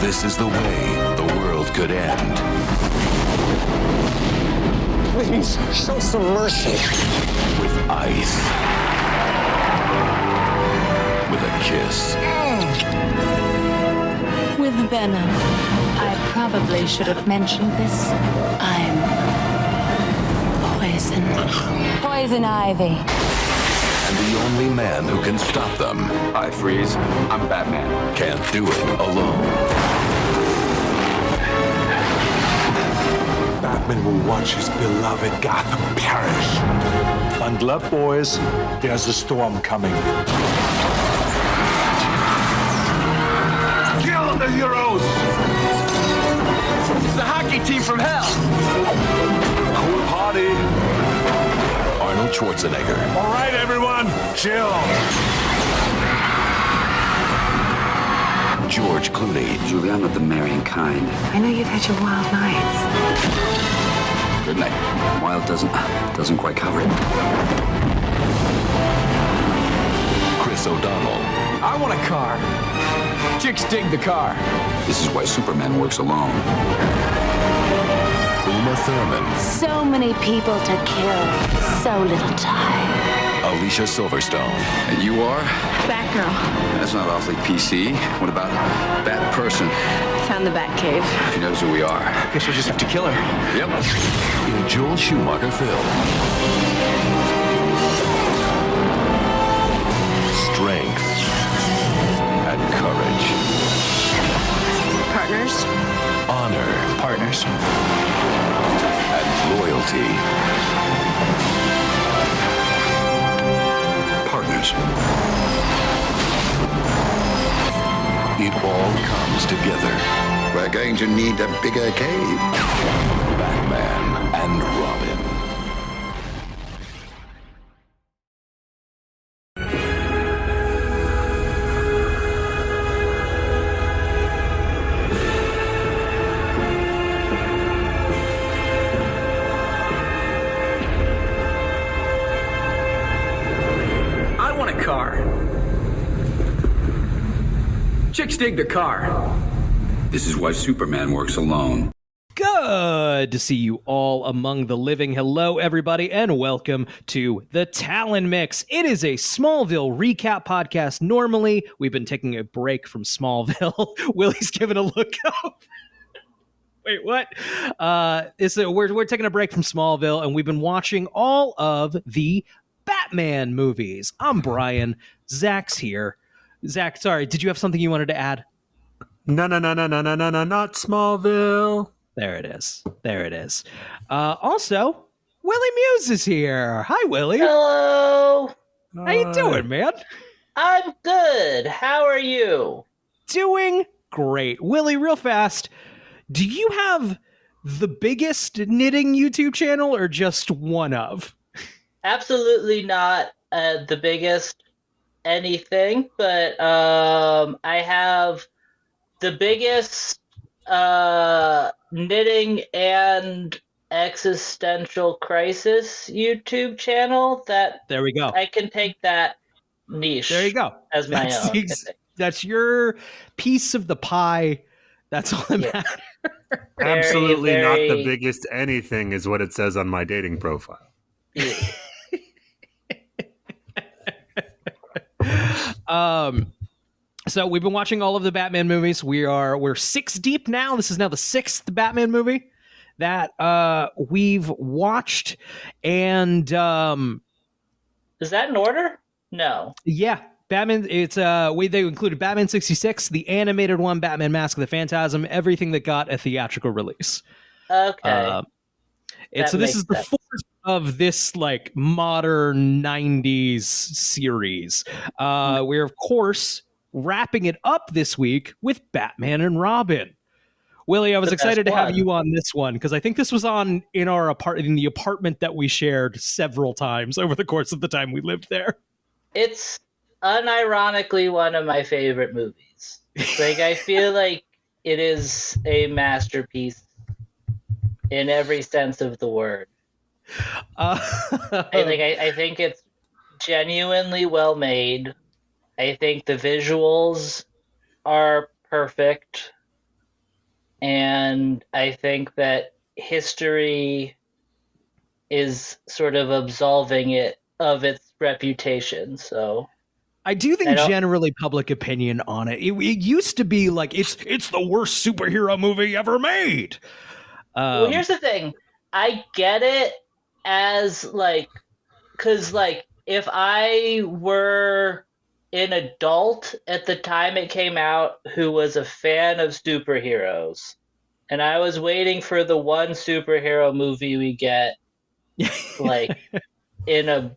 This is the way the world could end. Please, show some mercy. With ice. With a kiss. With venom. I probably should have mentioned this. I'm poison. Poison ivy. And the only man who can stop them. Hi, Freeze. I'm Batman. Can't do it alone. Batman will watch his beloved Gotham perish. Bundle up, boys. There's a storm coming. Kill the heroes! It's the hockey team from hell. Cool party. Arnold Schwarzenegger. All right, everyone, chill. George Clooney. Julie, I'm not the marrying kind. I know you've had your wild nights. Good night. Wild doesn't quite cover it. Chris O'Donnell. I want a car. Chicks dig the car. This is why Superman works alone. Uma Thurman. So many people to kill. So little time. Alicia Silverstone. And you are? Batgirl. That's not awfully PC. What about Bat Person? Found the Batcave. She knows who we are. Guess we'll just have to kill her. Yep. In a Joel Schumacher film. Strength and courage. Partners. Honor. Partners. And loyalty. Partners. It all comes together. We're going to need a bigger cave. Batman and Robin. I want a car. Chicks dig the car. This is why Superman works alone. Good to see you all among the living. Hello, everybody, and welcome to the Talon Mix. It is a Smallville recap podcast. Normally, we've been taking a break from Smallville. Willie's giving a look up. Wait, what? We're taking a break from Smallville, and we've been watching all of the Batman movies. I'm Brian. Zach's here. Zach, sorry, did you have something you wanted to add? No, not Smallville. There it is. Also, Willie Muse is here. Hi, Willie. Hello. How you doing, man? I'm good. How are you? Doing great. Willie, real fast, do you have the biggest knitting YouTube channel or just one of? Absolutely not the biggest anything, but I have the biggest knitting and existential crisis YouTube channel. There we go. I can take that niche. There you go. As my own. That's your piece of the pie. That's all that matters. Absolutely very... not the biggest anything is what it says on my dating profile. Yeah. So we've been watching all of the Batman movies. We're 6 deep now. This is now the 6th Batman movie that we've watched, and Is that in order? No. Yeah, Batman. It's they included Batman 66, the animated one, Batman: Mask of the Phantasm, everything that got a theatrical release. Okay. And so this is the fourth of this like modern 90s series. We're of course wrapping it up this week with Batman and Robin. Willie, I was excited to have you on this one because I think this was on in the apartment that we shared several times over the course of the time we lived there. It's unironically one of my favorite movies. Like, I feel like it is a masterpiece in every sense of the word. I think it's genuinely well made. I think the visuals are perfect. and I think that history is sort of absolving it of its reputation. So I do think generally public opinion on it used to be like it's the worst superhero movie ever made. Well, here's the thing. I get it as like, because like if I were an adult at the time it came out who was a fan of superheroes, and I was waiting for the one superhero movie we get like in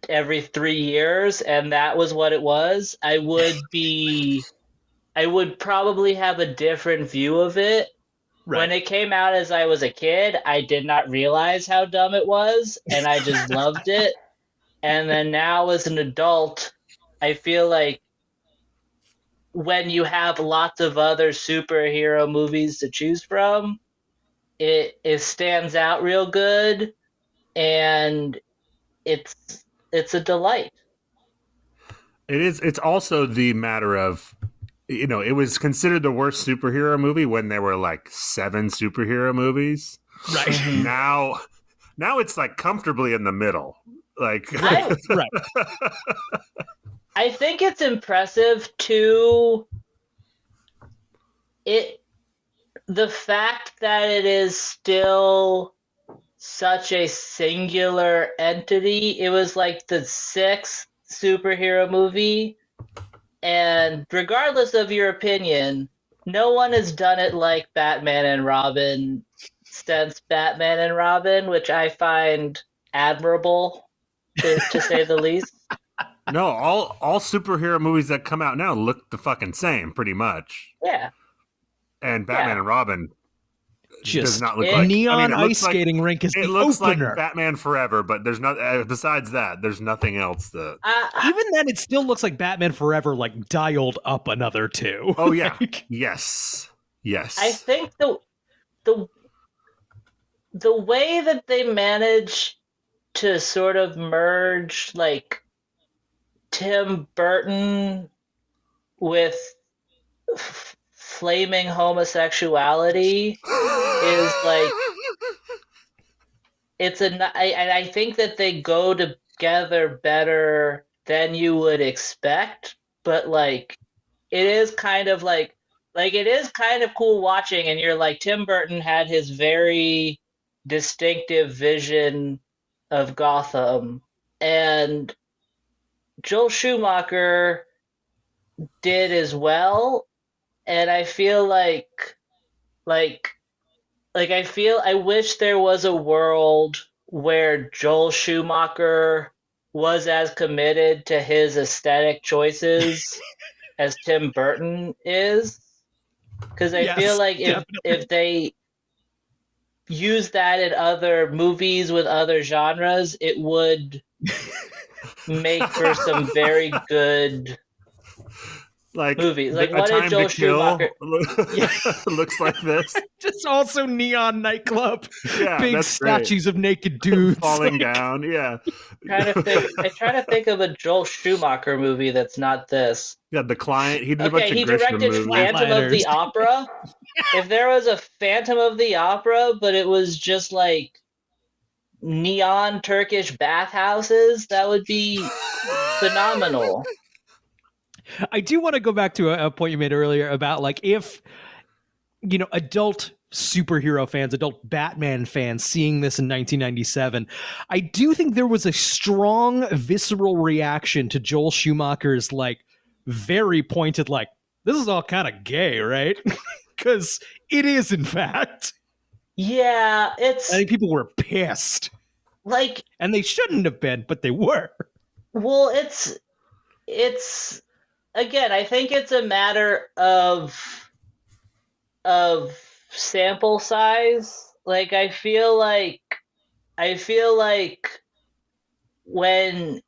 every 3 years, and that was what it was, I would probably have a different view of it. Right. When it came out as I was a kid, I did not realize how dumb it was, and I just loved it. And then now as an adult, I feel like when you have lots of other superhero movies to choose from, it stands out real good, and it's a delight. It is. It's also the matter of, it was considered the worst superhero movie when there were like 7 superhero movies. Right. Now it's like comfortably in the middle. Like, right. I think it's impressive too. The fact that it is still such a singular entity. It was like the 6th superhero movie, and regardless of your opinion, no one has done it like Batman and Robin since Batman and Robin, which I find admirable, to say the least. No, all superhero movies that come out now look the fucking same, pretty much. Yeah. And Batman and Robin just does not look like neon ice skating rink is the opener. It looks like Batman Forever, but there's not. Besides that, there's nothing else that. Even then, it still looks like Batman Forever, like dialed up another 2. Oh yeah, yes. I think the way that they manage to sort of merge like Tim Burton with flaming homosexuality is like I think that they go together better than you would expect, but like it is kind of like it is kind of cool watching, and you're like, Tim Burton had his very distinctive vision of Gotham, and Joel Schumacher did as well. And I feel I wish there was a world where Joel Schumacher was as committed to his aesthetic choices as Tim Burton is. Because I feel like if they use that in other movies with other genres, it would make for some very good movies. Like, what did Joel Schumacher looks like this? Just also neon nightclub, big statues of naked dudes falling down. Yeah, I try to think of a Joel Schumacher movie that's not this. Yeah, The Client. He did a bunch of Grisham movies. Phantom of the Opera. If there was a Phantom of the Opera, but it was just like neon Turkish bathhouses, that would be phenomenal. I do want to go back to a point you made earlier about like if adult superhero fans, adult Batman fans seeing this in 1997, I do think there was a strong visceral reaction to Joel Schumacher's like very pointed like, this is all kind of gay, right? Because it is, in fact. Yeah, I think people were pissed. Like, and they shouldn't have been, but they were. Well, it's again, I think it's a matter of sample size. Like, I feel like when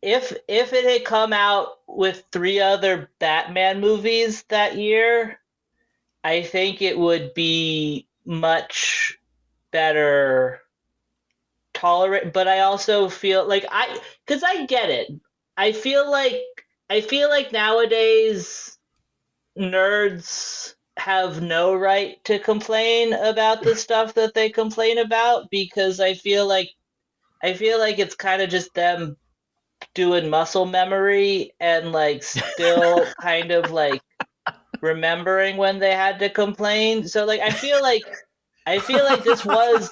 if it had come out with 3 other Batman movies that year, I think it would be much better tolerate. But I also feel like because I get it. I feel like nowadays nerds have no right to complain about the stuff that they complain about, because I feel like it's kind of just them doing muscle memory and like still kind of like remembering when they had to complain. So like I feel like this was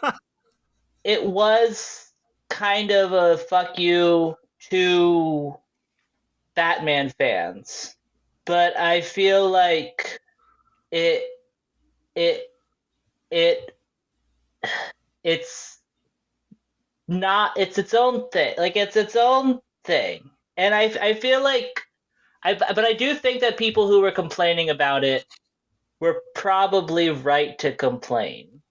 kind of a fuck you to Batman fans. But I feel like it's not, it's its own thing. Like it's its own thing. And I feel like but I do think that people who were complaining about it were probably right to complain.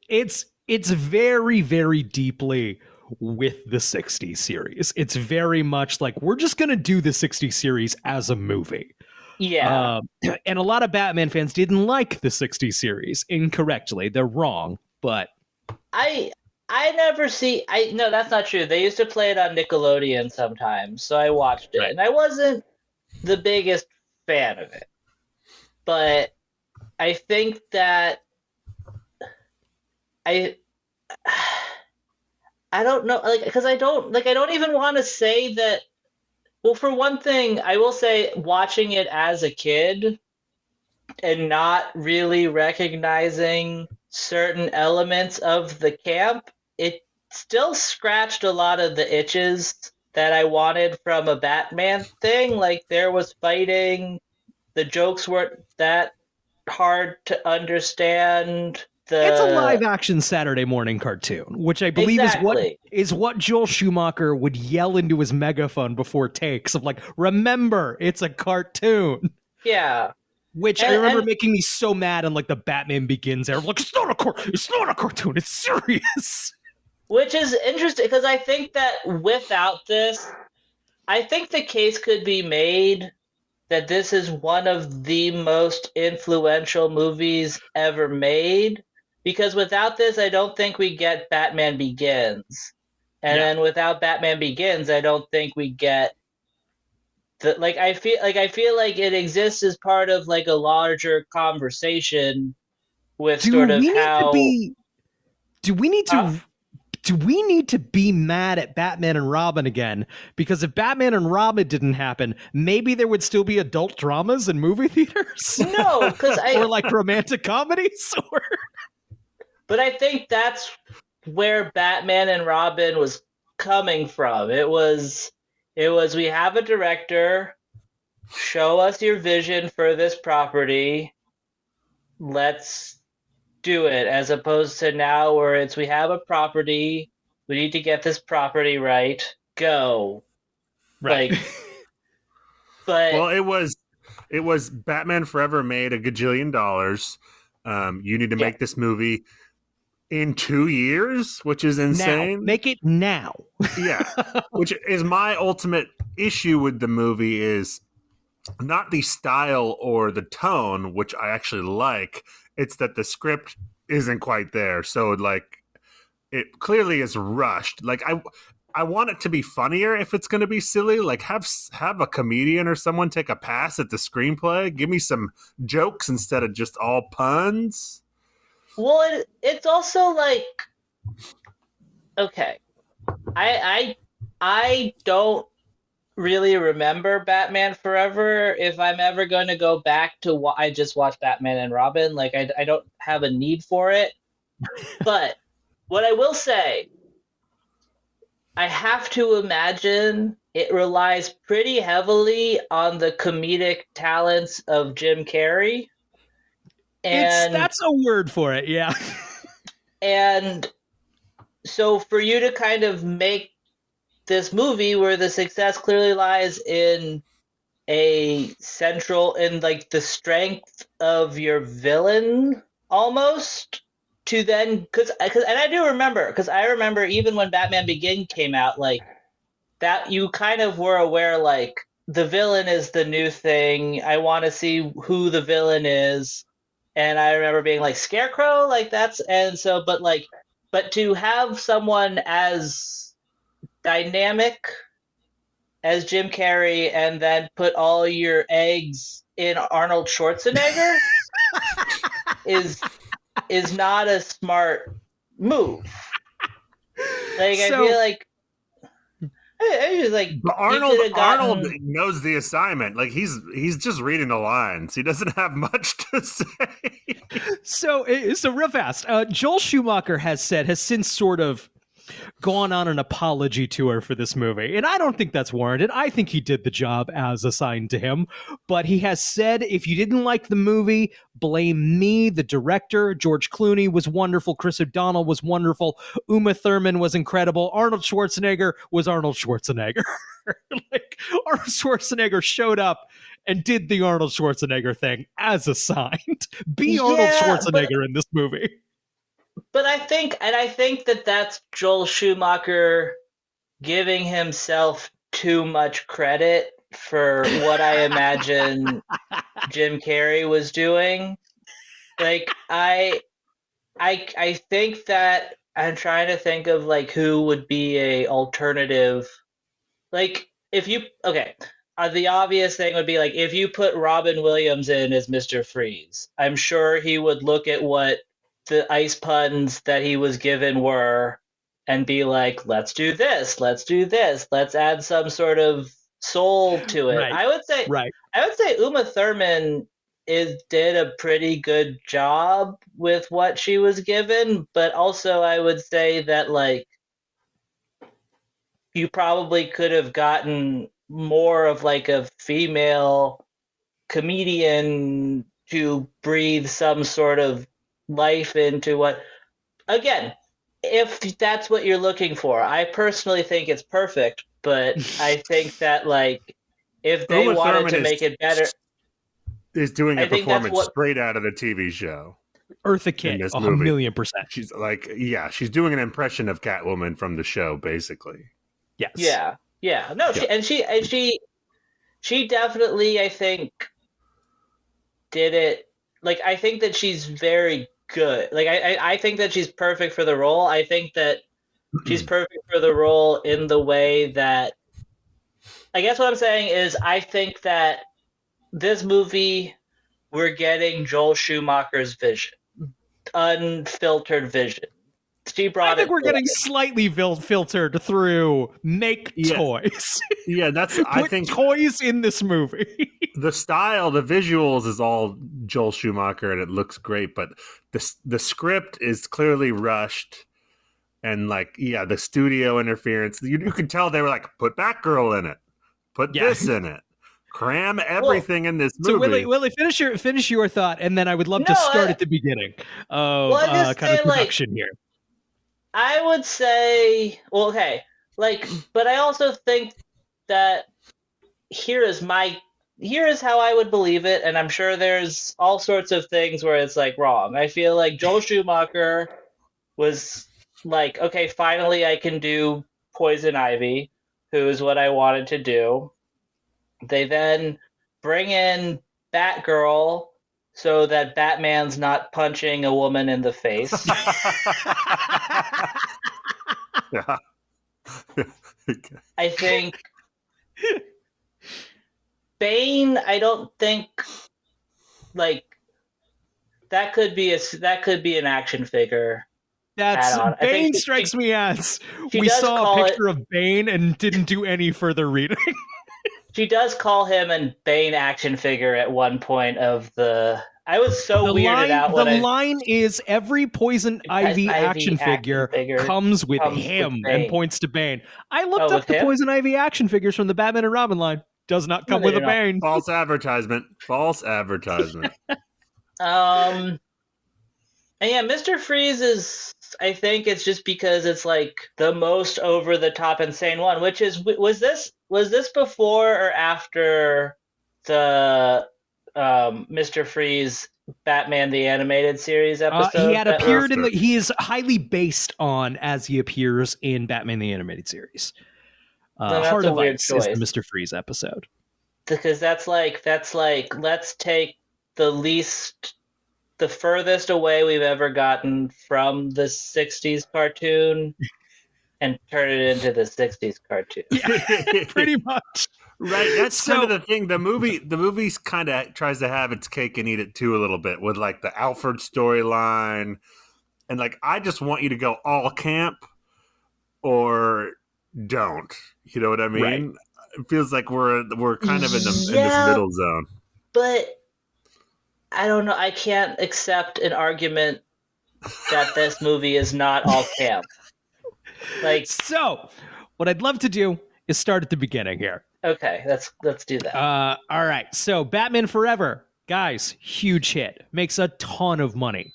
It's very, very deeply with the 60s series. It's very much like, we're just going to do the 60s series as a movie. Yeah. And a lot of Batman fans didn't like the 60s series incorrectly. They're wrong, but I never see. No, that's not true. They used to play it on Nickelodeon sometimes, so I watched it, and I wasn't the biggest fan of it. But I think that I don't know, like, because I don't even want to say that. Well, for one thing, I will say watching it as a kid and not really recognizing certain elements of the camp, it still scratched a lot of the itches that I wanted from a Batman thing. Like, there was fighting, the jokes weren't that hard to understand. It's a live-action Saturday morning cartoon, which I believe is what Joel Schumacher would yell into his megaphone before takes of like, remember, it's a cartoon. Yeah. Which I remember making me so mad on like the Batman Begins era. Like, it's not a cartoon, it's serious. Which is interesting, because I think that without this, I think the case could be made that this is one of the most influential movies ever made. Because without this, I don't think we get Batman Begins. And then without Batman Begins, I don't think we get I feel like it exists as part of like a larger conversation with sort of how do we need to be mad at Batman and Robin again? Because if Batman and Robin didn't happen, maybe there would still be adult dramas in movie theaters. No, because or like romantic comedies. But I think that's where Batman and Robin was coming from. It was we have a director, show us your vision for this property, let's do it, as opposed to now where it's we have a property, we need to get this property right, go. Right. Like, but well, it was Batman Forever made $1 gajillion. You need to make this movie in 2 years, which is insane. Now. Make it now. Yeah. Which is my ultimate issue with the movie, is not the style or the tone, which I actually like. It's that the script isn't quite there. So like it clearly is rushed. Like I want it to be funnier if it's going to be silly. Like have a comedian or someone take a pass at the screenplay. Give me some jokes instead of just all puns. Well, it's also like, okay, I don't really remember Batman Forever. If I'm ever going to go back to I just watched Batman and Robin, like I don't have a need for it. But what I will say, I have to imagine it relies pretty heavily on the comedic talents of Jim Carrey. And that's a word for it, yeah. And so for you to kind of make this movie where the success clearly lies in like the strength of your villain almost, to then and I do remember, because I remember even when Batman Begins came out, like that you kind of were aware like the villain is the new thing. I want to see who the villain is. And I remember being like, Scarecrow, like that's, and so, but to have someone as dynamic as Jim Carrey and then put all your eggs in Arnold Schwarzenegger is not a smart move. Like, I feel like I was like, but Arnold knows the assignment. Like he's just reading the lines. He doesn't have much to say. So real fast, Joel Schumacher has since sort of gone on an apology tour for this movie, and I don't think that's warranted. I think he did the job as assigned to him, but he has said, if you didn't like the movie, blame me. The director, George Clooney, was wonderful. Chris O'Donnell was wonderful. Uma Thurman was incredible. Arnold Schwarzenegger was Arnold Schwarzenegger. Like, Arnold Schwarzenegger showed up and did the Arnold Schwarzenegger thing as assigned. Be Arnold Schwarzenegger in this movie. But I think that that's Joel Schumacher giving himself too much credit for what I imagine Jim Carrey was doing. Like, I think that I'm trying to think of like who would be a alternative. Like, if you the obvious thing would be like if you put Robin Williams in as Mr. Freeze, I'm sure he would look at what the ice puns that he was given were and be like, let's do this, let's add some sort of soul to it. Right. I would say Uma Thurman did a pretty good job with what she was given, but also I would say that like you probably could have gotten more of like a female comedian to breathe some sort of life into what, again, if that's what you're looking for. I personally think it's perfect, but I think that like if they wanted to make it better, is doing a performance straight out of the TV show Eartha Kitt, 1,000,000%. She's like, she's doing an impression of Catwoman from the show, basically. Yes. Yeah. No, she definitely, I think, did it. Like, I think that she's very good. Like, I think that she's perfect for the role. I think that she's perfect for the role in the way that, I guess what I'm saying is I think that this movie, we're getting Joel Schumacher's vision, unfiltered vision. I think we're getting slightly filtered through toys. Yeah, I think toys in this movie. The style, the visuals is all Joel Schumacher, and it looks great. But the script is clearly rushed, and like, the studio interference. You could tell they were like, put Batgirl in it, put this in it, cram everything in this movie. So Willie, finish your thought, and then I would love to start at the beginning of kind of production here. I would say, but I also think that here is how I would believe it, and I'm sure there's all sorts of things where it's like wrong. I feel like Joel Schumacher was like, okay, finally I can do Poison Ivy, who is what I wanted to do. They then bring in Batgirl so that Batman's not punching a woman in the face. Yeah. Okay. I think Bane, I don't think like that could be an action figure. Bane strikes me as we saw a picture of Bane and didn't do any further reading. She does call him a Bane action figure at one point of the. I was so weirded out when the line is every Poison Ivy action figure comes with him and points to Bane. I looked up the Poison Ivy action figures from the Batman and Robin line. Does not come with a Bane. False advertisement. And yeah, Mr. Freeze is. I think it's just because it's like the most over the top insane one. Which is was this before or after the Mr. Freeze Batman the Animated Series episode? He had appeared in he is highly based on as he appears in Batman the Animated Series. Heart of Ice is the Mr. Freeze episode. Because that's like let's take the furthest away we've ever gotten from the 60s cartoon and turn it into the 60s cartoon. Yeah, pretty much. Right, that's kind of the thing. The movie's kind of tries to have its cake and eat it too a little bit with like the Alfred storyline, and like I just want you to go all camp or don't. You know what I mean? Right. It feels like we're kind of in this middle zone. But I don't know. I can't accept an argument that this movie is not all camp. Like, so what I'd love to do is start at the beginning here. Okay, let's do that. All right. So Batman Forever, guys, huge hit. Makes a ton of money.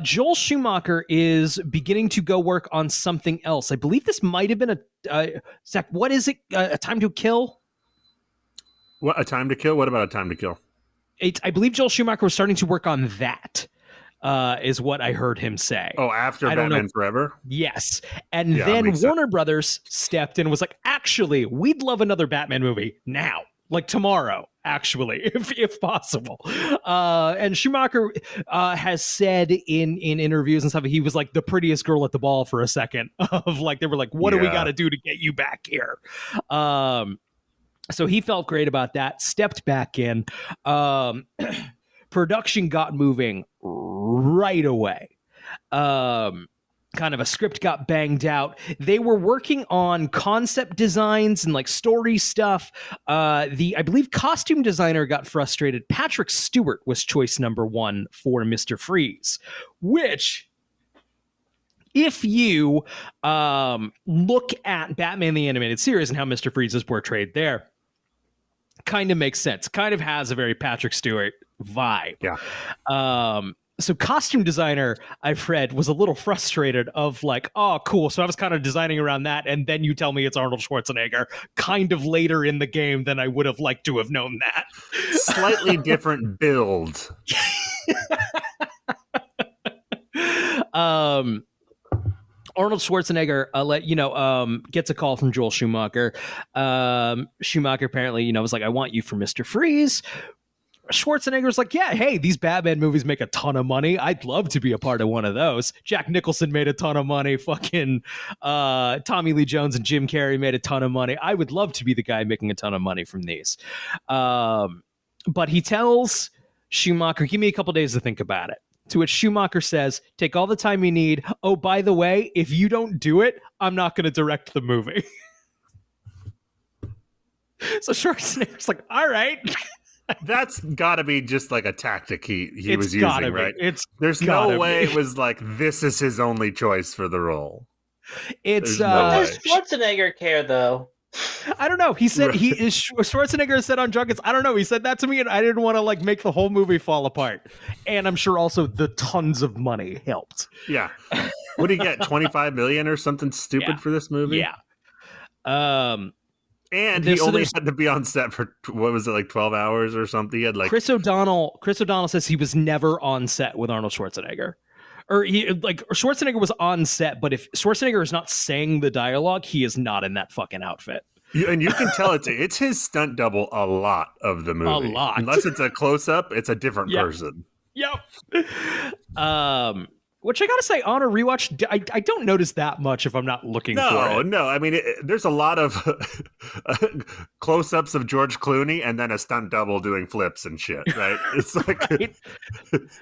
Joel Schumacher is beginning to go work on something else. I believe this might have been Zach, what is it? A Time to Kill? What, A Time to Kill? What about A Time to Kill? I believe Joel Schumacher was starting to work on that. Is what I heard him say. Oh, after Batman Forever? Yes. And then Warner Brothers stepped in and was like, actually, we'd love another Batman movie now. Like tomorrow, actually, if possible. And Schumacher has said in interviews and stuff, he was like the prettiest girl at the ball for a second. Of like, they were like, what do we got to do to get you back here? So he felt great about that, stepped back in. Production got moving right away. Kind of a script got banged out. They were working on concept designs and like story stuff. I believe costume designer got frustrated. Patrick Stewart was choice number 1 for Mr. Freeze, which, if you look at Batman the Animated Series and how Mr. Freeze is portrayed there, kind of makes sense. Kind of has a very Patrick Stewart vibe. Yeah. So costume designer, I've read, was a little frustrated of like, oh, cool. So I was kind of designing around that. And then you tell me it's Arnold Schwarzenegger kind of later in the game than I would have liked to have known that. Slightly different build. Arnold Schwarzenegger, gets a call from Joel Schumacher. Schumacher apparently, was like, I want you for Mr. Freeze. Schwarzenegger's like, yeah, hey, these Batman movies make a ton of money. I'd love to be a part of one of those. Jack Nicholson made a ton of money. Fucking Tommy Lee Jones and Jim Carrey made a ton of money. I would love to be the guy making a ton of money from these. But he tells Schumacher, give me a couple days to think about it. To which Schumacher says, take all the time you need. Oh, by the way, if you don't do it, I'm not going to direct the movie. So Schwarzenegger's like, all right. That's got to be just like a tactic he was using, right? There's no way it was like, this is his only choice for the role. Does Schwarzenegger care, though? I don't know. He said Schwarzenegger said on Junkets, I don't know. He said that to me, and I didn't want to like make the whole movie fall apart. And I'm sure also the tons of money helped. Yeah. What did he get? 25 million or something stupid for this movie? Yeah. And he only had to be on set for, what was it, like 12 hours or something? He had like Chris O'Donnell says he was never on set with Arnold Schwarzenegger. Or Schwarzenegger was on set, but if Schwarzenegger is not saying the dialogue, he is not in that fucking outfit. And you can tell it's his stunt double a lot of the movie. A lot. Unless it's a close-up, it's a different person. Yep. Which I gotta say, on a rewatch, I don't notice that much if I'm not looking for it. No. I mean, there's a lot of close-ups of George Clooney and then a stunt double doing flips and shit, right? It's like...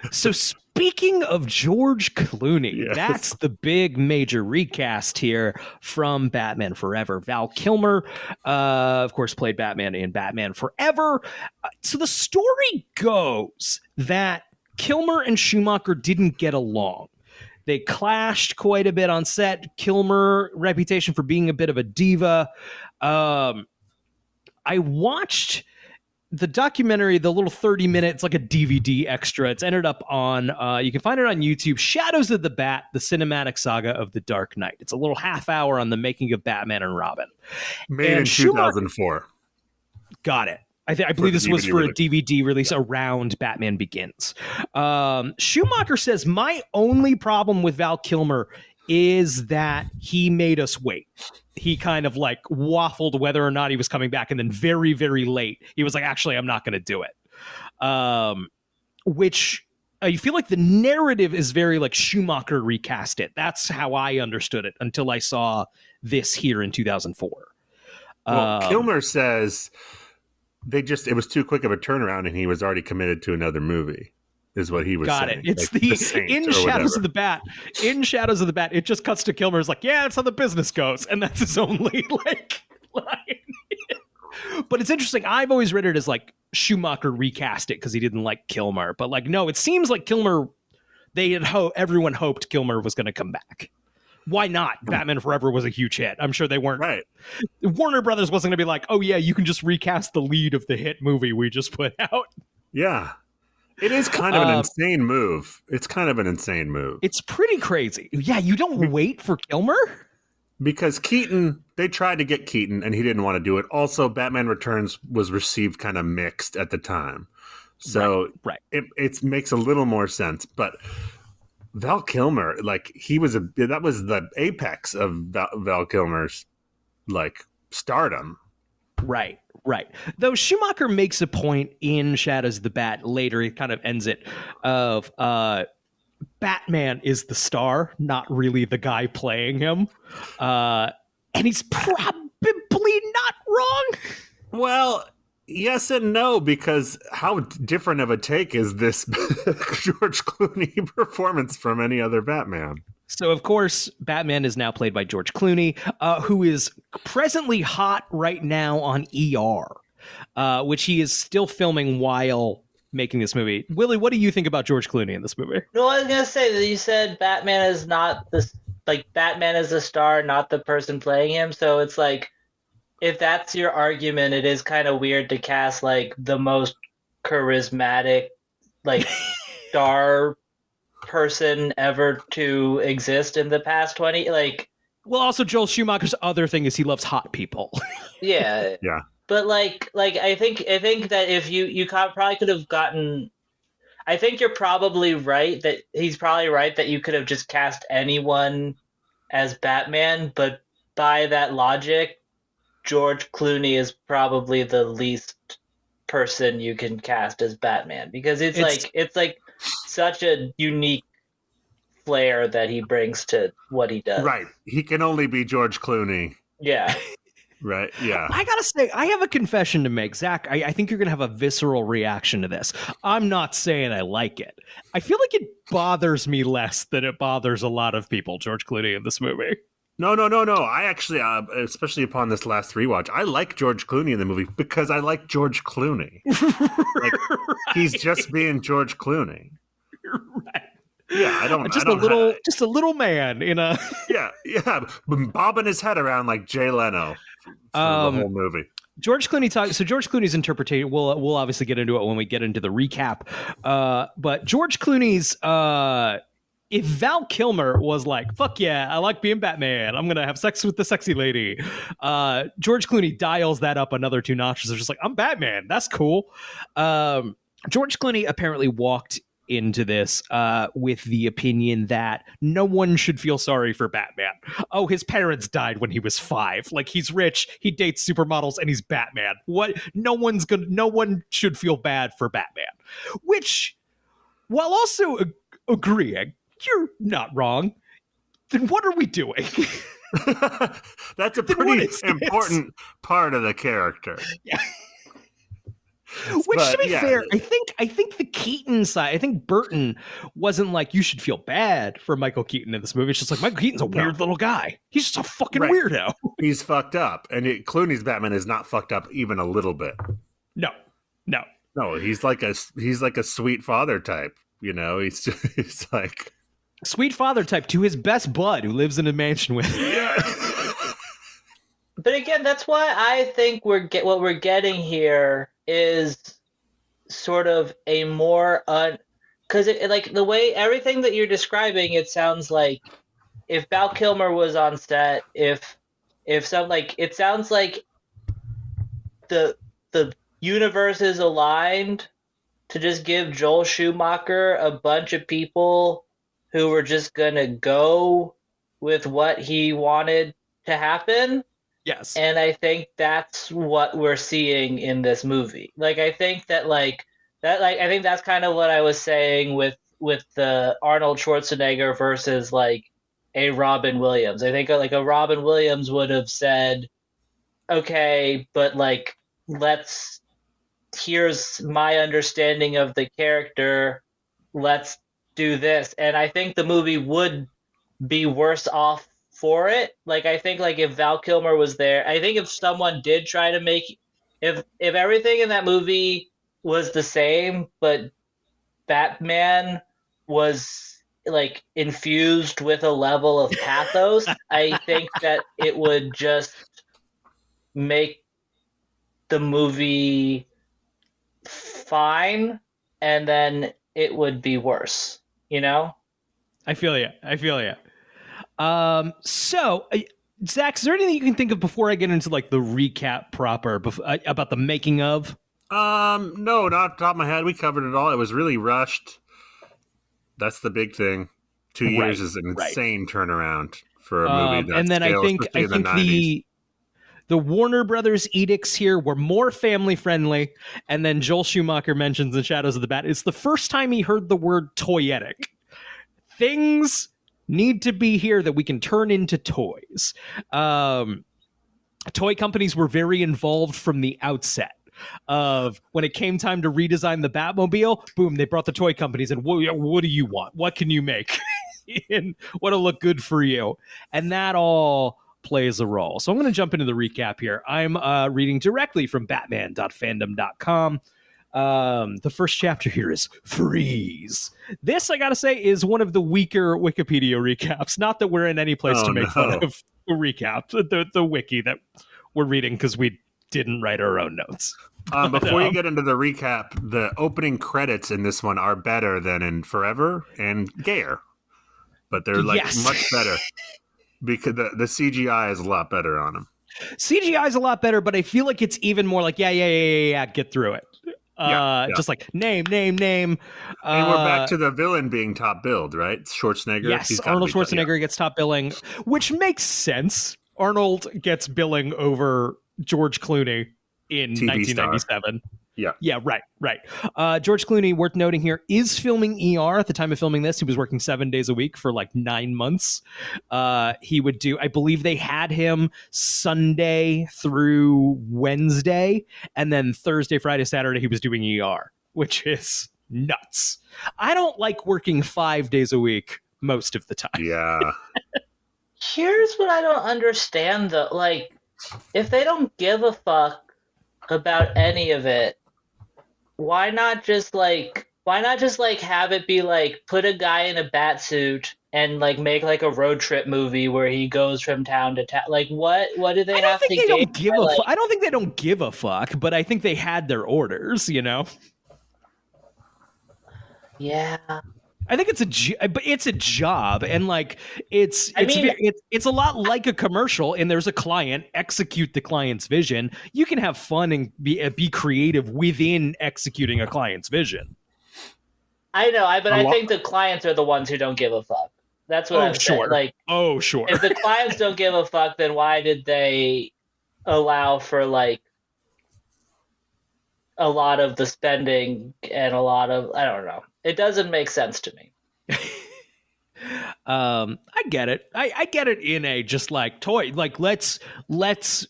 So speaking of George Clooney, that's the big major recast here from Batman Forever. Val Kilmer, of course, played Batman in Batman Forever. So the story goes that Kilmer and Schumacher didn't get along. They clashed quite a bit on set. Kilmer, reputation for being a bit of a diva. I watched the documentary, the little 30 minutes, like a DVD extra. It's ended up on, you can find it on YouTube, Shadows of the Bat, the cinematic saga of the Dark Knight. It's a little half hour on the making of Batman and Robin. Made in 2004. Got it. I believe this was for a DVD release around Batman Begins. Schumacher says, my only problem with Val Kilmer is that he made us wait. He kind of like waffled whether or not he was coming back. And then very, very late, he was like, actually, I'm not going to do it. Which I feel like the narrative is very like Schumacher recast it. That's how I understood it until I saw this here in 2004. Well, Kilmer says it was too quick of a turnaround and he was already committed to another movie, is what he was saying. Got it. It's like, the Saint in or Shadows whatever. of the Bat. In Shadows of the Bat, it just cuts to Kilmer's like, yeah, that's how the business goes. And that's his only like line. But it's interesting. I've always read it as like Schumacher recast it because he didn't like Kilmer. But like, no, it seems like Kilmer, everyone hoped Kilmer was going to come back. Why not? Batman Forever was a huge hit. I'm sure they weren't. Right. Warner Brothers wasn't going to be like, oh, yeah, you can just recast the lead of the hit movie we just put out. Yeah. It is kind of an insane move. It's kind of an insane move. It's pretty crazy. Yeah, you don't wait for Kilmer? Because Keaton, they tried to get Keaton and he didn't want to do it. Also, Batman Returns was received kind of mixed at the time. So right. It makes a little more sense. But Val Kilmer, like that was the apex of Val Kilmer's like stardom. Right. Though Schumacher makes a point in Shadows of the Bat later, he kind of ends it of Batman is the star, not really the guy playing him. And he's probably not wrong. Well, yes and no, because how different of a take is this George Clooney performance from any other Batman? So, of course, Batman is now played by George Clooney, who is presently hot right now on ER, which he is still filming while making this movie. Willie, what do you think about George Clooney in this movie? No, I was going to say that you said Batman is not this, like, Batman is the star, not the person playing him. So it's like, if that's your argument, it is kind of weird to cast like the most charismatic, like star person ever to exist in the past 20. Like, well, also Joel Schumacher's other thing is he loves hot people. Yeah. But like I think that if you probably could have gotten. I think you're probably right that he's probably right that you could have just cast anyone as Batman, but by that logic, George Clooney is probably the least person you can cast as Batman because it's like such a unique flair that he brings to what he does. Right. He can only be George Clooney. Yeah. Right. Yeah. I gotta say, I have a confession to make. Zach, I think you're gonna have a visceral reaction to this. I'm not saying I like it. I feel like it bothers me less than it bothers a lot of people, George Clooney in this movie. No. I actually, especially upon this last rewatch, I like George Clooney in the movie because I like George Clooney. Like, he's just being George Clooney. Right. Yeah, I don't. Just a little man in a. Yeah, bobbing his head around like Jay Leno for the whole movie. George Clooney talks. So George Clooney's interpretation. We'll obviously get into it when we get into the recap. But George Clooney's. If Val Kilmer was like, fuck yeah, I like being Batman, I'm going to have sex with the sexy lady, George Clooney dials that up another 2 notches. They're just like, I'm Batman. That's cool. George Clooney apparently walked into this with the opinion that no one should feel sorry for Batman. Oh, his parents died when he was 5. Like, he's rich, he dates supermodels, and he's Batman. What? No one should feel bad for Batman. Which, while also agreeing, you're not wrong. Then what are we doing? That's a pretty important part of the character. Yeah. Which, to be fair, I think the Keaton side, I think Burton wasn't like, you should feel bad for Michael Keaton in this movie. It's just like, Michael Keaton's a weird little guy. He's just a fucking weirdo. He's fucked up. And Clooney's Batman is not fucked up even a little bit. No. No, he's like a sweet father type. You know, he's like sweet father type to his best bud who lives in a mansion with him. Yeah. But again, that's why I think what we're getting here is sort of a more because like the way everything that you're describing, it sounds like if Val Kilmer was on set, if some like it sounds like the universe is aligned to just give Joel Schumacher a bunch of people who were just gonna go with what he wanted to happen. Yes. And I think that's what we're seeing in this movie. Like, I think that I think that's kind of what I was saying with with the Arnold Schwarzenegger versus like a Robin Williams. I think like a Robin Williams would have said, okay, but like here's my understanding of the character, let's do this. And I think the movie would be worse off for it. Like I think like if Val Kilmer was there, I think if someone did try to make if everything in that movie was the same, but Batman was like infused with a level of pathos, I think that it would just make the movie fine, and then it would be worse, you know? I feel you. So, Zach, is there anything you can think of before I get into like the recap proper about the making of? No, not off the top of my head. We covered it all. It was really rushed. That's the big thing. 2 years is an insane turnaround for a movie. That and then scale, I think the Warner Brothers edicts here were more family friendly. And then Joel Schumacher mentions in Shadows of the Bat, it's the first time he heard the word toyetic. Things need to be here that we can turn into toys. Toy companies were very involved from the outset. Of when it came time to redesign the Batmobile, boom, they brought the toy companies and what do you want? What can you make? And what'll look good for you? And that all plays a role. So I'm going to jump into the recap here. I'm reading directly from batman.fandom.com. The first chapter here is Freeze. This, I gotta say, is one of the weaker Wikipedia recaps. Not that we're in any place to make fun of the recap, the wiki that we're reading because we didn't write our own notes. Before you get into the recap, the opening credits in this one are better than in Forever and gayer. But they're much better because the CGI is a lot better on them. CGI is a lot better, but I feel like it's even more like, get through it. Just like name. And we're back to the villain being top billed, right? Schwarzenegger. Yes, Arnold Schwarzenegger gets top billing, which makes sense. Arnold gets billing over George Clooney in TV 1997. Star. Yeah, right. George Clooney, worth noting here, is filming ER at the time of filming this. He was working 7 days a week for like 9 months. He would do, I believe they had him Sunday through Wednesday, and then Thursday, Friday, Saturday, he was doing ER, which is nuts. I don't like working 5 days a week most of the time. Yeah. Here's what I don't understand though. Like, if they don't give a fuck about any of it, why not just have it be like put a guy in a bat suit and like make like a road trip movie where he goes from town to town? Like what do they have to gain? I don't think they don't give a fuck, but I think they had their orders, you know? Yeah. I think it's a job, and like it's a lot like a commercial. And there's a client, execute the client's vision. You can have fun and be creative within executing a client's vision. I know, but I think the clients are the ones who don't give a fuck. That's what I'm saying. Like, sure. If the clients don't give a fuck, then why did they allow for like a lot of the spending and a lot of, I don't know. It doesn't make sense to me. I get it. I get it in a just like toy. Like let's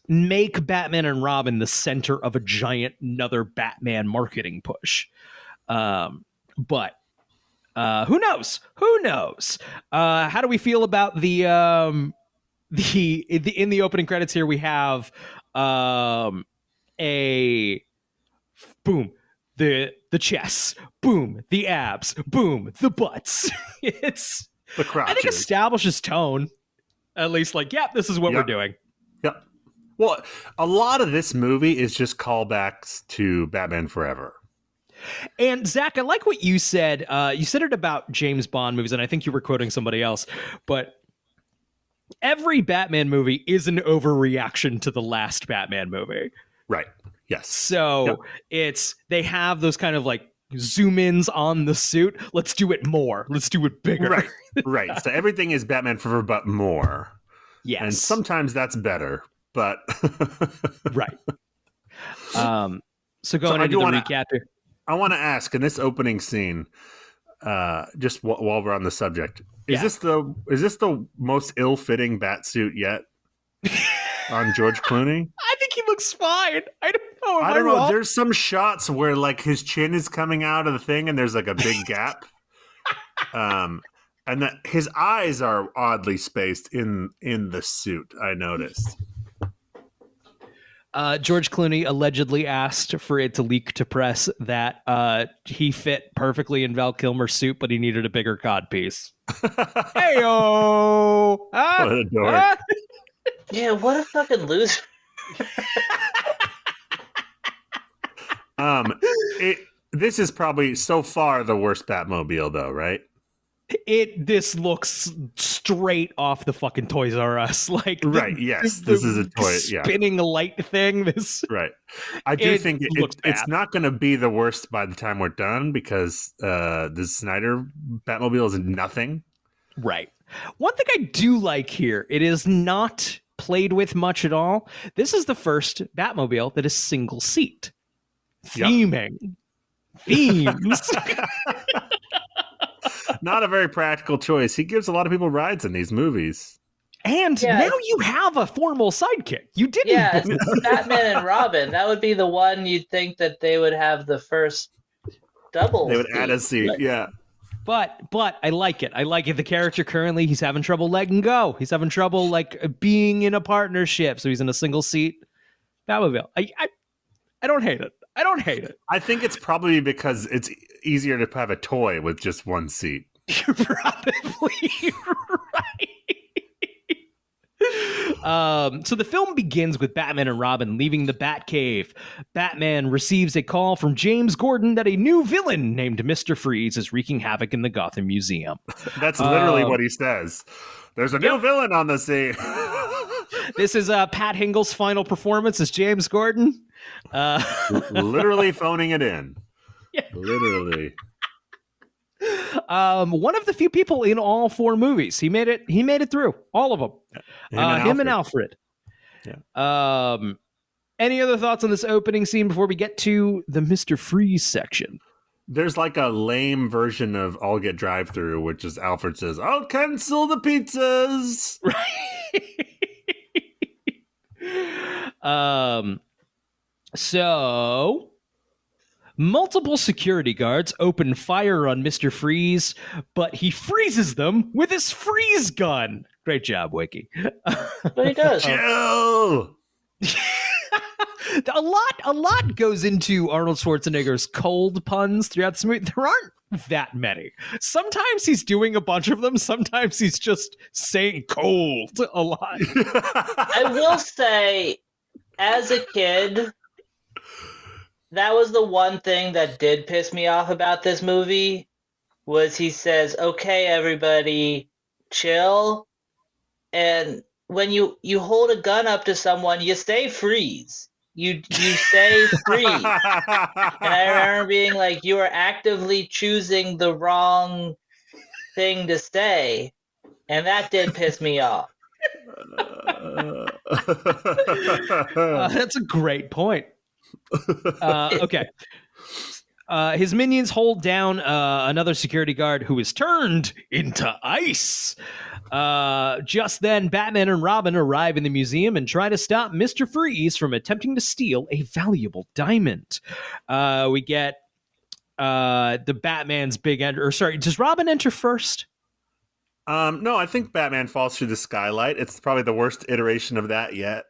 make Batman and Robin the center of a giant another Batman marketing push. But who knows? How do we feel about the in the opening credits here? We have a boom. The chest, boom, the abs, boom, the butts. It's the crotches. I think establishes tone. At least like, this is what we're doing. Yep. Well, a lot of this movie is just callbacks to Batman Forever. And Zach, I like what you said. You said it about James Bond movies, and I think you were quoting somebody else, but every Batman movie is an overreaction to the last Batman movie. Right. Yes. So they have those kind of like zoom ins on the suit. Let's do it more. Let's do it bigger. Right. So everything is Batman Forever, but more. Yes. And sometimes that's better, but right. So going into the recap here. I want to ask in this opening scene, just while we're on the subject, is Yeah. this the most ill-fitting bat suit yet on George Clooney? I think he looks fine. I don't know. I don't know. There's some shots where like his chin is coming out of the thing, and there's like a big gap. And that his eyes are oddly spaced in the suit. I noticed. George Clooney allegedly asked for it to leak to press that he fit perfectly in Val Kilmer's suit, but he needed a bigger codpiece. Heyo! What a dork. Yeah, what a fucking loser. This is probably so far the worst Batmobile, though, right? This looks straight off the fucking Toys R Us. Like, right? Yes, this is a toy. Yeah, spinning light thing. This right. I do think it's not going to be the worst by the time we're done because the Snyder Batmobile is nothing. Right. One thing I do like here, it is not played with much at all. This is the first Batmobile that is single seat. Theming. Themes. Not a very practical choice. He gives a lot of people rides in these movies. And now you have a formal sidekick. You didn't. Yeah, it's Batman and Robin. That would be the one you'd think that they would have the first double. They would add a seat, yeah. But I like it. I like it. The character currently, he's having trouble letting go. He's having trouble like being in a partnership. So he's in a single seat Batmobile. I don't hate it. I don't hate it. I think it's probably because it's easier to have a toy with just one seat. You're probably right. So the film begins with Batman and Robin leaving the Batcave. Batman receives a call from James Gordon that a new villain named Mr. Freeze is wreaking havoc in the Gotham Museum. That's literally what he says. There's a new villain on the scene. This is Pat Hingle's final performance as James Gordon. Literally phoning it in. Yeah. Literally. One of the few people in all four movies. He made it through all of them. Him and Alfred. Yeah. Any other thoughts on this opening scene before we get to the Mr. Freeze section? There's like a lame version of I'll get drive-through, which is Alfred says, I'll cancel the pizzas. Right. So multiple security guards open fire on Mr. Freeze, but he freezes them with his freeze gun. Great job, Wiki. But he does. Chill. A lot goes into Arnold Schwarzenegger's cold puns throughout this movie. There aren't that many. Sometimes he's doing a bunch of them. Sometimes he's just saying cold a lot. I will say, as a kid, that was the one thing that did piss me off about this movie, was he says, okay, everybody, chill. And when you hold a gun up to someone, you say freeze. You say freeze. And I remember being like, you are actively choosing the wrong thing to say. And that did piss me off. That's a great point. Okay. His minions hold down another security guard who is turned into ice. Just then, Batman and Robin arrive in the museum and try to stop Mr. Freeze from attempting to steal a valuable diamond. We get the Batman's big enter. Or sorry, does Robin enter first? No, I think Batman falls through the skylight. It's probably the worst iteration of that yet.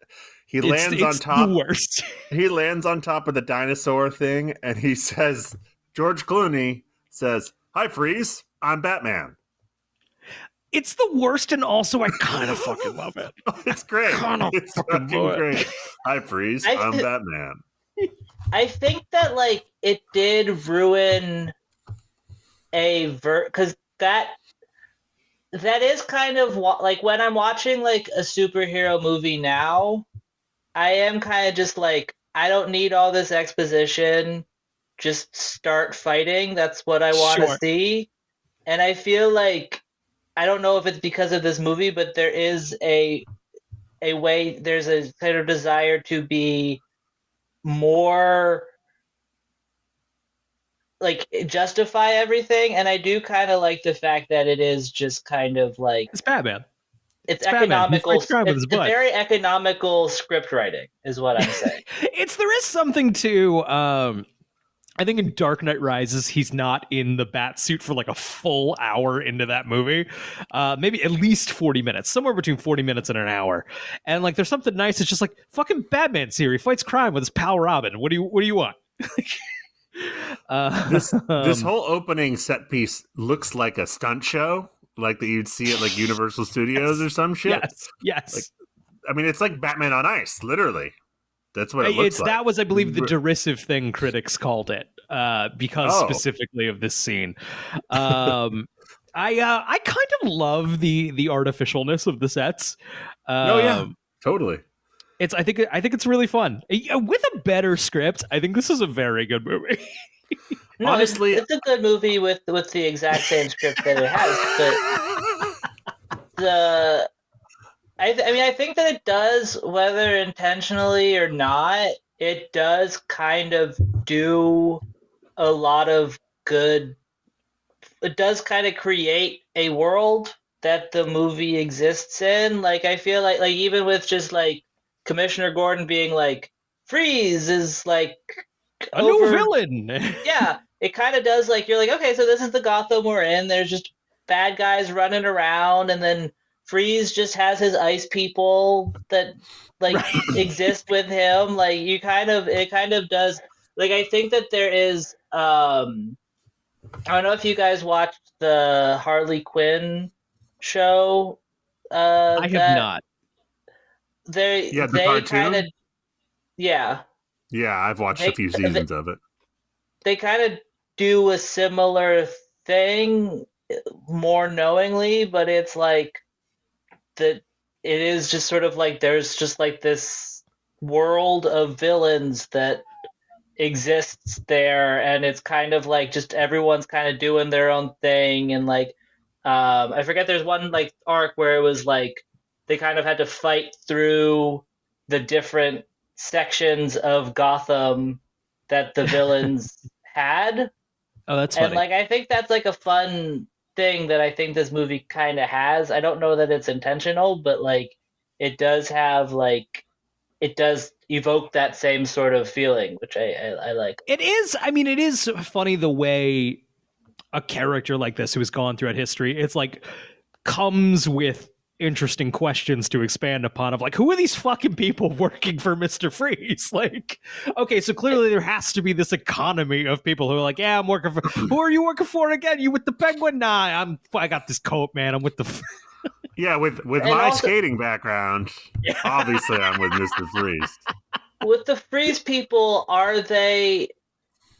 He lands on top. The worst. He lands on top of the dinosaur thing, and he says, George Clooney says, "Hi, Freeze. I'm Batman." It's the worst, and also I kind of fucking love it. It's great. It's fucking great. Hi, Freeze. I'm Batman. I think that like it did ruin because that is kind of like when I'm watching like a superhero movie now, I am kind of just like, I don't need all this exposition. Just start fighting. That's what I want to see. And I feel like, I don't know if it's because of this movie, but there is a way, there's a kind of desire to be more like justify everything, and I do kind of like the fact that it is just kind of like It's Batman. it's Batman. economical. He's crime with his It's butt. very economical script writing, is what I'm saying. There is something to I think in Dark Knight Rises, he's not in the bat suit for like a full hour into that movie. Maybe at least 40 minutes, somewhere between 40 minutes and an hour. And like, there's something nice. It's just like fucking Batman's here. He fights crime with his pal Robin. What do you want? This whole opening set piece looks like a stunt show, like that you'd see at like Universal Studios or some shit. Yes. Like, I mean, it's like Batman on ice, literally. That's what it looks like. That was, I believe, the derisive thing critics called it, because specifically of this scene. I kind of love the artificialness of the sets. Totally. I think it's really fun. With a better script, I think this is a very good movie. No, honestly, it's a good movie with the exact same script that it has. But I think that it does, whether intentionally or not, it does kind of do a lot of good. It does kind of create a world that the movie exists in. Like, I feel like even with just like Commissioner Gordon being like, Freeze is like a new villain. Yeah, it kind of does. Like, you're like, okay, so this is the Gotham we're in. There's just bad guys running around, and then Freeze just has his ice people that like exist with him. Like, it kind of does. Like, I think that there is. I don't know if you guys watched the Harley Quinn show. I have not. They kind of. Yeah. Yeah, I've watched a few seasons of it. They kind of do a similar thing more knowingly, but it's like that it is just sort of like there's just like this world of villains that exists there, and it's kind of like just everyone's kind of doing their own thing, and like I forget, there's one like arc where it was like they kind of had to fight through the different sections of Gotham that the villains had. Oh, that's funny. And like, I think that's like a fun thing that I think this movie kind of has. I don't know that it's intentional, but like it does have like, it does evoke that same sort of feeling, which I like. It is, I mean, it is funny the way a character like this who has gone throughout history, it's like comes with interesting questions to expand upon of like, who are these fucking people working for Mr. Freeze? Like, okay, so clearly there has to be this economy of people who are like, yeah, I'm working for, who are you working for again? You with the Penguin? Nah, I got this coat, man. I'm with the yeah, with my skating background, obviously I'm with Mr. Freeze. With the Freeze people, are they,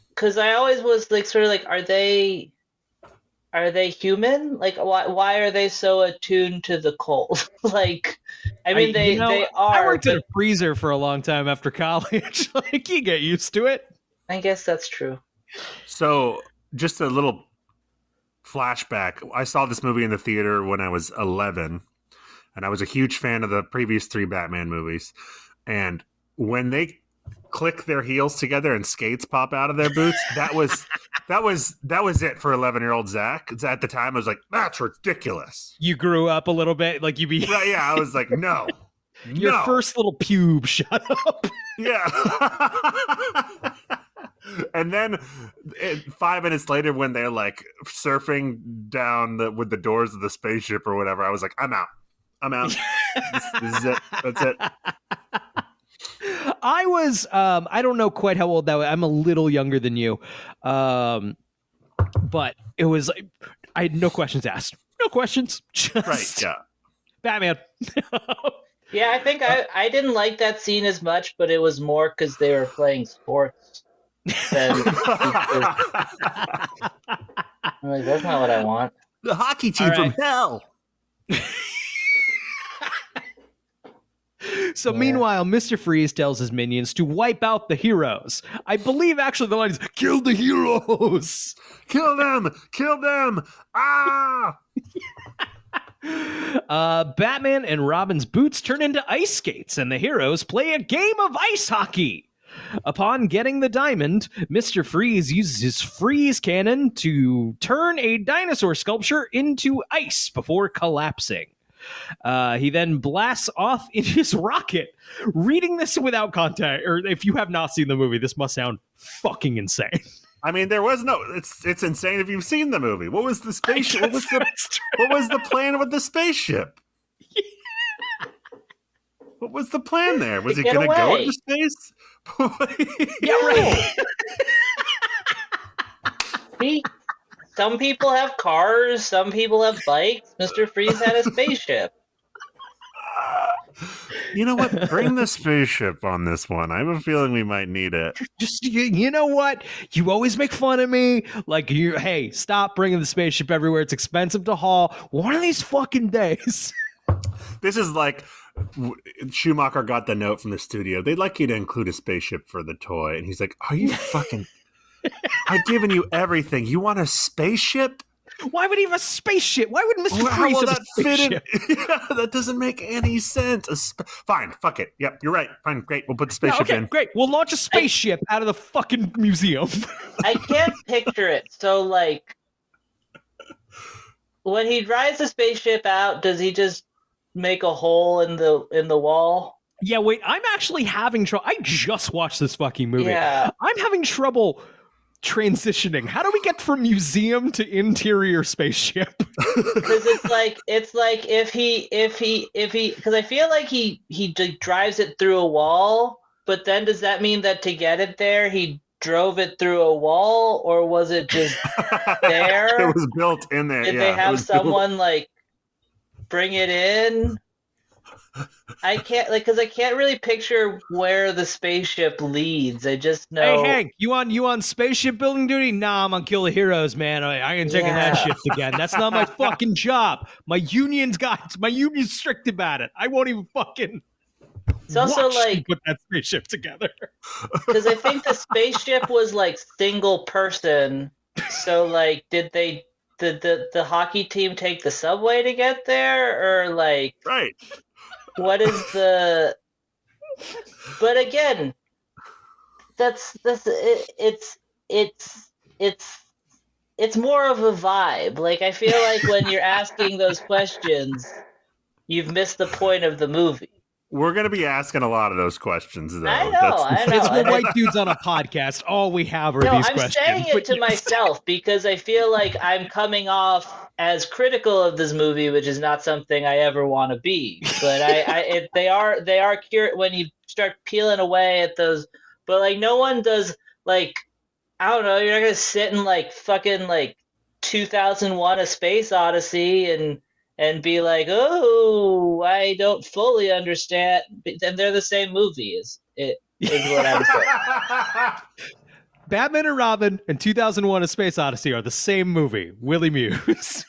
because I always was like sort of like, are they human? Like, why are they so attuned to the cold? Like, I mean, they are. I worked in a freezer for a long time after college. Like, you get used to it. I guess that's true. So, just a little flashback. I saw this movie in the theater when I was 11, and I was a huge fan of the previous 3 Batman movies. And when they click their heels together and skates pop out of their boots, that was it for 11-year-old Zach. At the time, I was like, that's ridiculous. You grew up a little bit, like right, yeah, I was like, no. Your first little pube, shut up. Yeah. And then 5 minutes later, when they're like surfing down with the doors of the spaceship or whatever, I was like, I'm out. This is it. That's it. I was, I don't know quite how old that was. I'm a little younger than you. But it was, I had no questions asked. No questions. Just right, yeah. Batman. Yeah, I think I didn't like that scene as much, but it was more because they were playing sports. I'm like, that's not what I want. The hockey team from hell. So meanwhile, Mr. Freeze tells his minions to wipe out the heroes. I believe actually the line is, kill the heroes. Kill them. Ah! Batman and Robin's boots turn into ice skates, and the heroes play a game of ice hockey. Upon getting the diamond, Mr. Freeze uses his freeze cannon to turn a dinosaur sculpture into ice before collapsing. He then blasts off in his rocket. Reading this without context, or if you have not seen the movie, this must sound fucking insane. I mean, there was no. It's insane if you've seen the movie. What was the spaceship? What was the plan with the spaceship? Yeah. What was the plan there? Was he going to go into space? Yeah, right. Some people have cars. Some people have bikes. Mr. Freeze had a spaceship. You know what? Bring the spaceship on this one. I have a feeling we might need it. Just you know what? You always make fun of me. Like hey, stop bringing the spaceship everywhere. It's expensive to haul. One of these fucking days. This is like Schumacher got the note from the studio. They'd like you to include a spaceship for the toy, and he's like, "Are you fucking? I've given you everything. You want a spaceship? Why would he have a spaceship? Why would Mr. Freeze have a spaceship? Yeah, that doesn't make any sense. Fine, fuck it. Yep, you're right. Fine, great. We'll put the spaceship in. Great. We'll launch a spaceship out of the fucking museum. I can't picture it. So, like, when he drives the spaceship out, does he just make a hole in the wall? Yeah, wait. I'm actually having trouble. I just watched this fucking movie. Yeah. I'm having trouble transitioning. How do we get from museum to interior spaceship? Because it's like if he because I feel like he drives it through a wall, but then does that mean that to get it there he drove it through a wall, or was it just there? It was built in there. Did they have someone like bring it in? I can't because I can't really picture where the spaceship leads. I just know. Hey Hank, you on spaceship building duty? Nah, I'm on Kill the Heroes, man. I ain't taking that shit again. That's not my fucking job. My union's strict about it. I won't even fucking. It's also like put that spaceship together. Because I think the spaceship was like single person. So like, did the hockey team take the subway to get there, or like right? What is the? But again, it's more of a vibe. Like I feel like when you're asking those questions, you've missed the point of the movie. We're going to be asking a lot of those questions, though. I know. It's the white dudes on a podcast. All we have are these questions. I'm saying it to myself because I feel like I'm coming off as critical of this movie, which is not something I ever want to be. But they are curious when you start peeling away at those. But like, no one does like, I don't know. You're not gonna sit in like fucking like 2001: A Space Odyssey and be like, oh, I don't fully understand. And they're the same movie, is what I'm saying. Batman and Robin and 2001: A Space Odyssey are the same movie. Willie Muse.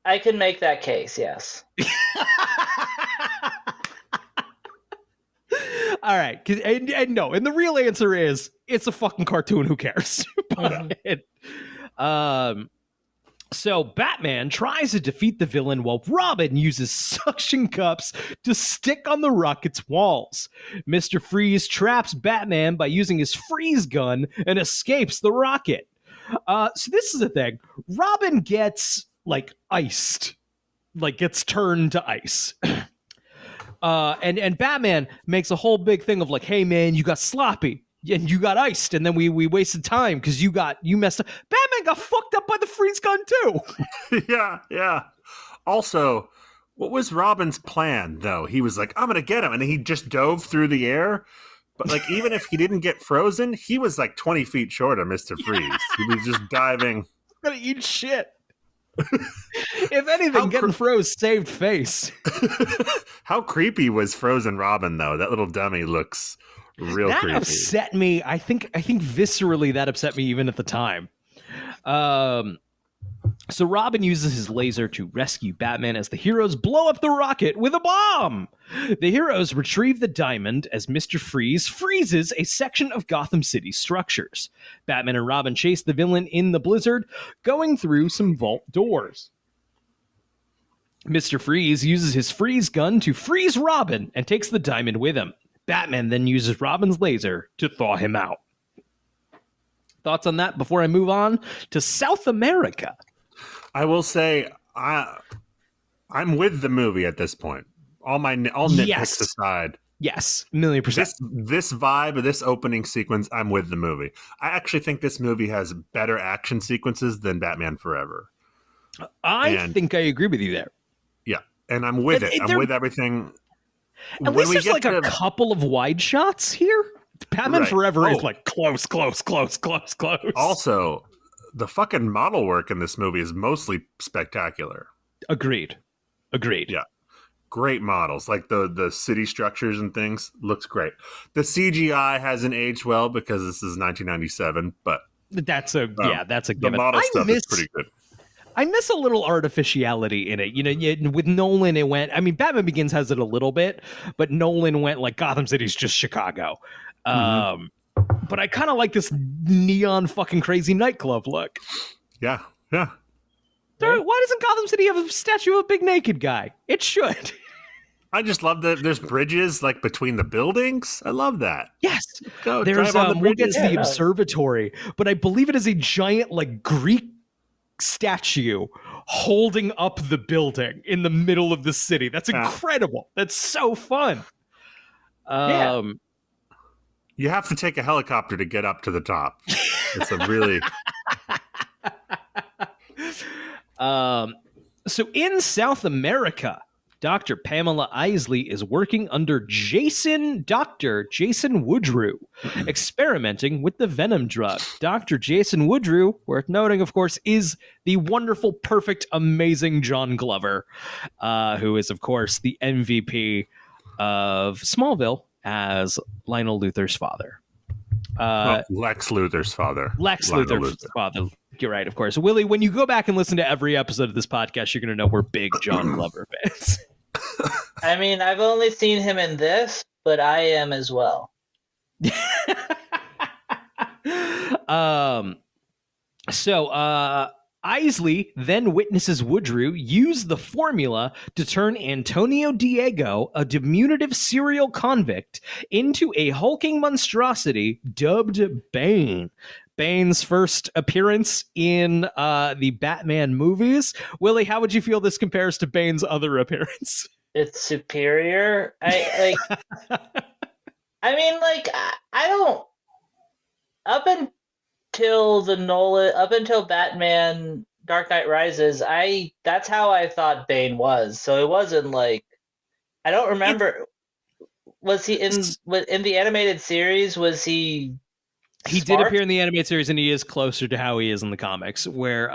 I can make that case, yes. All right. And no, and the real answer is it's a fucking cartoon. Who cares? So Batman tries to defeat the villain while Robin uses suction cups to stick on the rocket's walls. Mr. Freeze traps Batman by using his freeze gun and escapes the rocket. So this is the thing. Robin gets like iced, like gets turned to ice. And Batman makes a whole big thing of like, hey man, you got sloppy. And you got iced, and then we wasted time because you messed up. Batman got fucked up by the freeze gun too. Yeah. Also, what was Robin's plan though? He was like, I'm gonna get him, and he just dove through the air. But like, even if he didn't get frozen, he was like 20 feet short of Mr. Freeze. He was just diving. Gonna eat shit. If anything, getting froze saved face. How creepy was Frozen Robin though? That little dummy looks real that creepy. Upset me. I think viscerally that upset me even at the time. So Robin uses his laser to rescue Batman as the heroes blow up the rocket with a bomb. The heroes retrieve the diamond as Mr. Freeze freezes a section of Gotham City structures. Batman and Robin chase the villain in the blizzard, going through some vault doors. Mr. Freeze uses his freeze gun to freeze Robin and takes the diamond with him. Batman then uses Robin's laser to thaw him out. Thoughts on that before I move on to South America? I will say I'm with the movie at this point. All nitpicks aside. Yes, 1,000,000%. This vibe, this opening sequence, I'm with the movie. I actually think this movie has better action sequences than Batman Forever. I think I agree with you there. Yeah, and I'm with it. I'm with everything. At least there's like a couple of wide shots here. Batman Forever is like close. Also, the fucking model work in this movie is mostly spectacular. Agreed. Yeah. Great models, like the city structures and things, looks great. The CGI hasn't aged well because this is 1997, but that's a given. The model stuff is pretty good. I miss a little artificiality in it. You know, with Nolan, it went. I mean, Batman Begins has it a little bit, but Nolan went like Gotham City's just Chicago. But I kind of like this neon fucking crazy nightclub look. Yeah. Why doesn't Gotham City have a statue of a big naked guy? It should. I just love that there's bridges like between the buildings. I love that. Yes. There's we'll get to the observatory, but I believe it is a giant like Greek statue holding up the building in the middle of the city. That's incredible. That's so fun. You have to take a helicopter to get up to the top. It's a really So in South America, Dr. Pamela Isley is working under Dr. Jason Woodrue, experimenting with the Venom drug. Dr. Jason Woodrue, worth noting, of course, is the wonderful, perfect, amazing John Glover, who is, of course, the MVP of Smallville as Lionel Luthor's father. Lex Luthor's father. Lex Luthor's father. You're right, of course. Willie, when you go back and listen to every episode of this podcast, you're going to know we're big John Glover fans. I mean, I've only seen him in this, but I am as well. Isley then witnesses Woodrue use the formula to turn Antonio Diego, a diminutive serial convict, into a hulking monstrosity dubbed Bane. Bane's first appearance in the Batman movies. Willie, how would you feel this compares to Bane's other appearance? It's superior. I don't. Up until Batman Dark Knight Rises, that's how I thought Bane was. So it wasn't like, I don't remember. Was he in the animated series? Was he? He did appear in the animated series, and he is closer to how he is in the comics. Where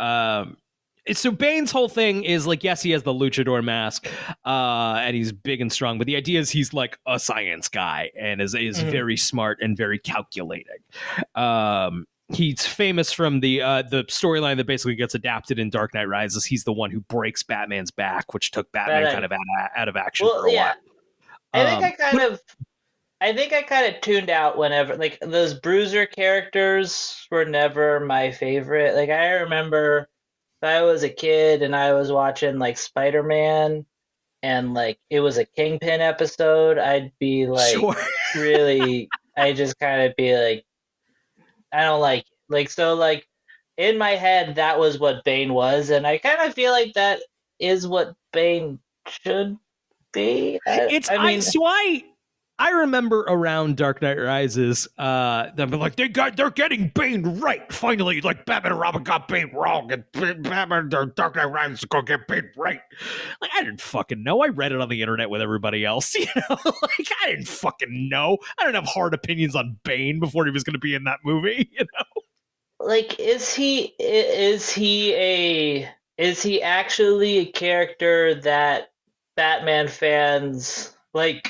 so Bane's whole thing is like, yes, he has the luchador mask, and he's big and strong, but the idea is he's like a science guy and is very smart and very calculating. He's famous from the storyline that basically gets adapted in Dark Knight Rises. He's the one who breaks Batman's back, which took Batman kind of out of action for a while. I think I kind of tuned out whenever, like, those Bruiser characters were never my favorite. Like, I remember if I was a kid and I was watching like Spider-Man and like it was a Kingpin episode, I'd be like, really, I just kind of be like, I don't like it. Like, so like in my head, that was what Bane was. And I kind of feel like that is what Bane should be. I remember around Dark Knight Rises, them like they're getting Bane right finally. Like Batman and Robin got Bane wrong, and Batman and Dark Knight Rises is gonna get Bane right. Like, I didn't fucking know. I read it on the internet with everybody else. You know, like I didn't fucking know. I didn't have hard opinions on Bane before he was gonna be in that movie. You know, like is he actually a character that Batman fans like?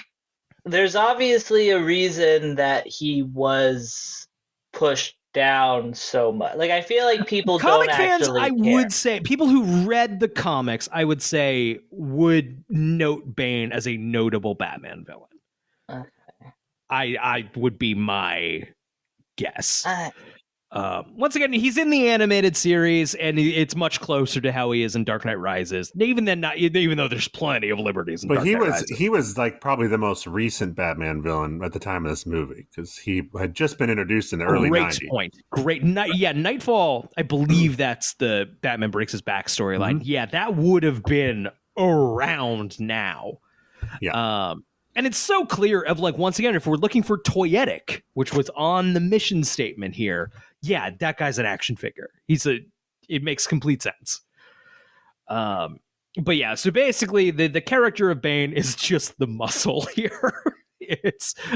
There's obviously a reason that he was pushed down so much. Like, I feel like people comic don't fans, actually I care. would say, people who read the comics, I would say, would note Bane as a notable Batman villain. Okay. I would be my guess. Once again, he's in the animated series, and it's much closer to how he is in Dark Knight Rises. Even though there's plenty of liberties in Dark Knight Rises. He was like probably the most recent Batman villain at the time of this movie because he had just been introduced in the early 90s. Great point. Great. Nightfall, I believe that's the Batman Breaks His Back storyline. Mm-hmm. Yeah, that would have been around now. Yeah. And it's so clear of like, once again, if we're looking for toyetic, which was on the mission statement here, yeah, that guy's an action figure. It makes complete sense. But yeah, so basically the character of Bane is just the muscle here.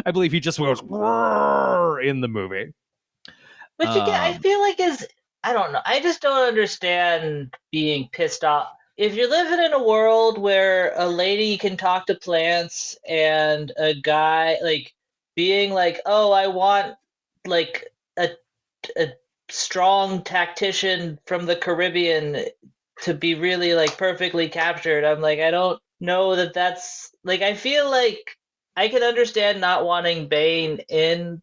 I believe he just goes in the movie. Which again, I feel like I don't know. I just don't understand being pissed off. If you're living in a world where a lady can talk to plants and a guy like being like, oh, I want like a strong tactician from the Caribbean to be really like perfectly captured. I'm like, I don't know that's like, I feel like I can understand not wanting Bane in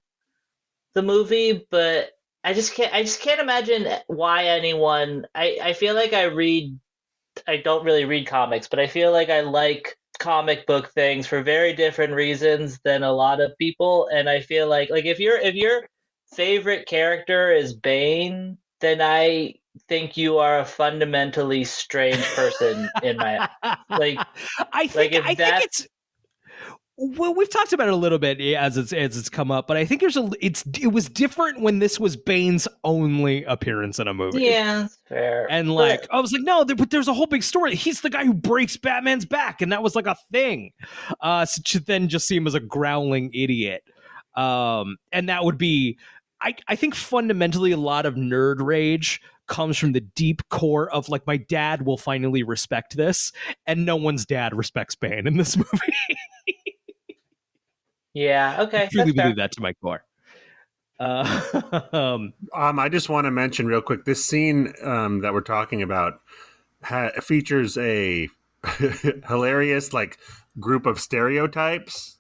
the movie, but I just can't imagine why anyone, I feel like I don't really read comics, but I feel like I like comic book things for very different reasons than a lot of people. And I feel like if your favorite character is Bane, then I think you are a fundamentally strange person in my like. I think it's. Well, we've talked about it a little bit as it's come up, but I think it was different when this was Bane's only appearance in a movie. Yeah, that's fair. And I was like, no, but there's a whole big story. He's the guy who breaks Batman's back, and that was like a thing. So to then just see him as a growling idiot, and that would be, I think fundamentally a lot of nerd rage comes from the deep core of like, my dad will finally respect this, and no one's dad respects Bane in this movie. Yeah, okay. I truly believe that to my core. I just want to mention real quick, this scene that we're talking about features a hilarious like group of stereotypes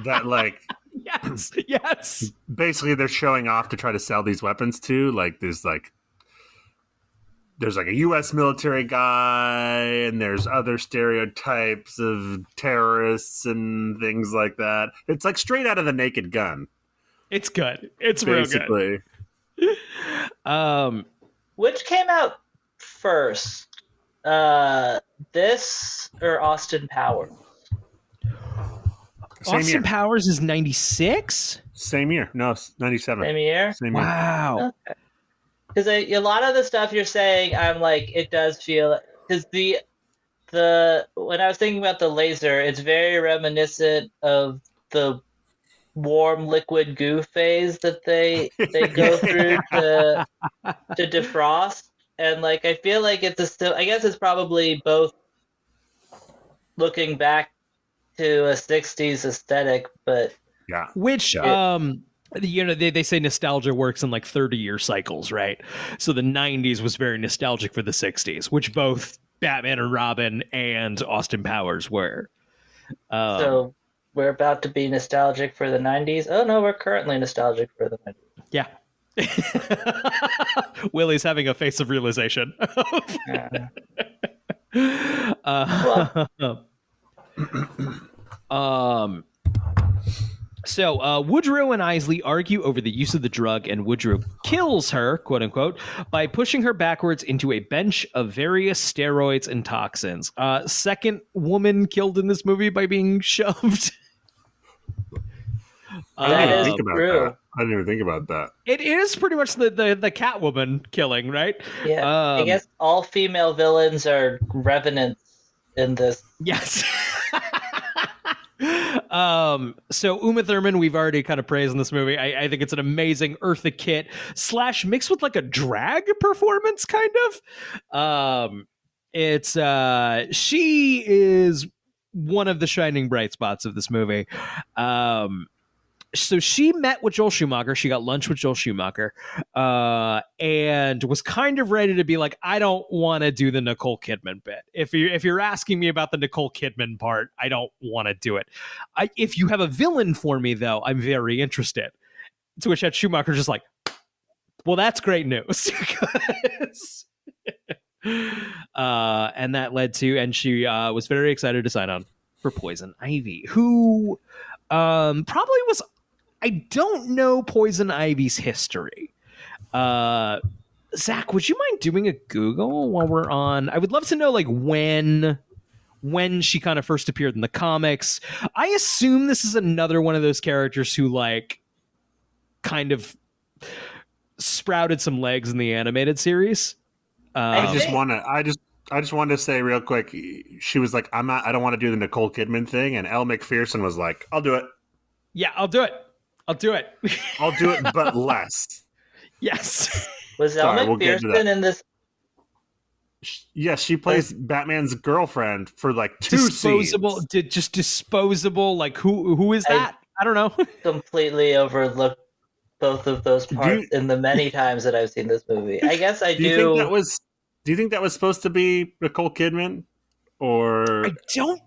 that like yes basically they're showing off to try to sell these weapons to, like there's a U.S. military guy, and there's other stereotypes of terrorists and things like that. It's like straight out of the Naked Gun. It's good. It's basically real good. Which came out first? This or Austin Powers? Austin Powers is 96? Same year. No, 97. Same year? Same year. Wow. Okay. Because a lot of the stuff you're saying, I'm like, it does feel, because the when I was thinking about the laser, it's very reminiscent of the warm liquid goo phase that they go through to defrost, and like I feel like I guess it's probably both looking back to a 60s aesthetic, but yeah, which they say nostalgia works in like 30-year cycles, right? So the 90s was very nostalgic for the 60s, which both Batman and Robin and Austin Powers were. So we're about to be nostalgic for the 90s. Oh no, we're currently nostalgic for the 90s. Yeah. Willie's having a face of realization. So Woodrow and Isley argue over the use of the drug, and Woodrow kills her, quote unquote, by pushing her backwards into a bench of various steroids and toxins. Second woman killed in this movie by being shoved. I didn't even think about that. It is pretty much the Catwoman killing, right? Yeah, I guess all female villains are revenants in this. Yes. So Uma Thurman, we've already kind of praised in this movie. I think it's an amazing Eartha Kitt / mixed with like a drag performance, kind of. She is one of the shining bright spots of this movie. So she met with Joel Schumacher. She got lunch with Joel Schumacher, and was kind of ready to be like, I don't want to do the Nicole Kidman bit. If you're asking me about the Nicole Kidman part, I don't want to do it. If you have a villain for me, though, I'm very interested. To which Ed Schumacher's just like, well, that's great news. And that led to, and she was very excited to sign on for Poison Ivy, who probably was, I don't know Poison Ivy's history. Zach, would you mind doing a Google while we're on? I would love to know like when she kind of first appeared in the comics. I assume this is another one of those characters who like kind of sprouted some legs in the animated series. I just wanted to say real quick. She was like, I don't want to do the Nicole Kidman thing, and Elle McPherson was like, I'll do it. Yeah, I'll do it. I'll do it, but less. Yes. Was Elle McPherson in this? Yes, she plays Batman's girlfriend for like two Disposable, scenes. Just disposable. Like who is that? I don't know. Completely overlooked both of those parts in the many times that I've seen this movie. I guess I do. Do you think that was supposed to be Nicole Kidman? Or I don't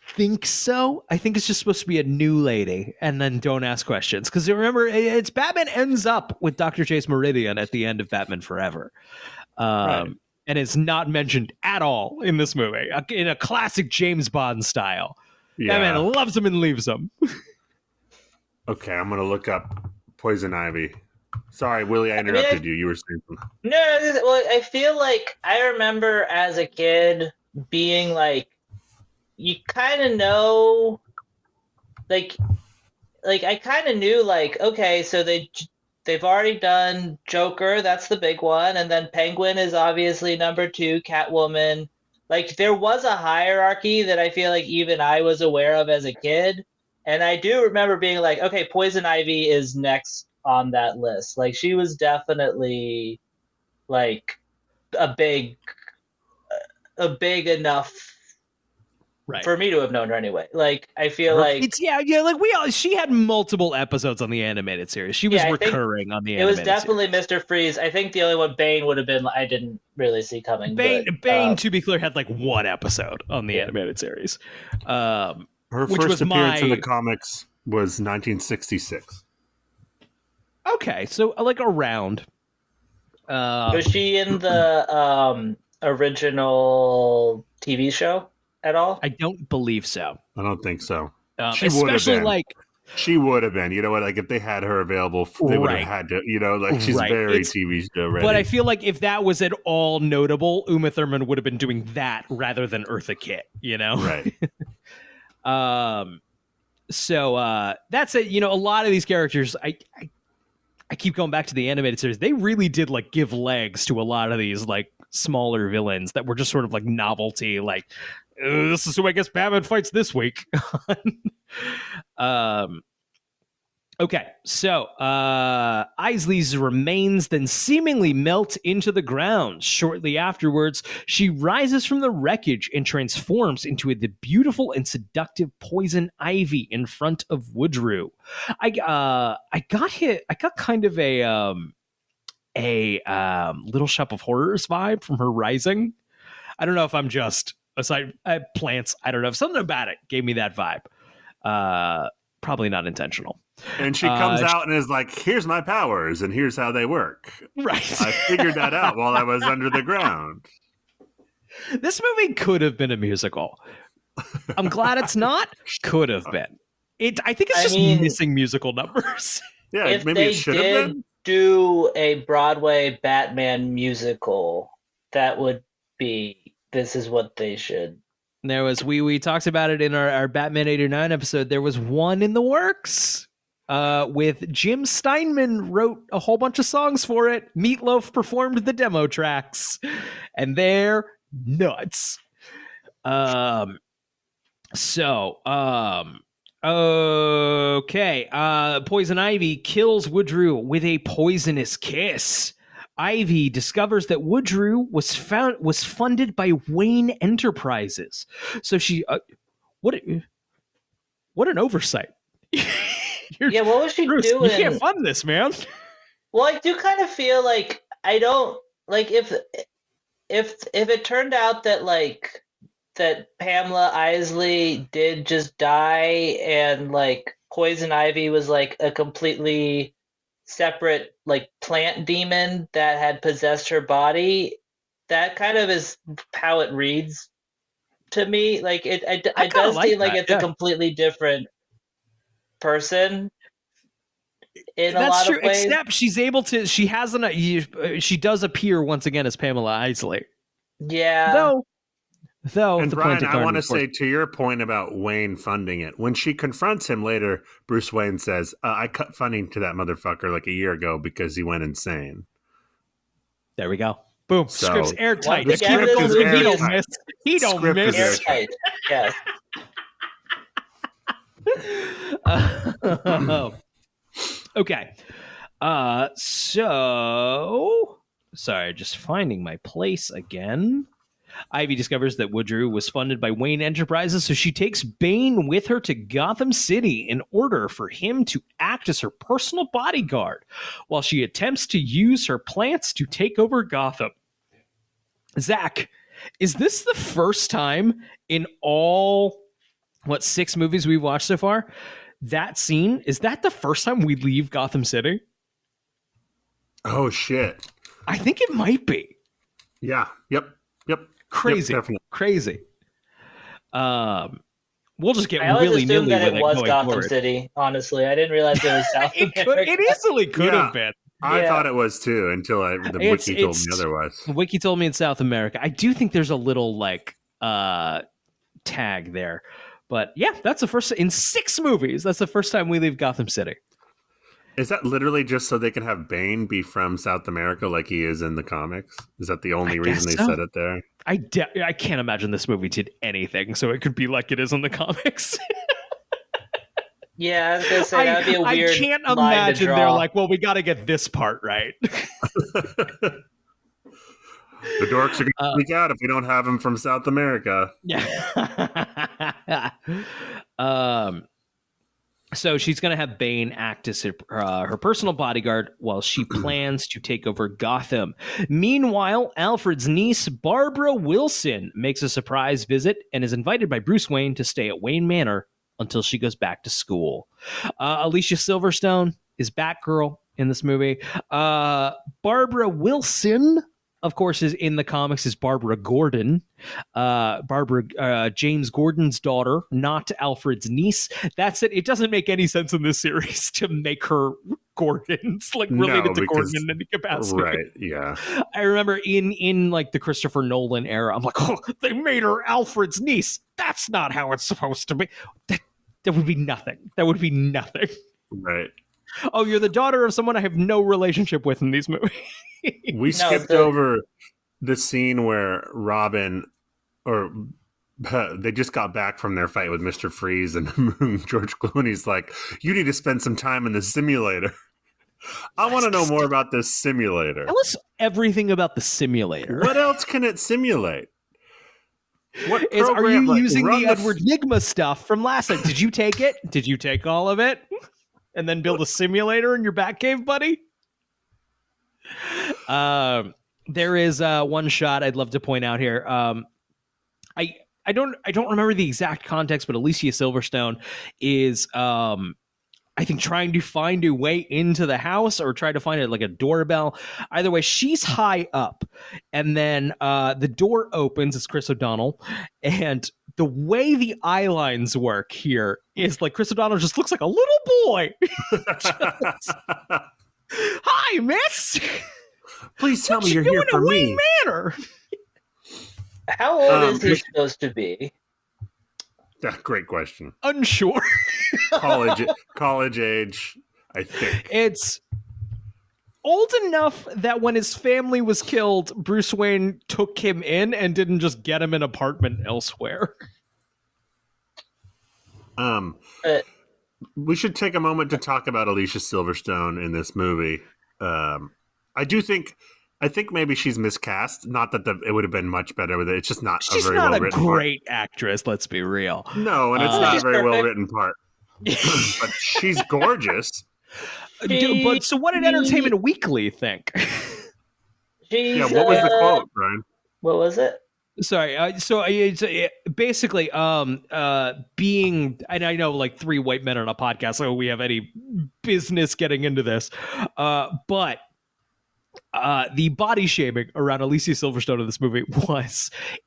think so. I think it's just supposed to be a new lady, and then don't ask questions. Because remember, it's Batman ends up with Dr. Chase Meridian at the end of Batman Forever. Right. And it's not mentioned at all in this movie, in a classic James Bond style. Yeah. Batman loves him and leaves him. Okay, I'm going to look up Poison Ivy. Sorry, Willie, I interrupted you. You were saying something. No, well, I feel like I remember as a kid being like, you kind of know, like I kind of knew, like, okay, so they've already done Joker, that's the big one, and then Penguin is obviously number 2, Catwoman. Like, there was a hierarchy that I feel like even I was aware of as a kid, and I do remember being like, okay, Poison Ivy is next on that list. Like, she was definitely like a big enough for me to have known her anyway. Like, I feel like it's like she had multiple episodes on the animated series. She was recurring on the animated series. It was definitely Mr. Freeze. I think the only one Bane would have been I didn't really see coming. Bane, to be clear, had like one episode on the animated series. Her first appearance in the comics was 1966. Okay, so like around. Was she in the original TV show at all? I don't believe so. I don't think so. She especially like she would have been. You know what? Like if they had her available, they would have had to. You know, like she's very TV show ready. But I feel like if that was at all notable, Uma Thurman would have been doing that rather than Eartha Kitt. You know, right? So that's it. You know, a lot of these characters, I keep going back to the animated series. They really did like give legs to a lot of these like smaller villains that were just sort of like novelty. Like, this is who I guess Batman fights this week. Okay, so Isley's remains then seemingly melt into the ground. Shortly afterwards, she rises from the wreckage and transforms into the beautiful and seductive Poison Ivy in front of Woodrue. I got kind of a Little Shop of Horrors vibe from her rising. I don't know if I'm just aside plants. I don't know if something about it gave me that vibe. Probably not intentional. And she comes out and is like, here's my powers and here's how they work. Right. I figured that out while I was under the ground. This movie could have been a musical. I'm glad it's not. Could have been. I think it's just missing musical numbers. Yeah, if maybe it should have been. Do a Broadway Batman musical, that would be, this is what they should. There was, we talked about it in our Batman 89 episode. There was one in the works with Jim Steinman wrote a whole bunch of songs for it. Meatloaf performed the demo tracks, and they're nuts. Okay. Poison Ivy kills Woodrue with a poisonous kiss. Ivy discovers that Woodrue was funded by Wayne Enterprises. So she, what an oversight. Yeah, what was she Bruce, doing? You can't fund this, man. Well, I do kind of feel like I don't like if it turned out that like that Pamela Isley did just die and like Poison Ivy was like a completely separate like plant demon that had possessed her body. That kind of is how it reads to me. Like it does seem like it's a completely different person in a lot of ways. Except she's able to. She does appear once again as Pamela Isley. Yeah. Though, and Brian, I want to say to your point about Wayne funding it, when she confronts him later, Bruce Wayne says, I cut funding to that motherfucker like a year ago because he went insane. There we go. Boom. So, script's airtight. The script is airtight. He don't miss. Airtight. Yes. Okay. So sorry, just finding my place again. Ivy discovers that Woodrue was funded by Wayne Enterprises, so she takes Bane with her to Gotham City in order for him to act as her personal bodyguard while she attempts to use her plants to take over Gotham. Zach, is this the first time in all, 6 movies we've watched so far? That scene, is that the first time we leave Gotham City? Oh, shit. I think it might be. Yeah. Yep. Crazy. Yep, crazy. We'll just get I always really assumed that it was Gotham forward. City, honestly. I didn't realize it was South America. It easily could have been. I thought it was too until the wiki told me otherwise. The wiki told me it's South America. I do think there's a little tag there. But yeah, that's the first in 6 movies. That's the first time we leave Gotham City. Is that literally just so they can have Bane be from South America like he is in the comics? Is that the only reason they said it there? I can't imagine this movie did anything, so it could be like it is in the comics. Yeah, I was going to say, that would be a weird I can't imagine they're like, well, we got to get this part right. The dorks are going to freak out if we don't have him from South America. Yeah. So she's going to have Bane act as her personal bodyguard while she plans to take over Gotham. Meanwhile, Alfred's niece, Barbara Wilson, makes a surprise visit and is invited by Bruce Wayne to stay at Wayne Manor until she goes back to school. Alicia Silverstone is Batgirl in this movie. Barbara Wilson, of course, is in the comics is Barbara Gordon. James Gordon's daughter, not Alfred's niece. That's it. It doesn't make any sense in this series to make her Gordon's related to Gordon in any capacity. Right, yeah. I remember in like the Christopher Nolan era, I'm like, oh, they made her Alfred's niece. That's not how it's supposed to be. That would be nothing. That would be nothing. Right. Oh, you're the daughter of someone I have no relationship with in these movies. We skipped over the scene where Robin, they just got back from their fight with Mr. Freeze, and George Clooney's like, you need to spend some time in the simulator. I want to know more about this simulator. Tell us everything about the simulator. What else can it simulate? Are you using the Edward Nygma stuff from last time? Did you take it? Did you take all of it? And then build a simulator in your Batcave, buddy? There is one shot I'd love to point out here. I don't remember the exact context, but Alicia Silverstone is I think trying to find a way into the house or try to find it like a doorbell. Either way, she's high up, and then the door opens. It's Chris O'Donnell, and the way the eye lines work here is like Chris O'Donnell just looks like a little boy. Hi, miss. Please tell me you're here for me. Manor? How old is he supposed to be? Great question. Unsure. college age, I think. It's old enough that when his family was killed, Bruce Wayne took him in and didn't just get him an apartment elsewhere. We should take a moment to talk about Alicia Silverstone in this movie. I think maybe she's miscast. Not that it would have been much better with it. It's just not she's a very not well written a great actress. Let's be real. No, and it's not a very well written part. But she's gorgeous. But so, what did Entertainment Weekly think? What was the quote, Brian? What was it? Sorry. So it's basically being, and I know like three white men on a podcast, so we have any business getting into this, but the body shaming around Alicia Silverstone in this movie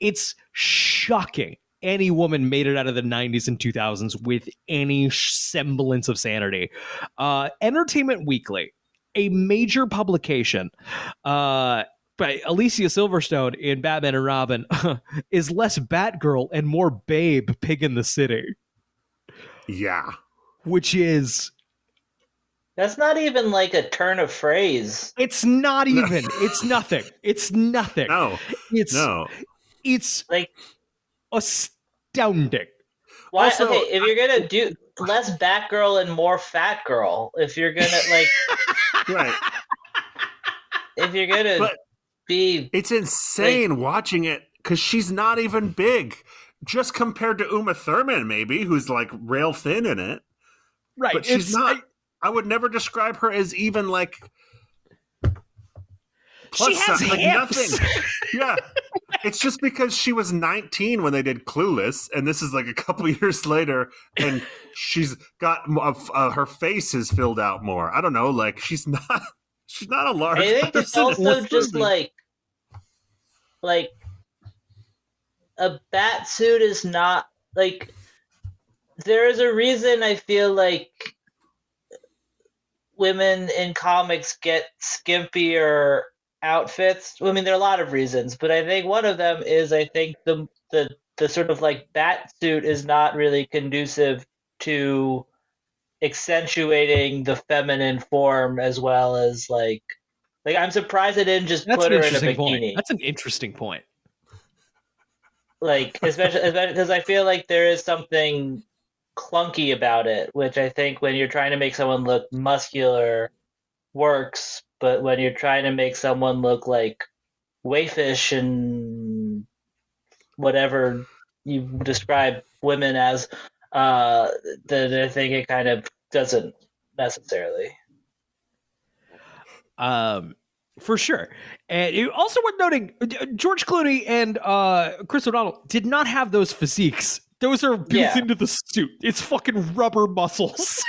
it's shocking. Any woman made it out of the 90s and 2000s with any semblance of sanity. Entertainment Weekly, a major publication, by Alicia Silverstone in Batman and Robin, is less Batgirl and more Babe Pig in the City. Yeah. Which is... That's not even like a turn of phrase. It's not even. It's nothing. It's nothing. No. It's like astounding. Why? Also, okay, if you're gonna do less Batgirl and more Fat Girl, if you're gonna like... Right. If you're gonna... It's insane watching it because she's not even big, just compared to Uma Thurman, maybe, who's like rail thin in it. Right, but she's not. I would never describe her as even like. She has like hips. Nothing. Yeah, it's just because she was 19 when they did Clueless, and this is like a couple years later, and she's got her face is filled out more. I don't know, like she's not a large. I think it's also just like a bat suit is not like. There is a reason I feel like women in comics get skimpier outfits. I mean, there are a lot of reasons, but I think one of them is I think the sort of like bat suit is not really conducive to accentuating the feminine form as well as like I'm surprised they didn't just put her in a bikini. Point. That's an interesting point. Like especially because I feel like there is something clunky about it, which I think when you're trying to make someone look muscular works, but when you're trying to make someone look like wayfish and whatever you describe women as, then I think it kind of doesn't necessarily. For sure. And it also worth noting, George Clooney and Chris O'Donnell did not have those physiques. Those are built into the suit. It's fucking rubber muscles.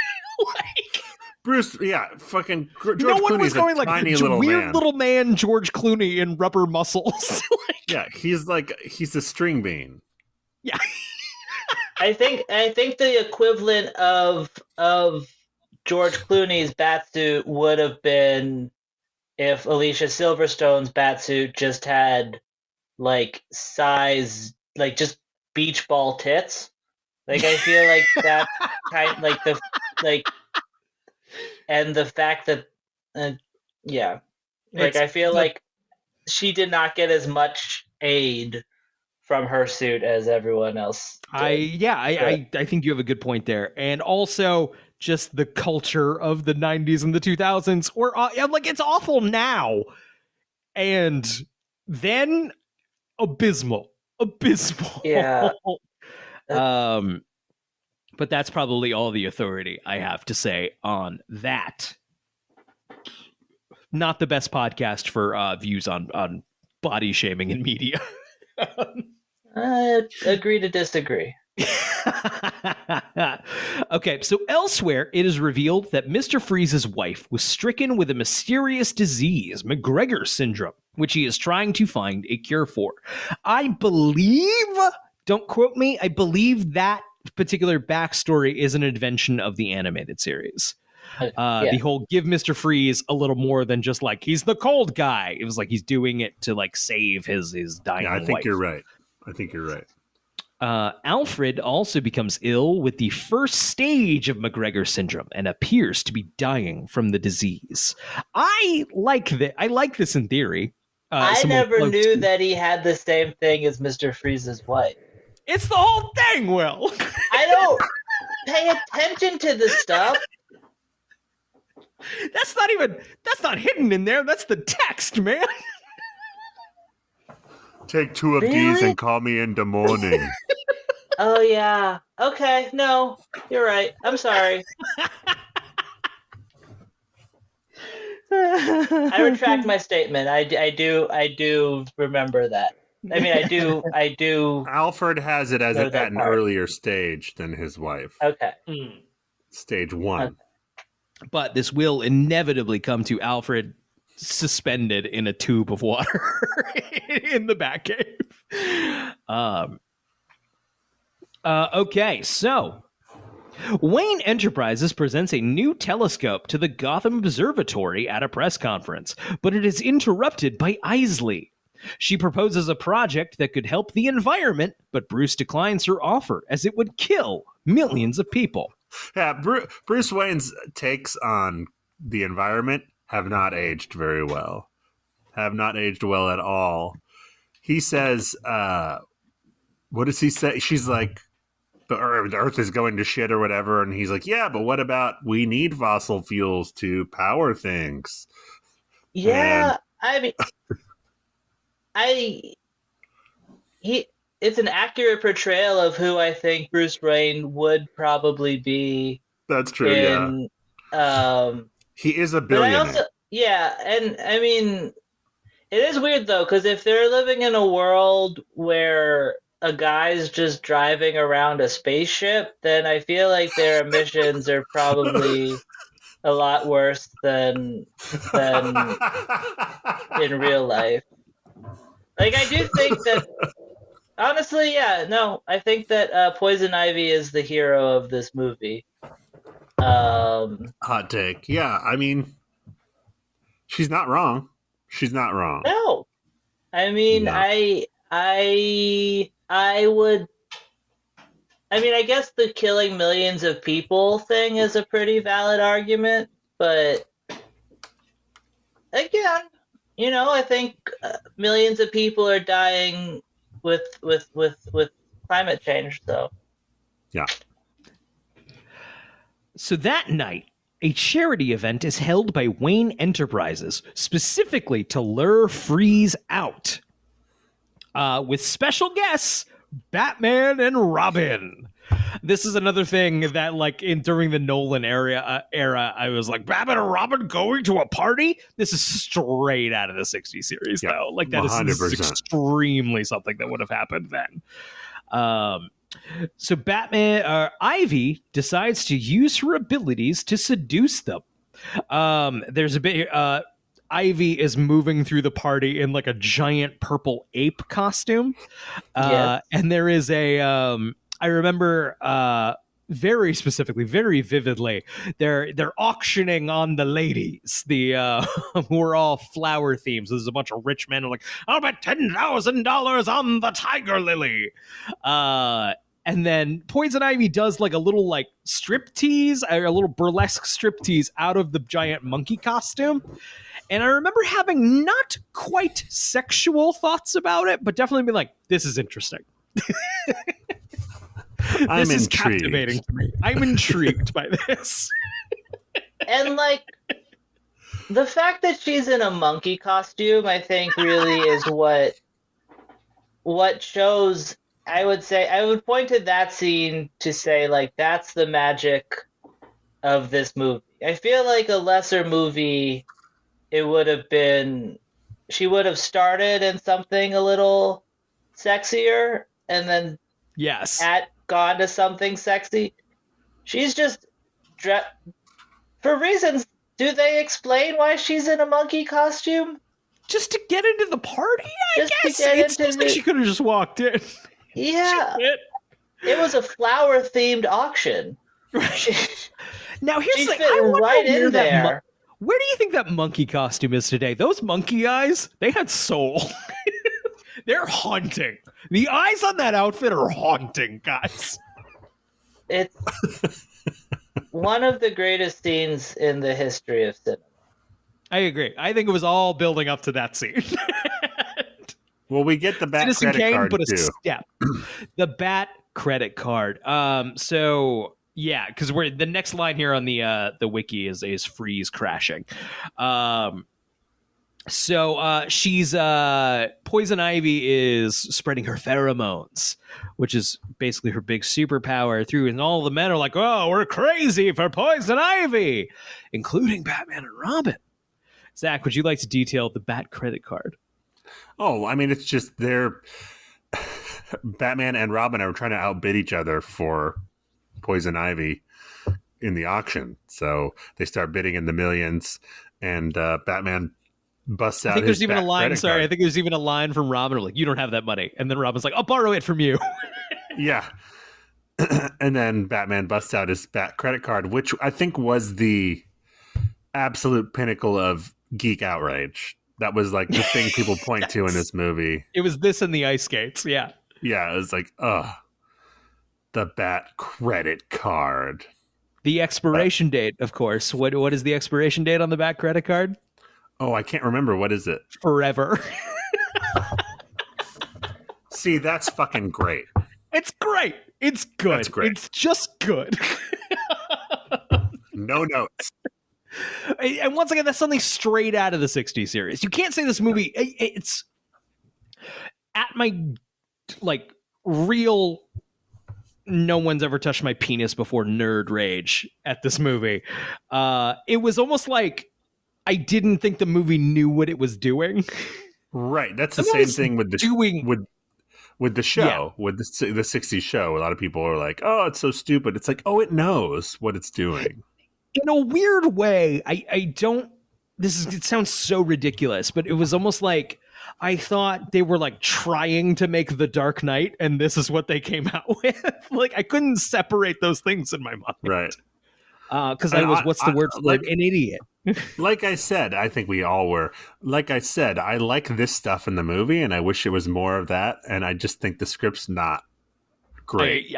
Like Bruce, fucking George no one Clooney's was going like weird man. little man George Clooney in rubber muscles. Yeah, he's a string bean. Yeah. I think the equivalent of George Clooney's batsuit would have been if Alicia Silverstone's batsuit just had like size, like just beach ball tits. Like I feel like that kind, like the like, and the fact that, I feel like she did not get as much aid from her suit as everyone else did. I think you have a good point there. And also just the culture of the 90s and the 2000s where like it's awful now. And then abysmal. Yeah. But that's probably all the authority I have to say on that. Not the best podcast for views on body shaming in media. Agree to disagree. Okay, so elsewhere, it is revealed that Mr. Freeze's wife was stricken with a mysterious disease, McGregor syndrome, which he is trying to find a cure for. I believe, don't quote me, I believe that particular backstory is an invention of the animated series. The whole give Mr. Freeze a little more than just like he's the cold guy. It was like he's doing it to like save his dying wife. I think you're right. Alfred also becomes ill with the first stage of McGregor syndrome and appears to be dying from the disease. I like this in theory. I never knew that he had the same thing as Mr. Freeze's wife. It's the whole thing, Will. I don't pay attention to this stuff. That's not hidden in there. That's the text, man. Take two of these and call me in the morning. Oh, yeah. Okay, no, you're right. I'm sorry. I retract my statement. I do remember that. I mean, I do. Alfred has it as know at that an part. earlier stage than his wife. Okay. Stage 1. But this will inevitably come to Alfred suspended in a tube of water in the Batcave. Okay, so Wayne Enterprises presents a new telescope to the Gotham Observatory at a press conference, but it is interrupted by Isley. She proposes a project that could help the environment, but Bruce declines her offer as it would kill millions of people. Yeah, Bruce Wayne's takes on the environment have not aged very well. Have not aged well at all. He says, what does he say? She's like, the Earth is going to shit or whatever. And he's like, yeah, but what about we need fossil fuels to power things? Yeah, I mean, it's an accurate portrayal of who I think Bruce Wayne would probably be. That's true, he is a billionaire. And I mean, it is weird though, because if they're living in a world where a guy's just driving around a spaceship, then I feel like their emissions are probably a lot worse than in real life. Like, I do think that, honestly, I think that Poison Ivy is the hero of this movie. Hot take. Yeah, I mean, she's not wrong. She's not wrong. No. I mean, no. I would... I mean, I guess the killing millions of people thing is a pretty valid argument, but again, you know, I think millions of people are dying with climate change, so. Yeah. So that night, a charity event is held by Wayne Enterprises, specifically to lure Freeze out. With special guests, Batman and Robin. This is another thing that, like, during the Nolan era, I was like, Batman and Robin going to a party? This is straight out of the 60s series, though. Like, that is extremely something that would have happened then. So Ivy decides to use her abilities to seduce them. There's a bit... Ivy is moving through the party in like a giant purple ape costume. Yes. And there is a, I remember very specifically, very vividly, they're auctioning on the ladies, who are all flower themes. There's a bunch of rich men who are like, I'll bet $10,000 on the tiger lily. And then Poison Ivy does like a little like striptease, a little burlesque striptease out of the giant monkey costume. And I remember having not quite sexual thoughts about it, but definitely being like, this is interesting. This is captivating to me. I'm intrigued by this. And like, the fact that she's in a monkey costume, I think really is what shows, I would point to that scene to say, like, that's the magic of this movie. I feel like a lesser movie... It would have been, she would have started in something a little sexier and then gone to something sexy. She's just, for reasons, do they explain why she's in a monkey costume? Just to get into the party, I guess. It seems like she could have just walked in. Yeah. It was a flower-themed auction. Right. Now, here's she the fit right in there. Where do you think that monkey costume is today? Those monkey eyes, they had soul. They're haunting. The eyes on that outfit are haunting, guys. It's one of the greatest scenes in the history of cinema. I agree. I think it was all building up to that scene. Well, we get the Bat credit card, but too. Step. The Bat credit card. So... Yeah, because the next line here on the wiki is Freeze crashing. So she's Poison Ivy is spreading her pheromones, which is basically her big superpower through, and all the men are like, "Oh, we're crazy for Poison Ivy," including Batman and Robin. Zach, would you like to detail the Bat credit card? Oh, I mean, it's just they're Batman and Robin are trying to outbid each other for Poison Ivy in the auction. So they start bidding in the millions, and Batman busts out. I think his there's even a line. credit Sorry, card. I think there's even a line from Robin like, "You don't have that money," and then Robin's like, "I'll borrow it from you." Yeah. And then Batman busts out his Bat credit card, which I think was the absolute pinnacle of geek outrage. That was like the thing people point to in this movie. It was this and the ice skates. Yeah. Yeah, it was like, the Bat credit card. The expiration date, of course. What is the expiration date on the Bat credit card? Oh, I can't remember. What is it? Forever. See, that's fucking great. It's great. It's good. That's great. It's just good. No notes. And once again, that's something straight out of the 60s series. You can't say this movie, it's at my, like, real, no one's ever touched my penis before nerd rage at this movie. It was almost like I didn't think the movie knew what it was doing. Right. That's the same thing with the with the show, with the 60s show. A lot of people are like, oh, it's so stupid. It's like, oh, it knows what it's doing. In a weird way, I don't. It sounds so ridiculous, but it was almost like I thought they were like trying to make The Dark Knight, and this is what they came out with. Like I couldn't separate those things in my mind, right? Because I was, what's the word for like, an idiot. Like I said, I think we all were. Like I said, I like this stuff in the movie, and I wish it was more of that. And I just think the script's not great.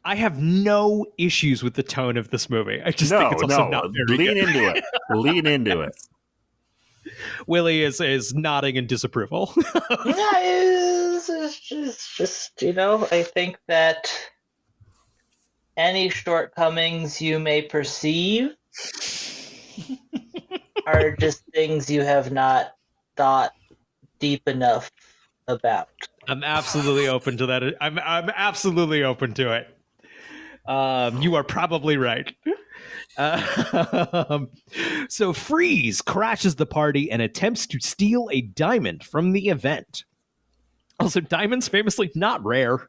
I have no issues with the tone of this movie. I just think it's also not very lean good. into it. Lean into it. Willie is nodding in disapproval. Yeah, it's just I think that any shortcomings you may perceive are just things you have not thought deep enough about. I'm absolutely open to that. I'm absolutely open to it. You are probably right. So Freeze crashes the party and attempts to steal a diamond from the event. Also, diamonds famously not rare.